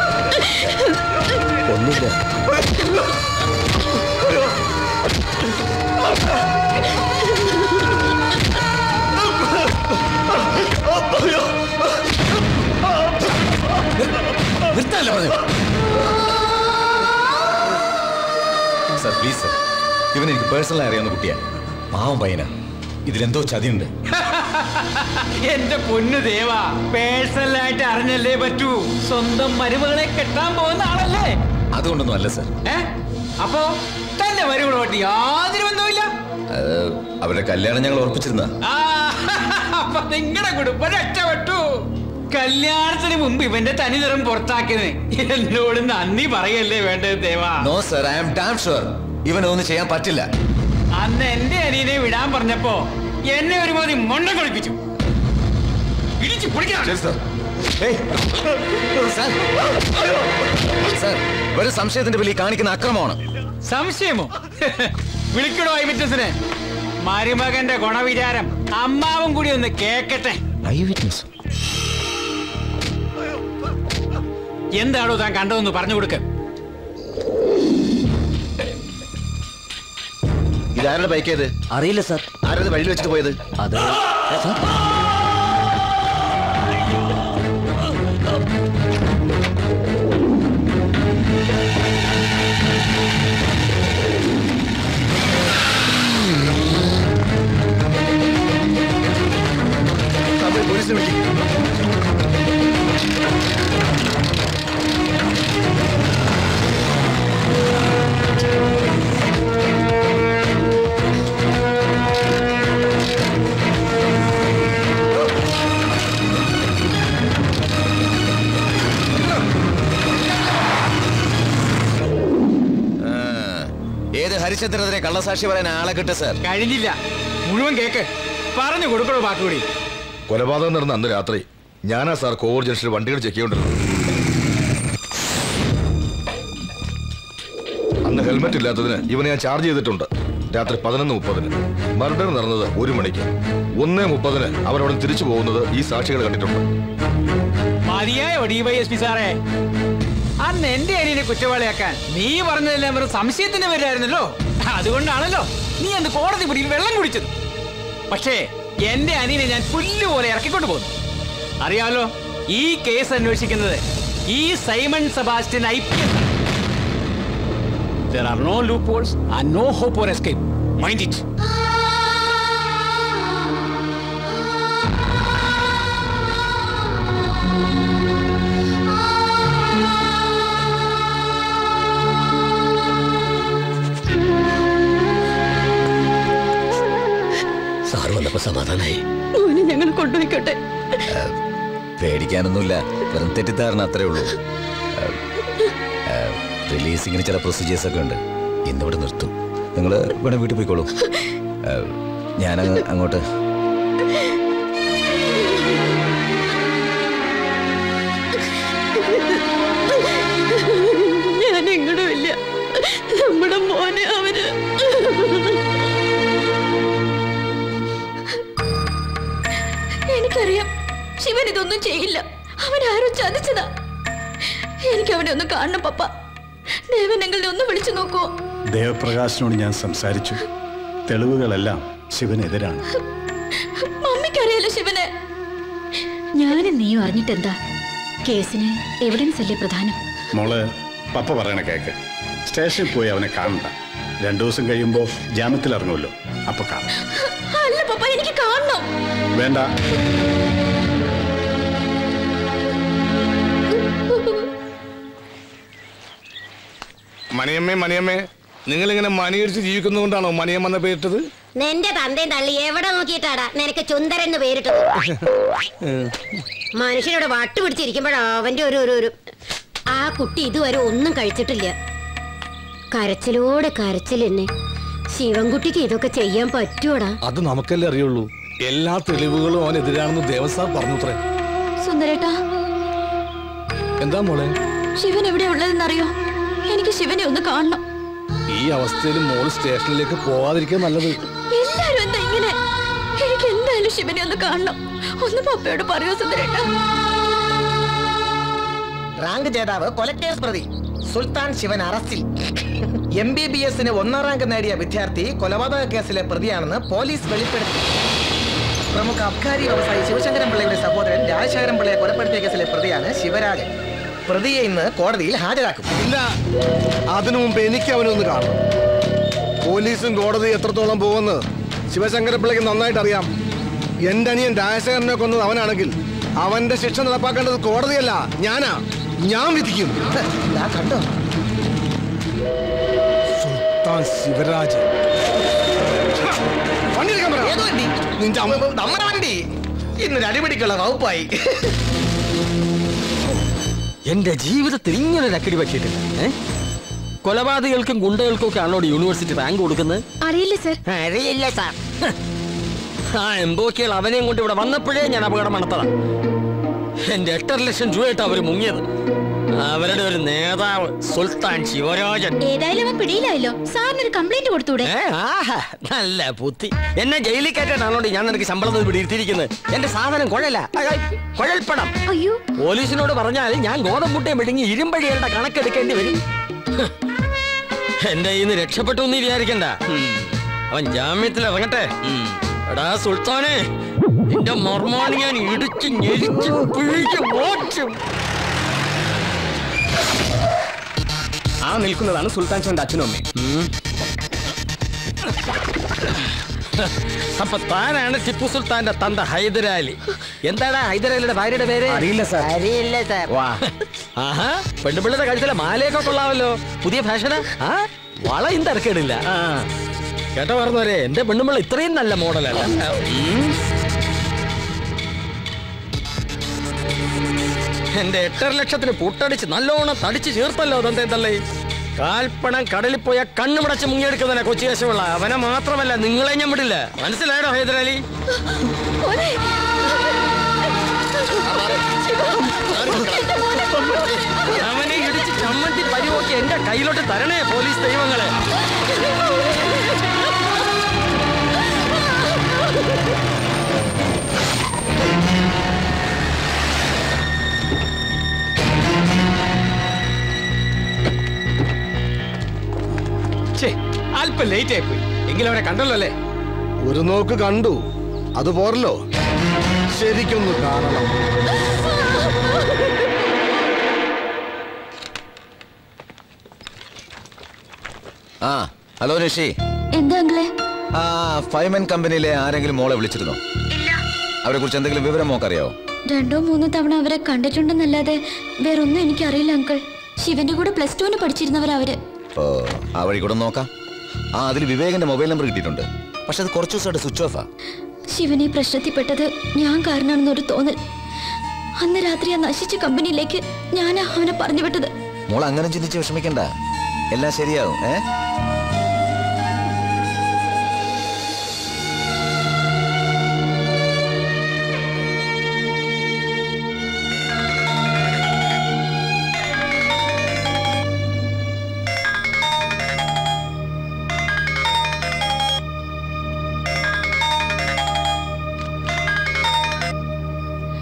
ഒന്നുമില്ല. നിർത്താനല്ലേ പറഞ്ഞു? സർ പ്ലീസ് സർ, ഇവൻ എനിക്ക് പേഴ്സണലായി അറിയാവുന്ന കുട്ടിയാ. പാവം പയ്യനാ. ഇതിലെന്തോ ചതിയുണ്ട്. എന്റെ പൊന്നു ദേവാ, പേഴ്സണലായിട്ട് അറിഞ്ഞല്ലേ പറ്റൂ. സ്വന്തം മരുമകളെ കെട്ടാൻ പോകുന്ന ആളല്ലേ? അതുകൊണ്ടൊന്നും അല്ല സർ. അപ്പോ തന്റെ മരുമകളുമായിട്ട് യാതൊരു ബന്ധവുമില്ല? അവരുടെ കല്യാണം ഞങ്ങൾ ഉറപ്പിച്ചിരുന്ന. അപ്പൊ നിങ്ങളുടെ കുടുംബം രക്ഷപ്പെട്ടു. കല്യാണത്തിന് മുമ്പ് ഇവന്റെ തനി നിറം പുറത്താക്കിയത് എന്നോട് നന്ദി പറയല്ലേ വേണ്ടത് ദേവാ? No sir, I am damn sure ഇവനൊന്നും ചെയ്യാൻ പറ്റില്ല. അന്ന് എന്റെ അനിയനെ വിടാൻ പറഞ്ഞപ്പോ എന്നെ ഒരുമാതിരി മൊണ്ട കളിപ്പിച്ചു. ഇടിച്ചു പൊളിക്കണം. ഒരു സംശയത്തിന്റെ പേരിൽ കാണിക്കുന്ന അക്രമമാണ്. സംശയമോ? വിളിക്കണോ ഐ വിറ്റ്നസിനെ? മരുമകന്റെ ഗുണവിചാരം അമ്മാവും കൂടി ഒന്ന് കേക്കട്ടെ. ഐ വിറ്റ്നസ് എന്താണോ താൻ കണ്ടതെന്ന് പറഞ്ഞു കൊടുക്ക. ഇതാരുടെ ബൈക്ക് ഏത്? അറിയില്ല സാർ. ആരത് വഴിയിൽ വെച്ചിട്ട് പോയത്? അത് പോലീസിനെ വിളിക്കും. ഏത് ഹരിചന്ദ്രനെ കള്ളസാക്ഷി പറയാൻ ആളെ കിട്ടുക സാർ? കഴിഞ്ഞില്ല, മുഴുവൻ കേക്ക്. പറഞ്ഞു കൊടുക്കണോ ബാക്കി? കൊലപാതകം നടന്ന അന്ന് രാത്രി ഞാനാ സാർ കോവൂർ ജംഗ്ഷനിൽ വണ്ടികൾ ചെക്ക് ചെയ്തോണ്ടിരുന്നത്. അന്ന് ഹെൽമെറ്റ് ഇല്ലാത്തതിന് ഇവനെ ഞാൻ ചാർജ് ചെയ്തിട്ടുണ്ട്. രാത്രി 11:30. മർഡർ നടന്നത് 1 മണിക്ക്. 1:30 അവരവിടെ തിരിച്ചു പോകുന്നത് ഈ സാക്ഷികൾ കണ്ടിട്ടുണ്ട്. മതിയായോ ഡിവൈഎസ്പി സാറേ? അന്ന് എന്റെ അനിയനെ കുറ്റവാളിയാക്കാൻ നീ പറഞ്ഞതെല്ലാം വെറും സംശയത്തിന്റെ പേരായിരുന്നല്ലോ. അതുകൊണ്ടാണല്ലോ നീ അന്ന് കോടതി മുറിയിൽ വെള്ളം കുടിച്ചത്. പക്ഷേ എന്റെ അനിയനെ ഞാൻ പുല്ലുപോലെ ഇറക്കിക്കൊണ്ട് പോകുന്നു. അറിയാമല്ലോ, ഈ കേസ് അന്വേഷിക്കുന്നത് ഈ Simon Sebastian IPS. There are no loopholes and no hope for escape. Mind it. Sir വന്നപ്പോ സമാധാനായി. മോനെ ഞങ്ങൾ കൊണ്ടുപോയിക്കോട്ടെ. പേടിക്കാനൊന്നുമില്ല, വെറും തെറ്റിദ്ധാരണ അത്രേ ഉള്ളൂ. റിലീസിങ്ങിന് ചില പ്രൊസീജിയേഴ്സ് ഒക്കെ ഉണ്ട്. ഇന്നിവിടെ നിർത്തും. നിങ്ങൾ ഇവിടെ വീട്ടിൽ പോയിക്കോളൂ. ഞാൻ അങ്ങോട്ട്. ഞാൻ എങ്ങോട്ടും ഇല്ല. നമ്മുടെ മോനെ അവര് എനിക്കറിയാം ശിവൻ ഇതൊന്നും ചെയ്യില്ല. അവൻ ആരോ ചതിച്ചതാ. എനിക്ക് അവനെ ഒന്ന് കാണണം പപ്പ. ദേവൻ ഞങ്ങളെ ഒന്ന് വിളിച്ചു നോക്കുവോ? ദേവപ്രകാശിനോട് ഞാൻ സംസാരിച്ചു. തെളിവുകളെല്ലാം ശിവനെതിരാണ്. മമ്മിക്കറിയാലോ ശിവനെ. ഞാനും നീയും അറിഞ്ഞിട്ടെന്താ? കേസിന് എവിഡൻസ് അല്ലേ പ്രധാനം? മോള് പപ്പ പറയണ കേക്ക്. സ്റ്റേഷനിൽ പോയി അവനെ കാണണ്ട. 2 ദിവസം കഴിയുമ്പോ ജാമ്യത്തിൽ ഇറങ്ങുമല്ലോ, അപ്പൊ കാണാം. അല്ല പപ്പ, എനിക്ക് കാണണം. വേണ്ട. മണിയമ്മേ, നിങ്ങളിങ്ങനെ മണിയടിച്ച് ജീവിക്കുന്നതുകൊണ്ടാണോ മണിയമ്മ പേരിട്ടത്? നിന്റെ തന്തയും തള്ളി എവിടെ നോക്കിയിട്ടാടാ നിനക്ക് ചുന്ദരൻ എന്ന് പേരിട്ടത്? മനുഷ്യനോട് വട്ട് പിടിച്ചിരിക്കുമ്പോഴാ അവന്റെ ഒരു ആ കുട്ടി ഇതുവരെ ഒന്നും കഴിച്ചിട്ടില്ല. കരച്ചിലോടെ കരച്ചിൽ തന്നെ. ശിവൻകുട്ടിക്ക് ഇതൊക്കെ ചെയ്യാൻ പറ്റൂടാ? അത് നമുക്കല്ലേ അറിയുള്ളൂ. എല്ലാ തെളിവുകളും അവനെതിരാണെന്ന് ദേവസാർ പറഞ്ഞുത്രേ. സുന്ദരേട്ടാ, എന്താ മോളെ? ശിവൻ എവിടെ ഉള്ളതെന്നറിയോ? എനിക്ക് ശിവനെ ഒന്ന് കാണണം. ഈ അവസ്ഥയിൽ മോള് സ്റ്റേഷനിലേക്ക് പോവാതിരിക്കാൻ നല്ലത്. എല്ലാരും എന്താ ഇങ്ങനെ? എനിക്ക് എന്തായാലും ശിവനെ ഒന്ന് കാണണം. ഒന്ന് പപ്പയോട് പറയൂ സുന്ദരേട്ടാ. റാങ്ക് ജേതാവ് കൊലക്കേസ് പ്രതി സുൽത്താൻ ശിവൻ അറസ്റ്റിൽ. MBBS-ന് 1ാം റാങ്ക് നേടിയ വിദ്യാർത്ഥി കൊലപാതക കേസിലെ പ്രതിയാണെന്ന് പോലീസ് വെളിപ്പെടുത്തി. പ്രമുഖ അബ്കാരി വ്യവസായി ശിവശങ്കരൻ പിള്ളയുടെ സഹോദരൻ രാജശേഖരൻ പിള്ളയെ കൊലപ്പെടുത്തിയ കേസിലെ പ്രതിയാണ് ശിവരാജൻ. പ്രതിയെ ഇന്ന് കോടതിയിൽ ഹാജരാക്കും. ഇല്ല, അതിനു മുമ്പ് എനിക്ക് അവനൊന്ന് കാണണം. പോലീസും കോടതി എത്രത്തോളം പോകുമെന്ന് ശിവശങ്കരപിള്ളയ്ക്ക് നന്നായിട്ട് അറിയാം. എന്റെ അനിയൻ രാജശേഖരനെ കൊന്നത് അവനാണെങ്കിൽ അവന്റെ ശിക്ഷ നടപ്പാക്കേണ്ടത് കോടതിയല്ല, ഞാനാ. ഞാൻ വിധിക്കും. കണ്ടോ സുൽത്താൻ ശിവരാജ്. നമ്മുടെ വണ്ടി ഇന്നൊരു അടിപിടിക്കുള്ള വകുപ്പായി. എന്റെ ജീവിതത്തിൽ ഇങ്ങനെ അക്കടി പറ്റിയിട്ടില്ല. കൊലപാതകൾക്കും ഗുണ്ടകൾക്കും ഒക്കെ ആണോ യൂണിവേഴ്സിറ്റി റാങ്ക് കൊടുക്കുന്നത്? അറിയില്ല സർ. അറിയില്ല സാർ. ആ എംബോക്കികൾ അവനെയും കൊണ്ട് ഇവിടെ വന്നപ്പോഴേ ഞാൻ അപകടം നടത്തതാ. എന്റെ 8.5 ലക്ഷം രൂപയായിട്ട് അവര് മുങ്ങിയത്. അവരുടെ ഒരു നേതാവ് സുൽത്താൻ ശിവരാജൻ. ഏതായാലും അവൻ പിടിയിലായല്ലോ. സാറിനൊരു കംപ്ലൈന്റ് കൊടുത്തൂടെ? നല്ല ബുദ്ധി. എന്നെ ജയിലിൽ കയറ്റാണോ ഞാൻ നിനക്ക് ശമ്പളം പിടിയിരുത്തിയിരിക്കുന്നത്? എന്റെ സാധനം കുഴൽപ്പണം. അയ്യോ, പോലീസിനോട് പറഞ്ഞാൽ ഞാൻ ഗോതമ്പുട്ടയെ മെടുങ്ങി ഇരുമ്പഴികളുടെ കണക്കെടുക്കേണ്ടി വരും. എന്റെ കയ്യിൽ നിന്ന് രക്ഷപ്പെട്ടു എന്ന് വിചാരിക്കണ്ട. അവൻ ജാമ്യത്തിൽ ഇറങ്ങട്ടെ. എടാ സുൽത്താനെ, എന്റെ മർമാണി ഞാൻ ഇടിച്ച് ഞെരിച്ച് പിഴിച്ച് മോച്ചും. ആ നിൽക്കുന്നതാണ് സുൽത്താൻ ചോന്റെ അച്ഛനും അമ്മയും. അപ്പൊ താനാണ് ടിപ്പു സുൽത്താന്റെ തന്ത ഹൈദരാലി. എന്താടാ ഹൈദരാലിയുടെ ഭാര്യയുടെ പേര്? അറിയില്ല സാർ. അറിയില്ല സാർ. ആഹാ, പെണ്ണുപിള്ളയുടെ കഴുത്തിലെ മാലയൊക്കെ കൊള്ളാമല്ലോ. പുതിയ ഫാഷനാ. വളയും തിരക്കേടില്ല. കേട്ടോ പറഞ്ഞവരെ, എന്റെ പെണ്ണുപിള്ള ഇത്രയും നല്ല മോഡലല്ല. എന്റെ 8.5 ലക്ഷത്തിന് പുട്ടടിച്ച് നല്ലോണം തടിച്ച് ചേർത്തല്ലോ തന്തേ തള്ളേ. കാൽപ്പണം കടലിൽ പോയ കണ്ണുമടച്ച് മുങ്ങിയെടുക്കുന്നതിനെ കൊച്ചി കേശമുള്ള അവനെ മാത്രമല്ല നിങ്ങളെ ഞാൻ വിടില്ല. മനസ്സിലായോ ഹൈദരാലി? അവനെ ഇടിച്ച് ചമ്മന്തി പരിവോക്കി എന്റെ കയ്യിലോട്ട് തരണേ പോലീസ് ദൈവങ്ങളെ. അല്പം ലേറ്റ് ആയിപ്പോയി. എങ്കിലും അവനെ കണ്ടല്ലോ അല്ലേ? ഒരു നോക്ക് കണ്ടു, അത് പോരല്ലോ, ശരിക്കൊന്ന് കാണണം. ആ ഹലോ നിഷി. എന്താ അങ്കിളെ? ആ ഫൈമൻ കമ്പനിയിലെ ആരെങ്കിലും മോളെ വിളിച്ചിരുന്നോ? അവരെ കുറിച്ച് എന്തെങ്കിലും വിവരം മോക്കറിയാവോ? 2-3 തവണ അവരെ കണ്ടിട്ടുണ്ടെന്നല്ലാതെ വേറൊന്നും എനിക്കറിയില്ല അങ്കിൾ. ശിവന്റെ കൂടെ +2 പഠിച്ചിരുന്നവരവര്. ഓ, ആ വഴി കൂടെ നോക്കാം. ആ അതിൽ വിവേകന്റെ മൊബൈൽ നമ്പർ കിട്ടിയിട്ടുണ്ട്. പക്ഷെ അത് കുറച്ചു ദിവസമായിട്ട് സ്വിച്ച് ഓഫാ. ശിവനെ പ്രശ്നത്തിൽപ്പെട്ടത് ഞാൻ കാരണമാണെന്നൊരു തോന്നൽ. അന്ന് രാത്രി ആ നശിച്ച കമ്പനിയിലേക്ക് ഞാനാ അവനെ പറഞ്ഞു വിട്ടത്. മോൾ അങ്ങനെ ചിന്തിച്ച് വിഷമിക്കണ്ട, എല്ലാം ശരിയാവും.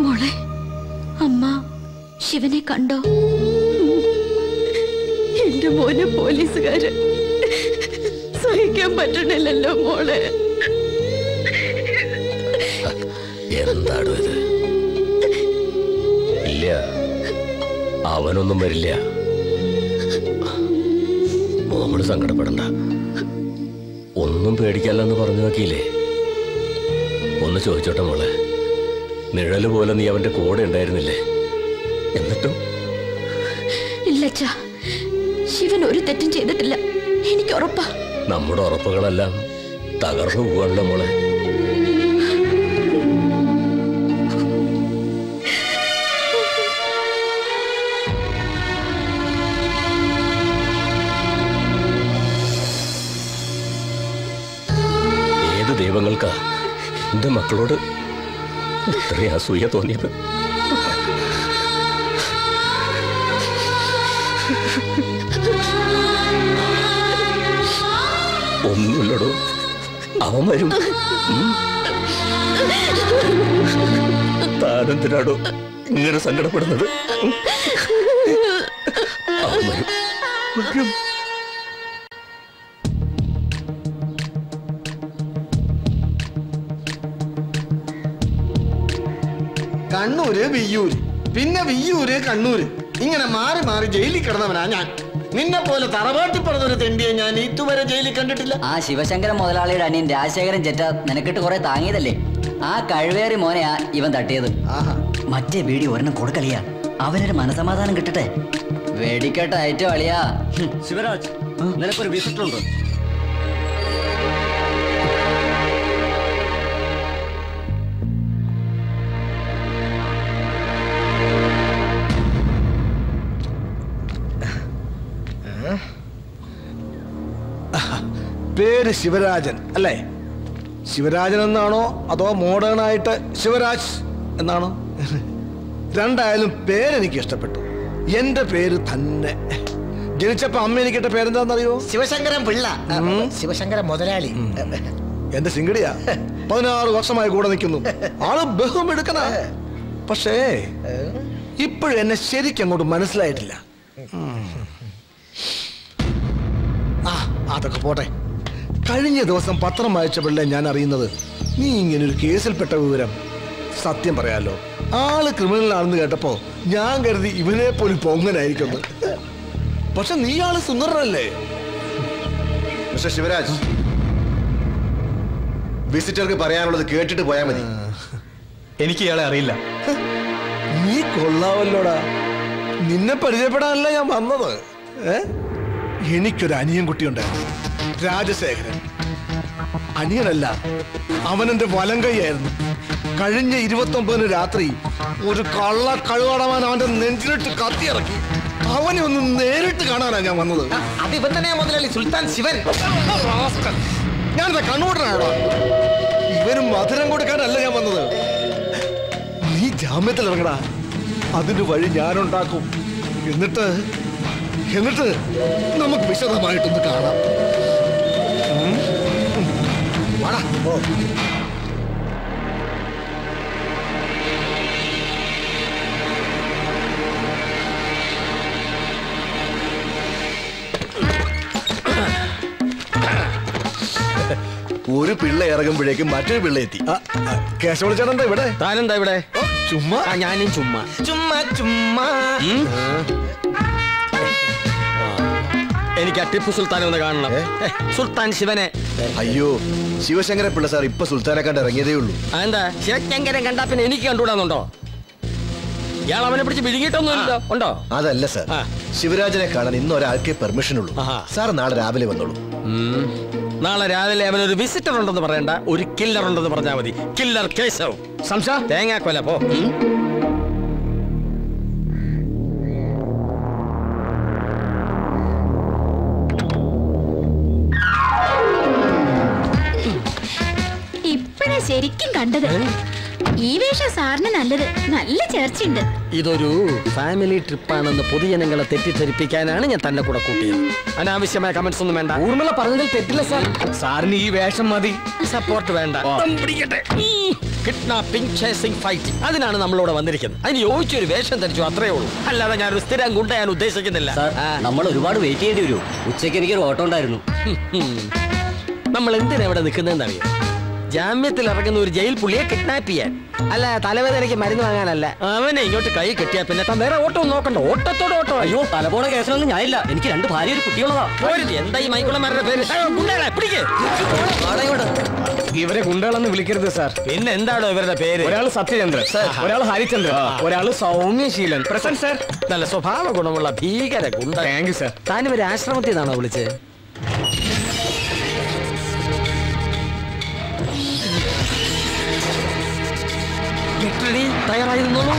മോളെ, അമ്മ ശിവനെ കണ്ടോ? എന്റെ മോനെ പോലീസുകാര് സഹിക്കാൻ പറ്റണില്ലല്ലോ മോളെ. എന്താടോ ഇത്? ഇല്ല, അവനൊന്നും വരില്ല. മോള് സങ്കടപ്പെടണ്ട. ഒന്നും പേടിക്കല്ലെന്ന് പറഞ്ഞു നോക്കിയില്ലേ? ഒന്ന് ചോദിച്ചോട്ടെ മോളെ, നിഴല് പോലെ നീ അവന്റെ കൂടെ ഉണ്ടായിരുന്നില്ലേ? എന്നിട്ടും ഇല്ലച്ചാ, ശിവൻ ഒരു തെറ്റും ചെയ്തിട്ടില്ല, എനിക്ക് ഉറപ്പാ. നമ്മുടെ ഉറപ്പുകളെല്ലാം തകർന്നു പോവാണല്ലോ മോളെ. ഏത് ദൈവങ്ങൾക്കാ എന്റെ മക്കളോട് ഇത്രയും അസൂയ തോന്നിയത്? ഒന്നുമില്ലടോ, അവൻ വരും. താനെന്തിനാടോ ഇങ്ങനെ സങ്കടപ്പെടുന്നത്? അവൻ വരും. കണ്ണൂര് വിയ്യൂര്, പിന്നെ വിയ്യൂര് കണ്ണൂര്, ഇങ്ങനെ മാറി മാറി ജയിലിൽ കിടന്നവനാ ഞാൻ. നിന്നെ പോലെ തറവാട്ടി പറഞ്ഞൊരു തെണ്ടിയെ ഞാൻ ഇതുവരെ ജയിലിൽ കണ്ടിട്ടില്ല. ആ ശിവശങ്കരൻ മുതലാളിയുടെ അനിയൻ രാജശേഖരൻ ചെറ്റ നിനക്കിട്ട് കുറെ താങ്ങിയതല്ലേ? ആ കഴിവേറി മോനെയാ ഇവൻ തട്ടിയത്. മറ്റേ ബീഡി ഒരെണ്ണം കൊടുക്കളിയാ, അവനൊരു മനസമാധാനം കിട്ടട്ടെ. വെടിക്കെട്ട് അയറ്റോ അളിയാ. ശിവരാജ്, നിനക്കൊരു വിസിറ്റർ ഉണ്ട്. പേര് ശിവരാജൻ അല്ലേ? ശിവരാജൻ എന്നാണോ അതോ മോഡേൺ ആയിട്ട് ശിവരാജ് എന്നാണോ? രണ്ടായാലും പേരെനിക്ക് ഇഷ്ടപ്പെട്ടു. എന്റെ പേര് തന്നെ. ജനിച്ചപ്പോ അമ്മ എനിക്കിട്ട പേരെന്താണെന്നറിയോ? ശിവശങ്കരൻ പിള്ള, ശിവശങ്കരൻ മുതലാളി. എന്റെ സിംഗടിയാ. 16 വർഷമായി കൂടെ നിൽക്കുന്നു. ആള് ബഹുമെടുക്കണ. പക്ഷേ ഇപ്പോഴും എന്നെ ശരിക്കും അങ്ങോട്ട് മനസ്സിലായിട്ടില്ല. അതൊക്കെ പോട്ടെ. കഴിഞ്ഞ ദിവസം പത്രം വായിച്ചപ്പോഴല്ലേ ഞാൻ അറിയുന്നത് നീ ഇങ്ങനെ ഒരു കേസിൽപ്പെട്ട വിവരം. സത്യം പറയാലോ, ആള് ക്രിമിനലാണെന്ന് കേട്ടപ്പോ ഞാൻ കരുതി ഇവനെ പോലും പൊങ്ങനായിരിക്കുന്നു. പക്ഷെ നീ ആള് സുന്ദരനല്ലേ? മിസ്റ്റർ ശിവരാജ്, വിസിറ്റർക്ക് പറയാനുള്ളത് കേട്ടിട്ട് പോയാൽ മതി. എനിക്ക് ഇയാളെ അറിയില്ല. നീ കൊള്ളാവല്ലോടാ. നിന്നെ പരിചയപ്പെടാനല്ല ഞാൻ വന്നത്. എനിക്കൊരു അനിയൻ കുട്ടിയുണ്ടായിരുന്നു, രാജശേഖരൻ. അനിയനല്ല, അവനെന്റെ വലം കൈയായിരുന്നു. കഴിഞ്ഞ 29 രാത്രി ഒരു കള്ള കഴുകടവാൻ അവന്റെ നെഞ്ചിലിട്ട് കത്തിയിറക്കി. അവനെ ഒന്ന് നേരിട്ട് കാണാനാ ഞാൻ വന്നത്. അതിവൻ തന്നെയാ മുതലാളി, സുൽത്താൻ ശിവൻ. ഞാനെന്താ കണ്ണൂട്ടനാണോ? ഇവനും മധുരം കൊടുക്കാനല്ല ഞാൻ വന്നത്. നീ ജാമ്യത്തിൽ ഇറങ്ങടാ, അതിന് വഴി ഞാനുണ്ടാക്കും. എന്നിട്ട് നമുക്ക് വിശദമായിട്ടൊന്ന് കാണാം. ഒരു പിള്ള ഇറങ്ങുമ്പോഴേക്കും മറ്റൊരു പിള്ള എത്തി. കേശവളിച്ചാണെന്താ ഇവിടെ? താനെന്താ ഇവിടെ? ചുമ്മാ. ഞാനും ചുമ്മാ ചുമ്മാ. എനിക്ക് ആ ടിപ്പു സുൽത്താനെ ഒന്ന് കാണണം. സുൽത്താൻ ശിവനെ. അയ്യോ, ശിവശങ്കര പിള്ള സാർ ഇപ്പൊ സുൽത്താനെ കണ്ട് ഇറങ്ങിയതേ ഉള്ളൂ. എന്താ ശിവശങ്കരൻ കണ്ടാ പിന്നെ എനിക്ക് കണ്ടുകൂടാന്നുണ്ടോ? ഇയാൾ അവനെ പിടിച്ച് വിഴുങ്ങിയിട്ടൊന്നുമില്ലല്ലോ. ഉണ്ടോ? അതല്ല സാർ, ശിവരാജനെ കാണാൻ ഇന്ന് ഒരാൾക്കേ പെർമിഷൻ ഉള്ളൂ. സാർ നാളെ രാവിലെ വന്നോളൂ. നാളെ രാവിലെ അവനൊരു വിസിറ്റർ ഉണ്ടെന്ന് പറയണ്ട, ഒരു കില്ലർ ഉണ്ടെന്ന് പറഞ്ഞാൽ മതി. കില്ലർ കേശവ്. തേങ്ങാക്കൊല പോ. ഇപ്പഴാ ശരിക്കും കണ്ടത്. ഈ വേഷം സാറിന് നല്ലത്. നല്ല ചേർച്ചയുണ്ട്. ഇതൊരു ഫാമിലി ട്രിപ്പാണെന്ന് പൊതുജനങ്ങളെ തെറ്റിദ്ധരിപ്പിക്കാനാണ് ഞാൻ തന്നെ കൂടെ കൂട്ടിയത്. അനാവശ്യമായ കമന്റ്സ് ഒന്നും വേണ്ട. ഊർമിള പറഞ്ഞതിൽ തെറ്റില്ല സാർ. സാറിന് ഈ വേഷം മതി. സപ്പോർട്ട് വേണ്ട. കിഡ്നാപ്പിംഗ്, ചേസിംഗ്, ഫൈറ്റിംഗ്, അതിനാണ് നമ്മളോട് വന്നിരിക്കുന്നത്. അതിന് യോജിച്ചൊരു വേഷം ധരിച്ചു, അത്രേ ഉള്ളൂ. അല്ലാതെ ഞാനൊരു സ്ഥിരം ഗുണ്ട ഞാൻ ഉദ്ദേശിക്കുന്നില്ല. നമ്മൾ ഒരുപാട് വെയിറ്റ് ചെയ്യേണ്ടി വരും. ഉച്ചയ്ക്ക് എനിക്കൊരു ഓട്ടം ഉണ്ടായിരുന്നു. നമ്മൾ എന്തിനാ ഇവിടെ നിൽക്കുന്നതെന്ന് അറിയാം? ജാമ്യത്തിൽ ഇറങ്ങുന്ന ഒരു ജയിൽ പുള്ളിയെ കിഡ്നാപ്പ് ചെയ്യാൻ, അല്ല തലവേദനയ്ക്ക് മരുന്ന് വാങ്ങാനല്ല. അവനെ ഇങ്ങോട്ട് കൈ കെട്ടിയാ പിന്നെ താൻ വേറെ ഓട്ടം നോക്കണ്ട. ഓട്ടത്തോടെ ഓട്ടോ. അയ്യോ, തലപോണ കേസിലൊന്നും ഞാനില്ല. എനിക്ക് 2 ഭാര്യ ഒരു കുട്ടിയുള്ളതാ. എന്താ ഈ മൈക്കുളന്മാരുടെ പേര്? ഇവരെ ഗുണ്ടകളെന്ന് വിളിക്കരുത് സാർ. പിന്നെ എന്താണോ ഇവരുടെ പേര്? ഒരാൾ സത്യചന്ദ്രൻ, ഒരാൾ ഹരിചന്ദ്രൻ, ഒരാൾ സൗമ്യശീലൻ. Present sir. നല്ല സ്വഭാവ ഗുണമുള്ള ഭീകര ഗുണ്ട. Thank you sir. താനിവരെ ആശ്രമത്തിൽ നിന്നാണോ വിളിച്ചത്? തയ്യാറായി നിന്നോളൂ.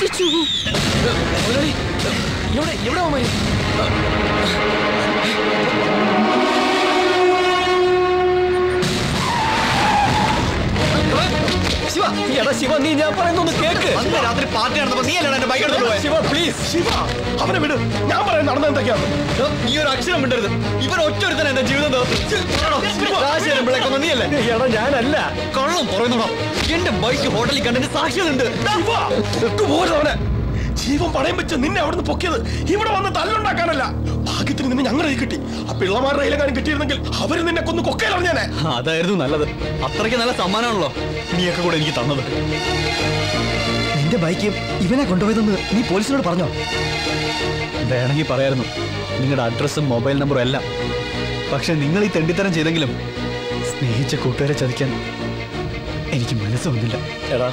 പിടിച്ചു. എവിടെ അവന്മാര്? ശിവ, എടാ ശിവ, നീ ഞാൻ പറയുന്നൊന്ന് കേക്ക്. അന്ന് രാത്രി പാർട്ടി നടന്നപ്പോ നീ അല്ലേ എന്റെ ബൈക്ക് എടുത്തോണ്ട് പോയത്? ശിവ പ്ലീസ്, ശിവ അവനെ വിട്. ഞാൻ പറയാൻ നടന്ന എന്തൊക്കെയാണ്? നീ ഒരു അക്ഷരം വിടരുത്. ഇവർ ഒറ്റൊരുത്തന്നെ എന്റെ ജീവിതം നീ അല്ലേ? എടാ ഞാനല്ല. കള്ളം പറയുന്നോ? എന്റെ ബൈക്ക് ഹോട്ടലിൽ കണ്ടതിന് സാക്ഷികളുണ്ട്. അവനെ ജീവൻ പണയം വെച്ച് നിന്നെ അവിടുന്ന് പൊക്കിയത് ഇവിടെ വന്ന് തല്ലുണ്ടാക്കാനല്ല. ഭാഗ്യത്തിന് നിന്നെ ഞങ്ങളുടെ കൈ കിട്ടി. ആ പിള്ളമാരുടെ കയ്യിലെങ്ങാനും കിട്ടിയിരുന്നെങ്കിൽ അവര് നിന്നെ കൊന്ന് കൊക്കയിലറിഞ്ഞാനെ. അതായിരുന്നു നല്ലത്. അത്രയ്ക്ക് നല്ല സമ്മാനമാണല്ലോ നീയൊക്കെ കൂടെ എനിക്ക് തന്നത്. നിന്റെ ബൈക്ക് ഇവനെ കൊണ്ടുപോയതെന്ന് നീ പോലീസിനോട് പറഞ്ഞോ? വേണമെങ്കിൽ പറയായിരുന്നു, നിങ്ങളുടെ അഡ്രസ്സും മൊബൈൽ നമ്പറും എല്ലാം. പക്ഷെ നിങ്ങൾ ഈ തെണ്ടിത്തരം ചെയ്തെങ്കിലും സ്നേഹിച്ച കൂട്ടുകാരെ ചതിക്കാൻ എനിക്ക് മനസ്സ് വന്നില്ല. എടാ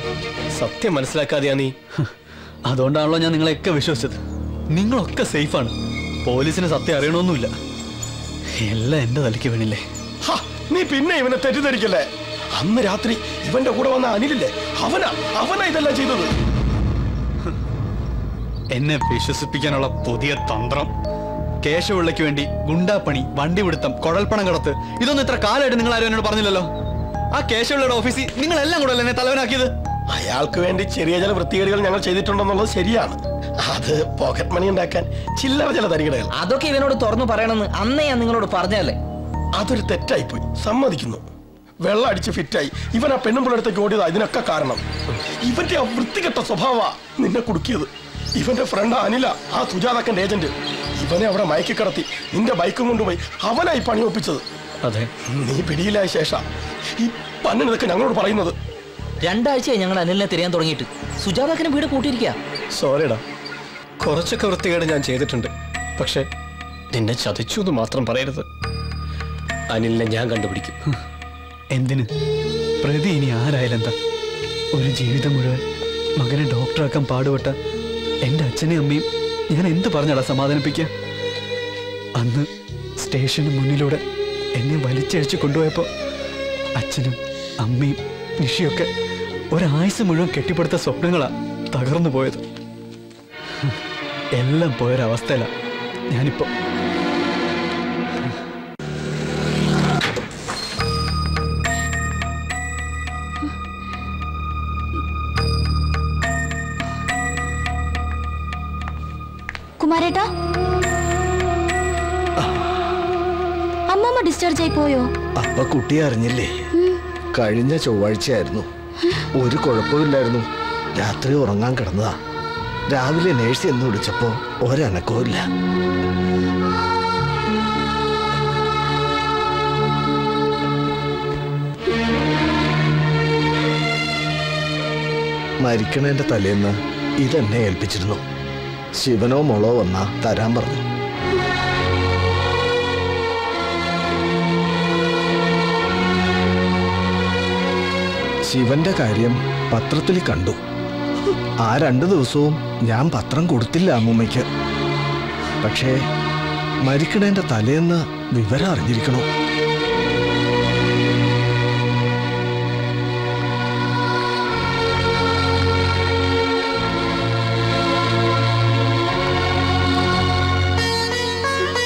സത്യം മനസ്സിലാക്കാതെയാ നീ. അതുകൊണ്ടാണല്ലോ ഞാൻ നിങ്ങളെയൊക്കെ വിശ്വസിച്ചത്. നിങ്ങളൊക്കെ സേഫാണ്. പോലീസിന് സത്യം അറിയണമെന്നില്ല. എല്ലാം എന്റെ തലയ്ക്ക് വീണില്ലേ? നീ പിന്നെ ഇവനെ തെറ്റിദ്ധരിക്കല്ലേ? അന്ന് രാത്രി ഇവന്റെ കൂടെ വന്ന അനിലില്ലേ, അവനാ ഇതെല്ലാം ചെയ്തത്. എന്നെ വിശ്വസിപ്പിക്കാനുള്ള പുതിയ തന്ത്രം. കേശവിള്ളയ്ക്ക് വേണ്ടി ഗുണ്ടാപ്പണി, വണ്ടിപിടുത്തം, കുഴൽപ്പണം കടത്ത്, ഇതൊന്നും ഇത്ര കാലമായിട്ട് നിങ്ങൾ ആരും എന്നോട് പറഞ്ഞില്ലല്ലോ. ആ കേശവിള്ളയുടെ ഓഫീസിൽ നിങ്ങൾ എല്ലാം കൂടെ എന്നെ തലവനാക്കിയത്. അയാൾക്ക് വേണ്ടി ചെറിയ ചില വൃത്തികേടുകൾ ഞങ്ങൾ ചെയ്തിട്ടുണ്ടെന്നുള്ളത് ശരിയാണ്. അത് പോക്കറ്റ് മണി ഉണ്ടാക്കാൻ ചില്ലറ ചില തരികടകൾ. അതൊക്കെ ഇവനോട് തുറന്നു പറയണമെന്ന് അന്നേ ഞാൻ നിങ്ങളോട് പറഞ്ഞല്ലേ. അതൊരു തെറ്റായിപ്പോയി, സമ്മതിക്കുന്നു. വെള്ളം അടിച്ച് ഫിറ്റായി ഇവൻ ആ പെണ്ണുമ്പിളടുത്തേക്ക് ഓടിയതാ ഇതിനൊക്കെ കാരണം. ഇവന്റെ ആ വൃത്തികെട്ട സ്വഭാവ നിന്നെ കുടുക്കിയത്. ഇവന്റെ ഫ്രണ്ട് അനില, ആ സുജാതക്കന്റെ ഏജന്റ്, ഇവനെ അവിടെ മയക്കി കടത്തി നിന്റെ ബൈക്കും കൊണ്ടുപോയി അവനായി പണി ഒപ്പിച്ചത്. അതെ, നീ പിടിയിലായ ശേഷം ഈ പന്നിനതൊക്കെ ഞങ്ങളോട് പറയുന്നത്. 2 ആഴ്ചയായി ഞങ്ങൾ അനിലിനെ തിരയാൻ തുടങ്ങിയിട്ട്. സുജാതക്കനെ വീട് കൂട്ടിയിരിക്കുക. സോറിടാ, കുറച്ചൊക്കെ വൃത്തികേട് ഞാൻ ചെയ്തിട്ടുണ്ട്. പക്ഷെ നിന്നെ ചതിച്ചു എന്ന് മാത്രം പറയരുത്. അനിലിനെ ഞാൻ കണ്ടുപിടിക്കും. എന്തിന്? പ്രതി ഇനി ആരായാലെന്താ? ഒരു ജീവിതം മുഴുവൻ മകനെ ഡോക്ടറാക്കാൻ പാടുപെട്ട എൻ്റെ അച്ഛനെയും അമ്മയും ഞാൻ എന്ത് പറഞ്ഞടാ സമാധാനിപ്പിക്കുക? അന്ന് സ്റ്റേഷന് മുന്നിലൂടെ എന്നെ വലിച്ചഴിച്ച് കൊണ്ടുപോയപ്പോൾ അച്ഛനും അമ്മയും നിഷിയൊക്കെ ഒരായുസ് മുഴുവൻ കെട്ടിപ്പടുത്ത സ്വപ്നങ്ങളാ തകർന്നു പോയത്. എല്ലാം പോയൊരവസ്ഥയിലാ ഞാനിപ്പോ. കുമാരേട്ടാ, അമ്മമ്മ ഡിസ്ചാർജ് ആയി പോയോ? അപ്പ കുട്ടി അറിഞ്ഞില്ലേ? കഴിഞ്ഞ ചൊവ്വാഴ്ചയായിരുന്നു. ഒരു കുഴപ്പമില്ലായിരുന്നു. രാത്രി ഉറങ്ങാൻ കിടന്നതാ. രാവിലെ നേഴ്സ് എന്ന് വിളിച്ചപ്പോ ഒരനക്കവുമില്ല. മരിക്കണേന്റെ തലേന്ന് ഇതെന്നെ ഏൽപ്പിച്ചിരുന്നു. ശിവനോ മോളോ വന്നാ തരാൻ പറഞ്ഞു. ശിവന്റെ കാര്യം പത്രത്തിൽ കണ്ടു. ആ 2 ദിവസവും ഞാൻ പത്രം കൊടുത്തില്ല അമ്മൂമ്മയ്ക്ക്. പക്ഷേ മരിക്കണേന്റെ തലേന്ന് വിവരം അറിഞ്ഞിരിക്കണോ?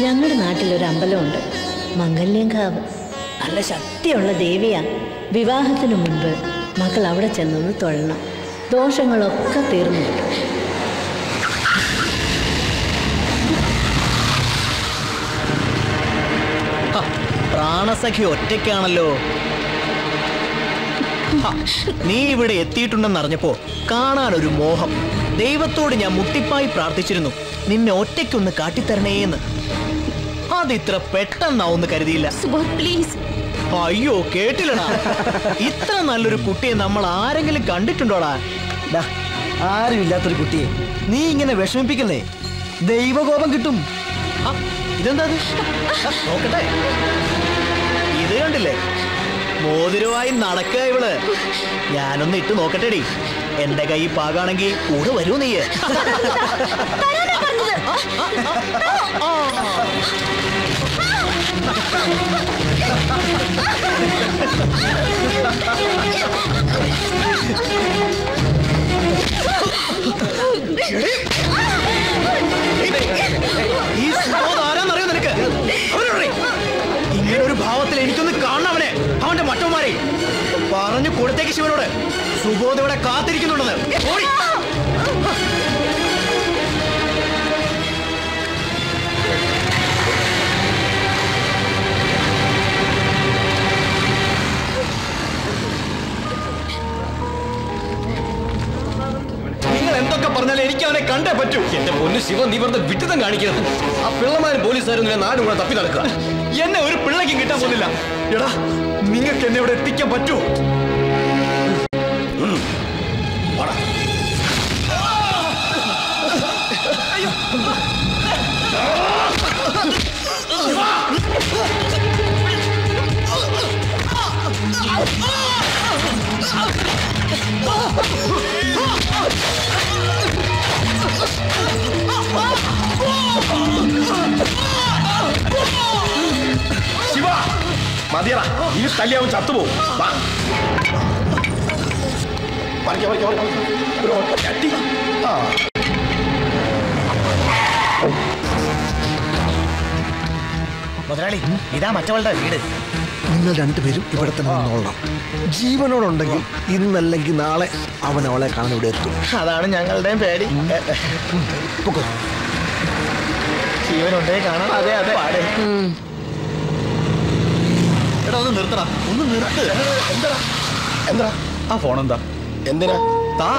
ഞങ്ങളുടെ നാട്ടിലൊരു അമ്പലമുണ്ട്, മംഗല്യങ്കാവ്. നല്ല ശക്തിയുള്ള ദേവിയാ. വിവാഹത്തിനു മുൻപ് മക്കൾ അവിടെ ചെന്നൊന്ന് തൊഴണം. ദോഷങ്ങളൊക്കെ തീർന്നു കിട്ടും. പ്രാണസഖി ഒറ്റയ്ക്കാണല്ലോ. നീ ഇവിടെ എത്തിയിട്ടുണ്ടെന്ന് അറിഞ്ഞപ്പോ കാണാനൊരു മോഹം. ദൈവത്തോട് ഞാൻ മുട്ടിപ്പായി പ്രാർത്ഥിച്ചിരുന്നു, നിന്നെ ഒറ്റയ്ക്കൊന്ന് കാട്ടിത്തരണേന്ന്. അതിത്ര പെട്ടെന്നാവെന്ന് കരുതിയില്ല. പ്ലീസ്. അയ്യോ, കേട്ടില്ലടാ. ഇത്ര നല്ലൊരു കുട്ടിയെ നമ്മൾ ആരെങ്കിലും കണ്ടിട്ടുണ്ടോടാ? ആരും ഇല്ലാത്തൊരു കുട്ടിയെ നീ ഇങ്ങനെ വിഷമിപ്പിക്കല്ലേ. ദൈവകോപം കിട്ടും. ഇതെന്താ? നോക്കട്ടെ. ഇത് കണ്ടില്ലേ? മോതിരമായി നടക്കുക ഇവള്. ഞാനൊന്ന് ഇട്ട് നോക്കട്ടെടി. എന്റെ കൈ പാകാണെങ്കിൽ കൂടെ വരൂ നീ. ഇങ്ങനെ ഒരു ഭാവത്തിൽ എനിക്കൊന്ന് കാണണം അവനെ, അവന്റെ മറ്റന്മാരെ പറഞ്ഞു കൊടുത്തേക്ക് ശിവനോട്. സുബോധയോടെ കാത്തിരിക്കുന്നുണ്ടെന്ന്. ഓടി. നിങ്ങൾ എന്തൊക്കെ പറഞ്ഞാലും എനിക്ക് അവനെ കണ്ടേ പറ്റൂ. എന്റെ പൊന്നു ശിവ, നീ വെറുതെ വിട്ടുതം കാണിക്കരുത്. ആ പിള്ളമാരും പോലീസുകാരും നാട് കൂടെ തപ്പി നടക്കുക. എന്നെ ഒരു പിള്ളയ്ക്കും കിട്ടാൻ പോകുന്നില്ല. എടാ, നിങ്ങൾക്ക് എന്നെ ഇവിടെ എത്തിക്കാൻ പറ്റുമോ? ശിവ, മതിയറ, ഇനി തല്ലിയാവും ചത്തുപോകും. മുതലാളി, ഇതാ മറ്റവളുടെ വീട്. നിങ്ങൾ രണ്ടുപേരും ഇവിടെ തന്നെ നിന്നോളണം. ജീവനോടുണ്ടെങ്കിൽ ഇന്നല്ലെങ്കിൽ നാളെ അവൻ അവളെ കാണാൻ ഇവിടെ എത്തും. അതാണ് ഞങ്ങളുടെയും പേടി. ജീവനുണ്ടേ കാണാം. അതെ അതെ. എടാ, ഒന്ന് നിർത്തടാ, ഒന്ന് നിർത്ത്. എന്താ ആ ഫോൺ എന്താ? എന്തിനാ? താ.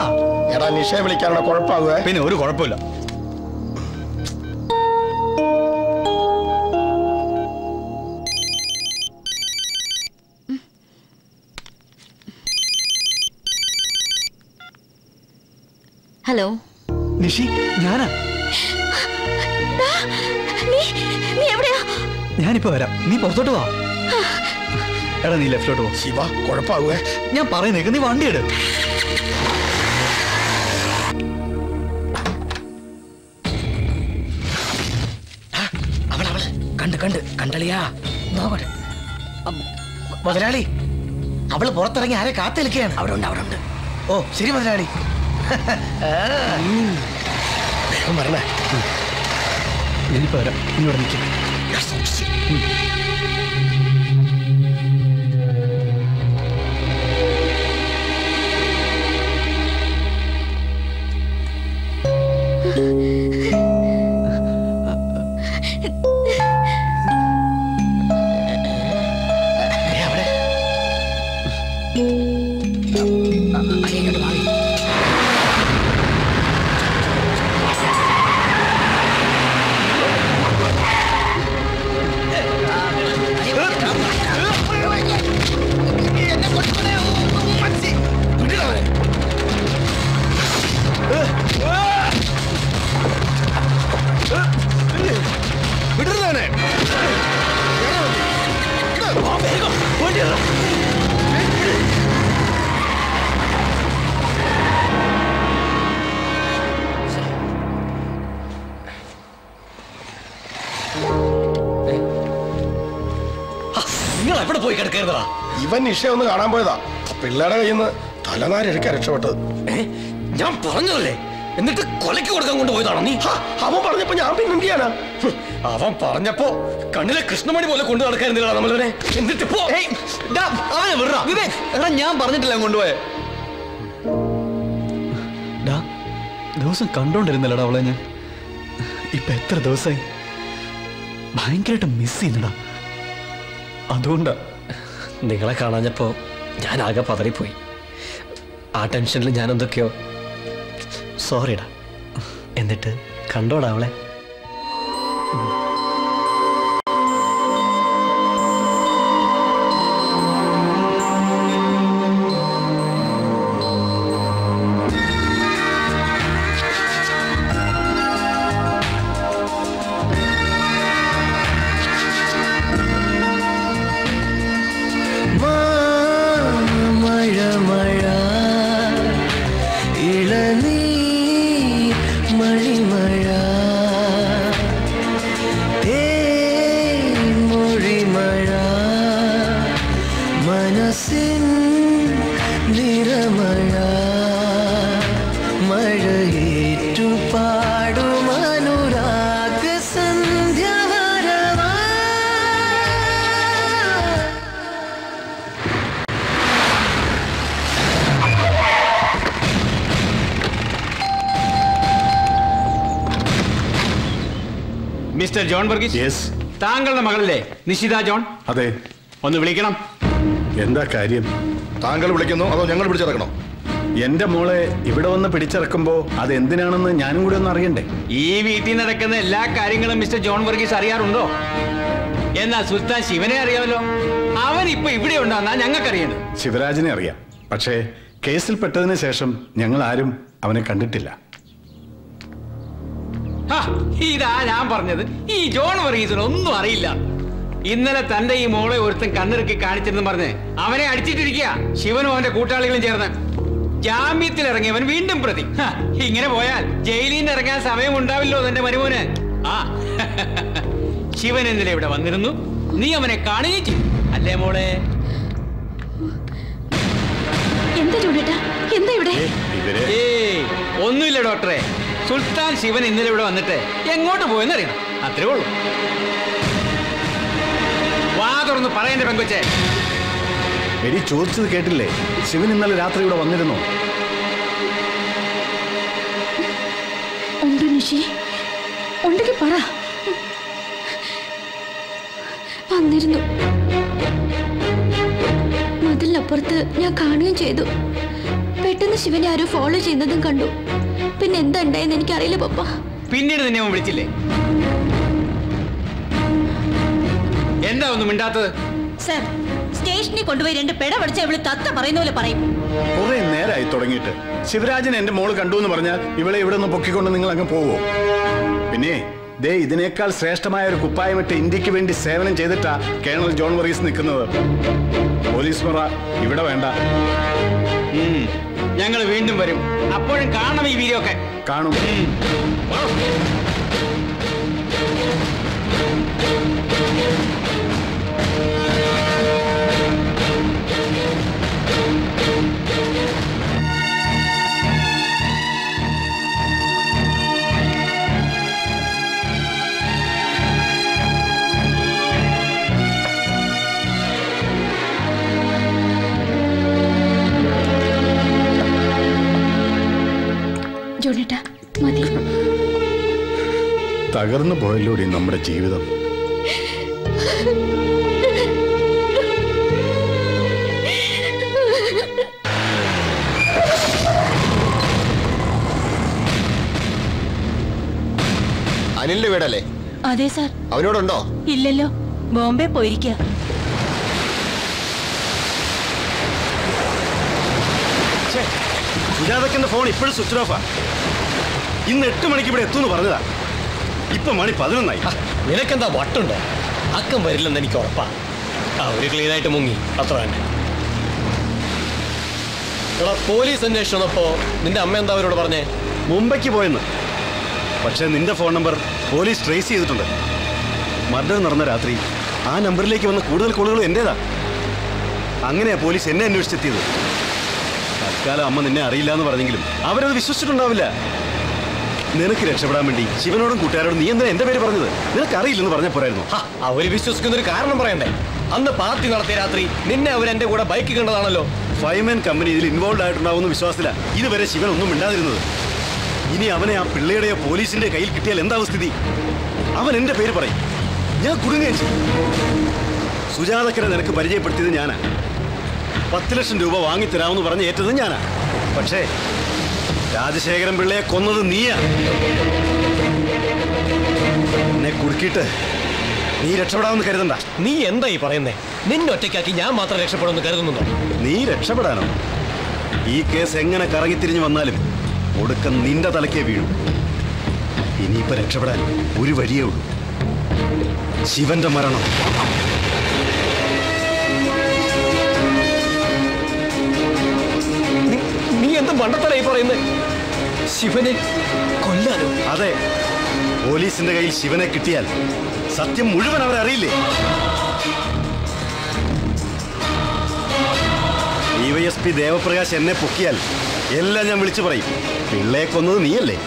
എടാ, നിഷയെ വിളിക്കാനുള്ള കുഴപ്പമാകുവേ. പിന്നെ ഒരു കുഴപ്പമില്ല. ഹലോ നിഷി, ഞാനാ. നീ എവിടെയാ? ഞാനിപ്പോ വരാം, നീ പുറത്തോട്ട് വാ. എടാ, നീ ലെഫ്റ്റിലോട്ട് പോ. ശിവ, കുഴപ്പമാകുവേ. ഞാൻ പറയുന്നേക്ക്, നീ വണ്ടി എടു. കണ്ടളിയാ നോക്കട്ടെ. മുതലാളി, അവള് പുറത്തിറങ്ങി ആരെ കാത്തിരിക്കുകയാണ്. അവിടെ ഉണ്ട്. ഓ ശരി മുതലാളി. പറഞ്ഞേ, ഞാനിപ്പോ വരാം, ഇങ്ങോട്ട് നിൽക്കും. നിങ്ങൾ എവിടെ പോയി കിടക്കരുതാ? ഇവൻ നിഷയെ ഒന്ന് കാണാൻ പോയതാ. പിള്ളേരുടെ കയ്യിൽ നിന്ന് തലനാരെടുക്കാൻ രക്ഷപ്പെട്ടത്. ഞാൻ പറഞ്ഞതല്ലേ, എന്നിട്ട് കൊലയ്ക്ക് കൊടുക്കാൻ കൊണ്ടുപോയതാണോ നീ? അവൻ പറഞ്ഞപ്പോ ഞാൻ പിന്നെ എന്ത് ചെയ്യാനാ? അവൻ പറഞ്ഞപ്പോ കണ്ണിലെ കൃഷ്ണമണി പോലെ കൊണ്ടു നടക്കാനില്ല നമ്മളവനെ. എന്നിട്ട് പോ. അവനെ വിടാ. എടാ, ഞാൻ പറഞ്ഞിട്ടില്ല കൊണ്ടുപോയെ. ദിവസം കണ്ടോണ്ടിരുന്നല്ലടാ അവളെ ഞാൻ. ഇപ്പൊ എത്ര ദിവസമായി ഭയങ്കരമായിട്ട് മിസ് ചെയ്യുന്നടാ. അതുകൊണ്ടാ നിങ്ങളെ കാണാഞ്ഞപ്പോ ഞാൻ ആകെ പതറിപ്പോയി. ആ ടെൻഷനിൽ ഞാൻ എന്തൊക്കെയോ. സോറിടാ. എന്നിട്ട് കണ്ടോടാ അവളെ? മിസ്റ്റർ ജോൺ വർഗീസ്, താങ്കളുടെ മകളല്ലേ നിഷിത ജോൺ? അതെ. ഒന്ന് വിളിക്കണം. എന്താ കാര്യം? താങ്കൾ വിളിക്കുന്നു അതോ ഞങ്ങൾ പിടിച്ചിറക്കണോ? എന്റെ മോളെ ഇവിടെ വന്ന് പിടിച്ചിറക്കുമ്പോ അത് എന്തിനാണെന്ന് ഞാനും കൂടെ ഒന്ന് അറിയണ്ടേ? ഈ വീട്ടിൽ നടക്കുന്ന എല്ലാ കാര്യങ്ങളും മിസ്റ്റർ ജോൺ വർഗീസ് അറിയാറുണ്ടോ? എന്നാ സുൽത്താൻ ശിവനെ അറിയാമല്ലോ. അവൻ ഇപ്പൊ ഇവിടെ ഉണ്ടാന്നാ ഞങ്ങൾക്കറിയണം. ശിവരാജിനെ അറിയാം, പക്ഷേ കേസിൽ പെട്ടതിന് ശേഷം ഞങ്ങൾ ആരും അവനെ കണ്ടിട്ടില്ല. ഇതാ ഞാൻ പറഞ്ഞത്, ഈ ജോൺ വർഗീസിന് ഒന്നും അറിയില്ല. ഇന്നലെ തന്റെ ഈ മോളെ ഒരുത്തൻ കണ്ണിറുക്കി കാണിച്ചെന്ന് പറഞ്ഞ് അവനെ അടിച്ചിട്ടിരിക്കുക ശിവനും അവന്റെ കൂട്ടാളികളും ചേർന്ന്. ജാമ്യത്തിൽ ഇറങ്ങിയവൻ വീണ്ടും പ്രതി. ഇങ്ങനെ പോയാൽ ജയിലിൽ നിന്ന് ഇറങ്ങാൻ സമയം ഉണ്ടാവില്ലോ തന്റെ മരുമോന്. ആ ശിവൻ ഇന്നലെ ഇവിടെ വന്നിരുന്നു, നീ അവനെ കാണുകയും ചെയ്തു അല്ലേ മോളെ? ഒന്നുമില്ല ഡോക്ടറെ, സുൽത്താൻ ശിവൻ ഇന്നലെ ഇവിടെ വന്നിട്ട് എങ്ങോട്ട് പോയെന്നറിയണം, അത്രേ ഉള്ളൂ. വാ തുറന്ന് പറയണ്ടേ പെങ്കൊച്ചേ? എടി ചോദിച്ചത് കേട്ടില്ലേ? ശിവൻ ഇന്നലെ രാത്രി ഇവിടെ വന്നിരുന്നോ? ഉണ്ട് നിഷി, ഉണ്ടെങ്കിൽ പറ. വന്നിരുന്നു. മതിലിനപ്പുറത്ത് ഞാൻ കാണുകയും ചെയ്തു. പെട്ടെന്ന് ശിവനെ ആരോ ഫോളോ ചെയ്യുന്നതും കണ്ടു. പിന്നെ എന്താ ഉണ്ടായെന്ന് എനിക്കറിയില്ല പപ്പ. പിന്നീട് നിന്നെ അവൻ വിളിച്ചില്ലേ? എന്താ ഒന്നും മിണ്ടാത്തത്? സർ, സ്റ്റേഷനിൽ കൊണ്ടുപോയി 2 പെട പഠിച്ച ഇവള് തത്ത പറയുന്ന പോലെ പറയും. കുറെ നേരമായി തുടങ്ങിയിട്ട്. ശിവരാജൻ എന്റെ മോള് കണ്ടു എന്ന് പറഞ്ഞാൽ ഇവളെ ഇവിടെ നിന്ന് പൊക്കിക്കൊണ്ട് നിങ്ങൾ അങ്ങ് പോവോ? പിന്നെ ദേ ഇതിനേക്കാൾ ശ്രേഷ്ഠമായ ഒരു കുപ്പായമിട്ട് ഇന്ത്യക്ക് വേണ്ടി സേവനം ചെയ്തിട്ടാ കേണൽ ജോൺ വർഗീസ് നിൽക്കുന്നത്. പോലീസ് മുറ ഇവിടെ വേണ്ട. ഞങ്ങൾ വീണ്ടും വരും, അപ്പോഴും കാണണം ഈ വീഡിയോ ഒക്കെ. കാണും. ജോണേട്ടാ മതി. തകർന്നു പോയല്ലോടി നമ്മുടെ ജീവിതം. അനിലിന്റെ വീടല്ലേ? അതെ സാർ. അവനോടുണ്ടോ? ഇല്ലല്ലോ, ബോംബെ പോയിരിക്കുക. സുജാതക്കന്റെ ഫോൺ ഇപ്പോഴും സ്വിച്ച് ഓഫാ. ഇന്ന് 8 മണിക്ക് ഇവിടെ എത്തുമെന്ന് പറഞ്ഞതാ. ഇപ്പൊ മണി 11ആയി. നിനക്കെന്താ വട്ടുണ്ടോ? അക്കം വരില്ലെന്ന് എനിക്ക് ഉറപ്പാ. അവര് ക്ലീൻ ആയിട്ട് മുങ്ങി, അത്ര തന്നെ. എടാ, പോലീസ് അന്വേഷണം വന്നപ്പോ നിന്റെ അമ്മ എന്താ അവരോട് പറഞ്ഞേ? മുംബൈക്ക് പോയെന്ന്. പക്ഷെ നിന്റെ ഫോൺ നമ്പർ പോലീസ് ട്രേസ് ചെയ്തിട്ടുണ്ട്. മർഡർ നടന്ന രാത്രി ആ നമ്പറിലേക്ക് വന്ന കൂടുതൽ കോളുകളും എന്റേതാ. അങ്ങനെയാ പോലീസ് എന്നെ അന്വേഷിച്ചെത്തിയത്. തൽക്കാലം അമ്മ നിന്നെ അറിയില്ല എന്ന് പറഞ്ഞെങ്കിലും അവരത് വിശ്വസിച്ചിട്ടുണ്ടാവില്ല. നിനക്ക് രക്ഷപ്പെടാൻ വേണ്ടി ശിവനോടും കൂട്ടുകാരോടും നീ എന്താ എന്റെ പേര് പറഞ്ഞത്? നിനക്ക് അറിയില്ലെന്ന് പറഞ്ഞ പോരായിരുന്നു. അവര് വിശ്വസിക്കുന്ന ഒരു കാരണം പറയണ്ടേ? അന്ന് പാർട്ടി നടത്തിയ രാത്രി നിന്നെ അവർ എന്റെ കൂടെ ബൈക്ക് കണ്ടതാണല്ലോ. ഫൈമാൻ കമ്പനി ഇതിൽ ഇൻവോൾവ് ആയിട്ടുണ്ടാവുന്ന വിശ്വാസത്തില ഇതുവരെ ശിവൻ ഒന്നും മിണ്ടാതിരുന്നത്. ഇനി അവനെ ആ പിള്ളയുടെയോ പോലീസിന്റെ കയ്യിൽ കിട്ടിയാൽ എന്താ സ്ഥിതി? അവൻ എന്റെ പേര് പറയും, ഞാൻ കുടുങ്ങുകയും ചെയ്യും. സുജാതക്കരെ നിനക്ക് പരിചയപ്പെടുത്തിയത് ഞാനാ. 10 ലക്ഷം രൂപ വാങ്ങിത്തരാമെന്ന് പറഞ്ഞ് ഏറ്റത് ഞാനാ. പക്ഷേ രാജശേഖരൻ പിള്ളയെ കൊന്നത് നീയാ. എന്നെ കുടുക്കിയിട്ട് നീ രക്ഷപ്പെടാമെന്ന് കരുതണ്ട. നീ എന്താ ഈ പറയുന്നേ? നിന്നെ ഒറ്റയ്ക്കാക്കി ഞാൻ മാത്രം രക്ഷപ്പെടുമെന്ന് കരുതുന്നുണ്ടോ? നീ രക്ഷപ്പെടാനോ? ഈ കേസ് എങ്ങനെ കറങ്ങിത്തിരിഞ്ഞു വന്നാലും ഒടുക്കം നിന്റെ തലക്കേ വീഴും. ഇനിയിപ്പോ രക്ഷപ്പെടാൻ ഒരു വഴിയേ ഉള്ളൂ, ശിവന്റെ മരണം. നീ എന്ത് മണ്ടത്തരായി പറയുന്നേ? ശിവനെ കൊല്ലാനോ? അതെ, പോലീസിന്റെ കയ്യിൽ ശിവനെ കിട്ടിയാൽ സത്യം മുഴുവൻ അവരറിയില്ലേ? DYSP ദേവപ്രകാശ് എന്നെ പൊക്കിയാൽ എല്ലാം ഞാൻ വിളിച്ചു പറയും. പിള്ളയെ കൊന്നത് നീയല്ലേ?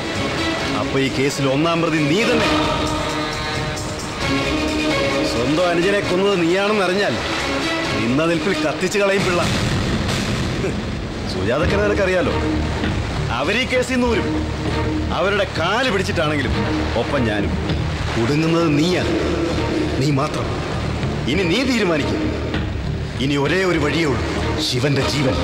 അപ്പൊ ഈ കേസിൽ 1-ാം പ്രതി നീ തന്നെ. സ്വന്തം അനുജനെ കൊന്നത് നീയാണെന്ന് അറിഞ്ഞാൽ നിന്ന നിൽപ്പിൽ കത്തിച്ചു കളയും പിള്ള. സുജാതക്കനെ നിനക്കറിയാലോ, അവരീ കേസിൽ നിന്ന് വരും. അവരുടെ കാല് പിടിച്ചിട്ടാണെങ്കിലും ഒപ്പം ഞാനും. കുടുങ്ങുന്നത് നീയാ, നീ മാത്രം. ഇനി നീ തീരുമാനിക്കും. ഇനി ഒരേ ഒരു വഴിയേ ഉള്ളൂ, ശിവന്റെ ജീവൻ.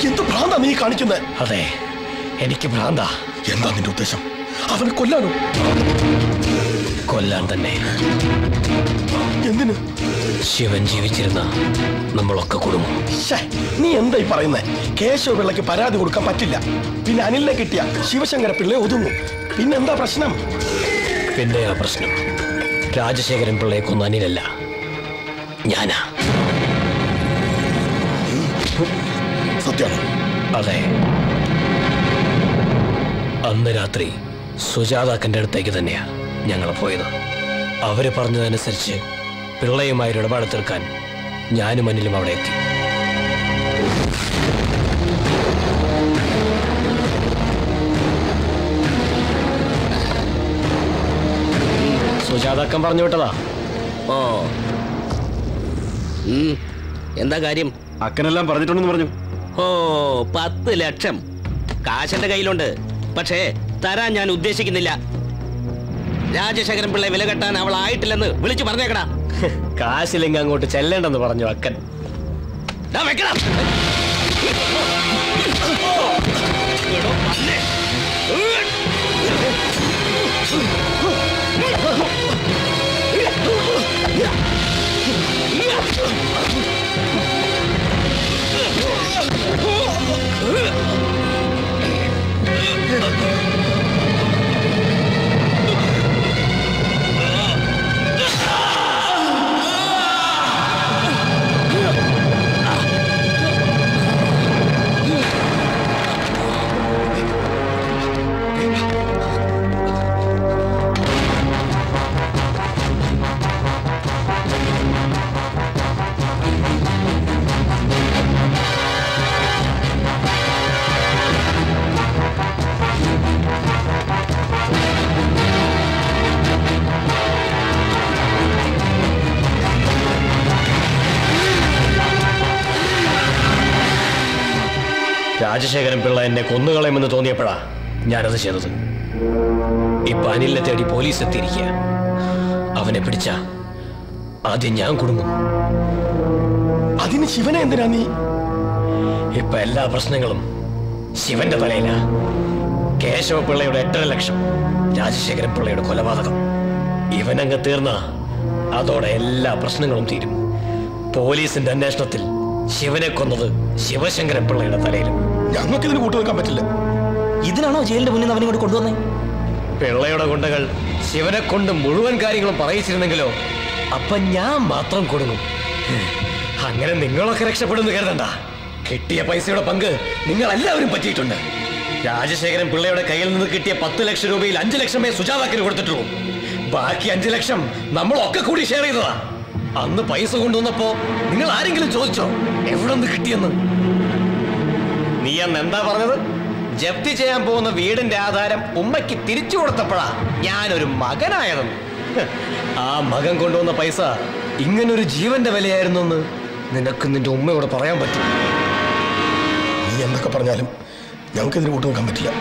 എന്ത് ഭ്രാന്താ നീ കാണിക്കുന്നത്? അതെ, എനിക്ക് ഭ്രാന്താ. എന്താ നിന്റെ ഉദ്ദേശം? അവനെ കൊല്ലാനോ? കൊല്ലാൻ തന്നെ. എന്തിന്? ശിവൻ ജീവിച്ചിരുന്ന നമ്മളൊക്കെ കുടുങ്ങും. നീ എന്തായി പറയുന്നേ? കേശവ പിള്ളയ്ക്ക് പരാതി കൊടുക്കാൻ പറ്റില്ല. പിന്നെ അനിലിനെ കിട്ടിയ ശിവശങ്കര പിള്ളയെ ഒതുങ്ങും. പിന്നെന്താ പ്രശ്നം? പിന്നെ ആ പ്രശ്നം രാജശേഖരൻ പിള്ളയെ കൊന്ന അനിലല്ല, ഞാനാ. സത്യമാണ്. അതെ, അന്ന് രാത്രി സുജാതാക്കന്റെ അടുത്തേക്ക് തന്നെയാ ഞങ്ങൾ പോയത്. അവര് പറഞ്ഞതനുസരിച്ച് പിള്ളയുമായി ഇടപാട് തീർക്കാൻ ഞാനും അനിലും അവിടെ എത്തി. സുജാതാക്കൻ പറഞ്ഞു വിട്ടതാ. ഓ, എന്താ കാര്യം? അക്കനെല്ലാം പറഞ്ഞിട്ടുണ്ടെന്ന് പറഞ്ഞു. ഓ, 10 ലക്ഷം കാശന്റെ കയ്യിലുണ്ട്. പക്ഷേ തരാൻ ഞാൻ ഉദ്ദേശിക്കുന്നില്ല. രാജശേഖരൻ പിള്ളയെ വില കെട്ടാൻ അവൾ ആയിട്ടില്ലെന്ന് വിളിച്ചു പറഞ്ഞേക്കടാ. കാശില്ലെങ്കിൽ അങ്ങോട്ട് ചെല്ലേണ്ടെന്ന് പറഞ്ഞു അക്കൻ. വെക്കണം. രാജശേഖരൻ പിള്ള എന്നെ കൊന്നുകളയുമെന്ന് തോന്നിയപ്പോഴാ ഞാനത് ചെയ്തത്. ഇപ്പൊ അനിലിനെ തേടി പോലീസ് എത്തിയിരിക്കുക. അവനെ പിടിച്ച ആദ്യം ഞാൻ കുടുങ്ങും. അതിന് ശിവനെ എന്തിനാ നീ? ഇപ്പൊ എല്ലാ പ്രശ്നങ്ങളും ശിവന്റെ തലയിലാ. കേശവ പിള്ളയുടെ 8.5 ലക്ഷം, രാജശേഖരൻ പിള്ളയുടെ കൊലപാതകം. ഇവനങ്ങ് തീർന്ന അതോടെ എല്ലാ പ്രശ്നങ്ങളും തീരും. പോലീസിന്റെ അന്വേഷണത്തിൽ ശിവനെ കൊന്നത് ശിവശങ്കരൻ പിള്ളയുടെ തലയിലും. ഞങ്ങൾക്ക് ഇതിന് കൂട്ടുവെക്കാൻ പറ്റില്ല. ഇതിനാണോ ജയിലിന്റെ മുന്നിൽ അവനെ ഇങ്ങോട്ട് കൊണ്ടുവന്നേ? പിള്ളയുടെ ഗുണ്ടകൾ ശിവനെ കൊണ്ട് മുഴുവൻ കാര്യങ്ങളും പറയിച്ചിരുന്നെങ്കിലോ അപ്പൊ ഞാൻ മാത്രം കൊടുങ്ങും. അങ്ങനെ നിങ്ങളൊക്കെ രക്ഷപ്പെടുന്നു കരുതണ്ട. കിട്ടിയ പൈസയുടെ പങ്ക് നിങ്ങൾ എല്ലാവരും പറ്റിയിട്ടുണ്ട്. രാജശേഖരൻ പിള്ളയുടെ കയ്യിൽ നിന്ന് കിട്ടിയ 10 ലക്ഷം രൂപയിൽ 5 ലക്ഷമേ സുജാതാക്കിന് കൊടുത്തിട്ടുള്ളൂ. ബാക്കി 5 ലക്ഷം നമ്മളൊക്കെ കൂടി ഷെയർ ചെയ്തതാ. അന്ന് പൈസ കൊണ്ടുവന്നപ്പോ നിങ്ങൾ ആരെങ്കിലും ചോദിച്ചോ എവിടെ നിന്ന് കിട്ടിയെന്ന്? നീ അന്ന് എന്താ പറഞ്ഞത്? ജപ്തി ചെയ്യാൻ പോകുന്ന വീടിന്റെ ആധാരം ഉമ്മയ്ക്ക് തിരിച്ചു കൊടുത്തപ്പോഴാ ഞാനൊരു മകനായതെന്ന്. ആ മകൻ കൊണ്ടുവന്ന പൈസ ഇങ്ങനൊരു ജീവന്റെ വിലയായിരുന്നു എന്ന് നിനക്ക് നിന്റെ ഉമ്മയോട് പറയാൻ പറ്റും? നീ എന്തൊക്കെ പറഞ്ഞാലും ഞങ്ങൾക്ക് ഇതിന് കൂട്ടുവെക്കാൻ പറ്റില്ല.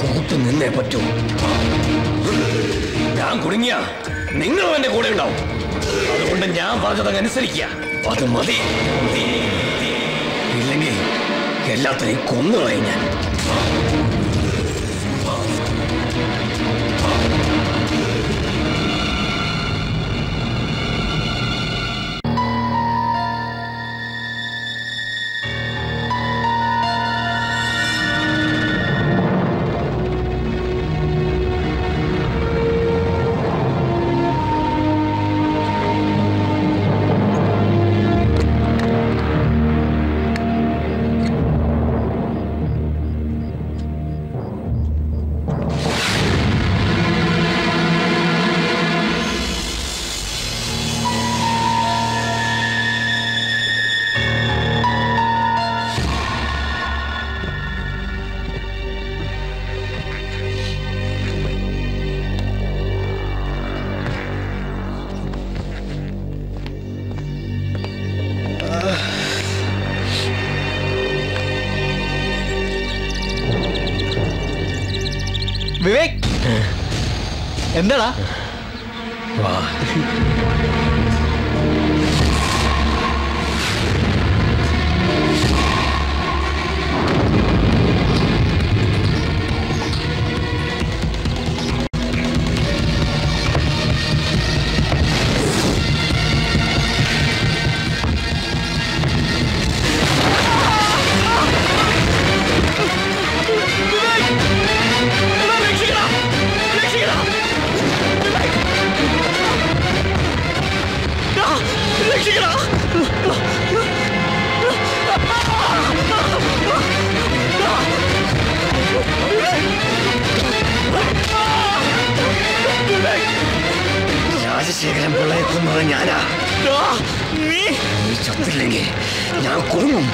കൂട്ടു നിന്നേ പറ്റൂ. ഞാൻ കുടുങ്ങിയ നിങ്ങളും എന്റെ കൂടെ ഉണ്ടാവും. അതുകൊണ്ട് ഞാൻ പറഞ്ഞതങ്ങ് അനുസരിക്കുക. അത് മതി. ഇല്ലെങ്കിൽ എല്ലാത്തിനെയും കൊന്നുകളയും ഞാൻ. എന്താടാ? രാജശേഖരൻ പിള്ള എത്തുന്നത് ഞാനാ. നീ ചത്തില്ലെങ്കിൽ ഞാൻ കുടുങ്ങും.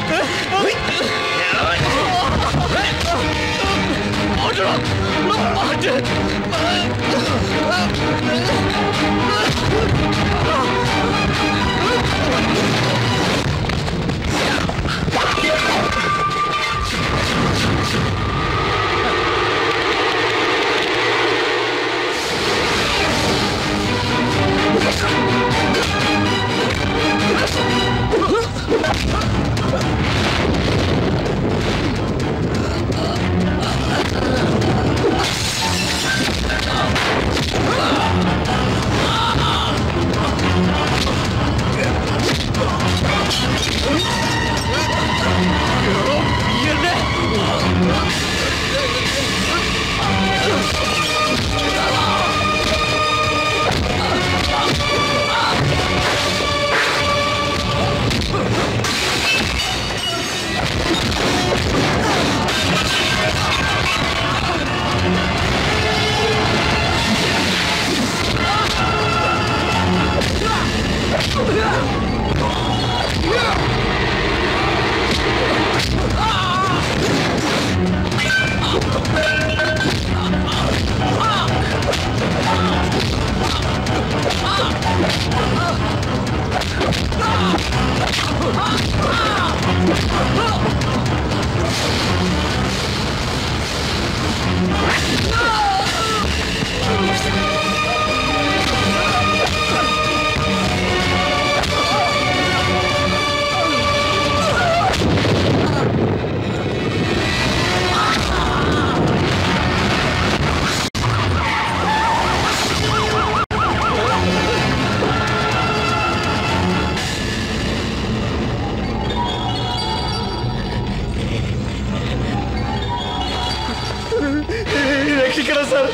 രക്ഷിക്കണം സാർ,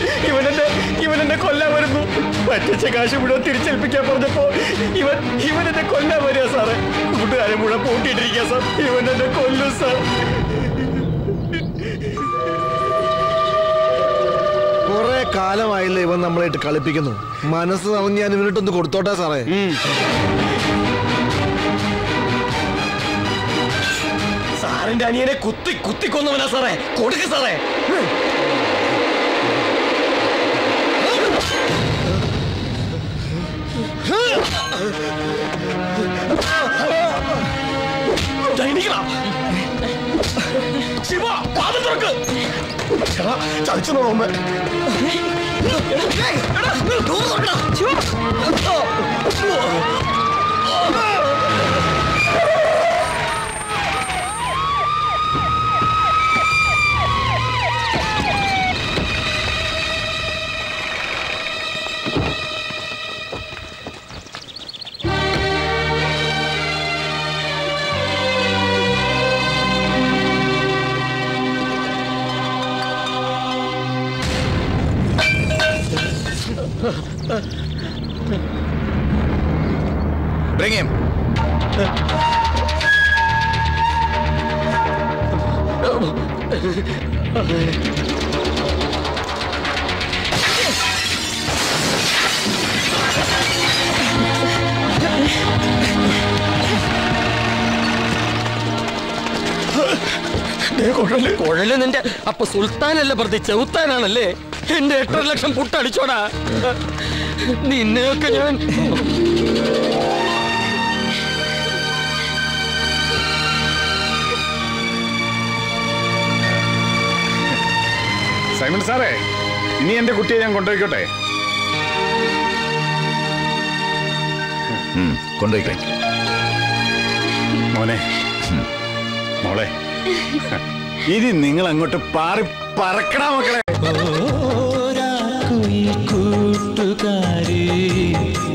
ഇവനെന്നെ കൊല്ലാൻ വരുന്നു. പറ്റിച്ച കാശ് മുഴുവൻ തിരിച്ചേൽപ്പിക്കാൻ പറഞ്ഞപ്പോ ഇവനെന്നെ കൊല്ലാൻ വരിക സാറേ. കൂട്ടുകാരെ മുഴുവൻ പൂട്ടിയിട്ടിരിക്കുക സാർ. ഇവനെന്നെ കൊല്ലും സാർ. കുറെ കാലമായില്ലേ ഇവൻ നമ്മളായിട്ട് കളിപ്പിക്കുന്നു. മനസ്സ് തവഞ്ഞ് ഞാൻ ഇവനിട്ടൊന്ന് കൊടുത്തോട്ടെ സാറേ. സാറിന്റെ അനിയനെ കുത്തി കൊന്നവനാ സാറേ. കൊടുക്ക് സാറേ. ശിവ, വാതിൽ തുറക്ക്. ചതിച്ചു നോമ്പ്. Bring him. കുഴല് നിന്റെ അപ്പൊ സുൽത്താനല്ല പ്രതി ചെറുത്താനാണല്ലേ? എന്റെ 8.5 ലക്ഷം പുട്ടടിച്ചോടാ. നിന്നെയൊക്കെ ഞാൻ സൈമൺ സാറേ, ഇനി എന്റെ കുട്ടിയെ ഞാൻ കൊണ്ടുപോയിക്കോട്ടെ? കൊണ്ടുപോയിക്കോ മോനെ, മോളെ, ഇനി നിങ്ങൾ അങ്ങോട്ട് പാറി പറക്കടാ മക്കളെ. കൂട്ടുകാരി,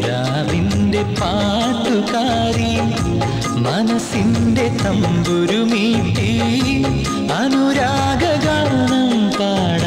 രാവിന്റെ പാട്ടുകാരി, മനസ്സിന്റെ തമ്പുരു മീട്ടി അനുരാഗഗാനം പാട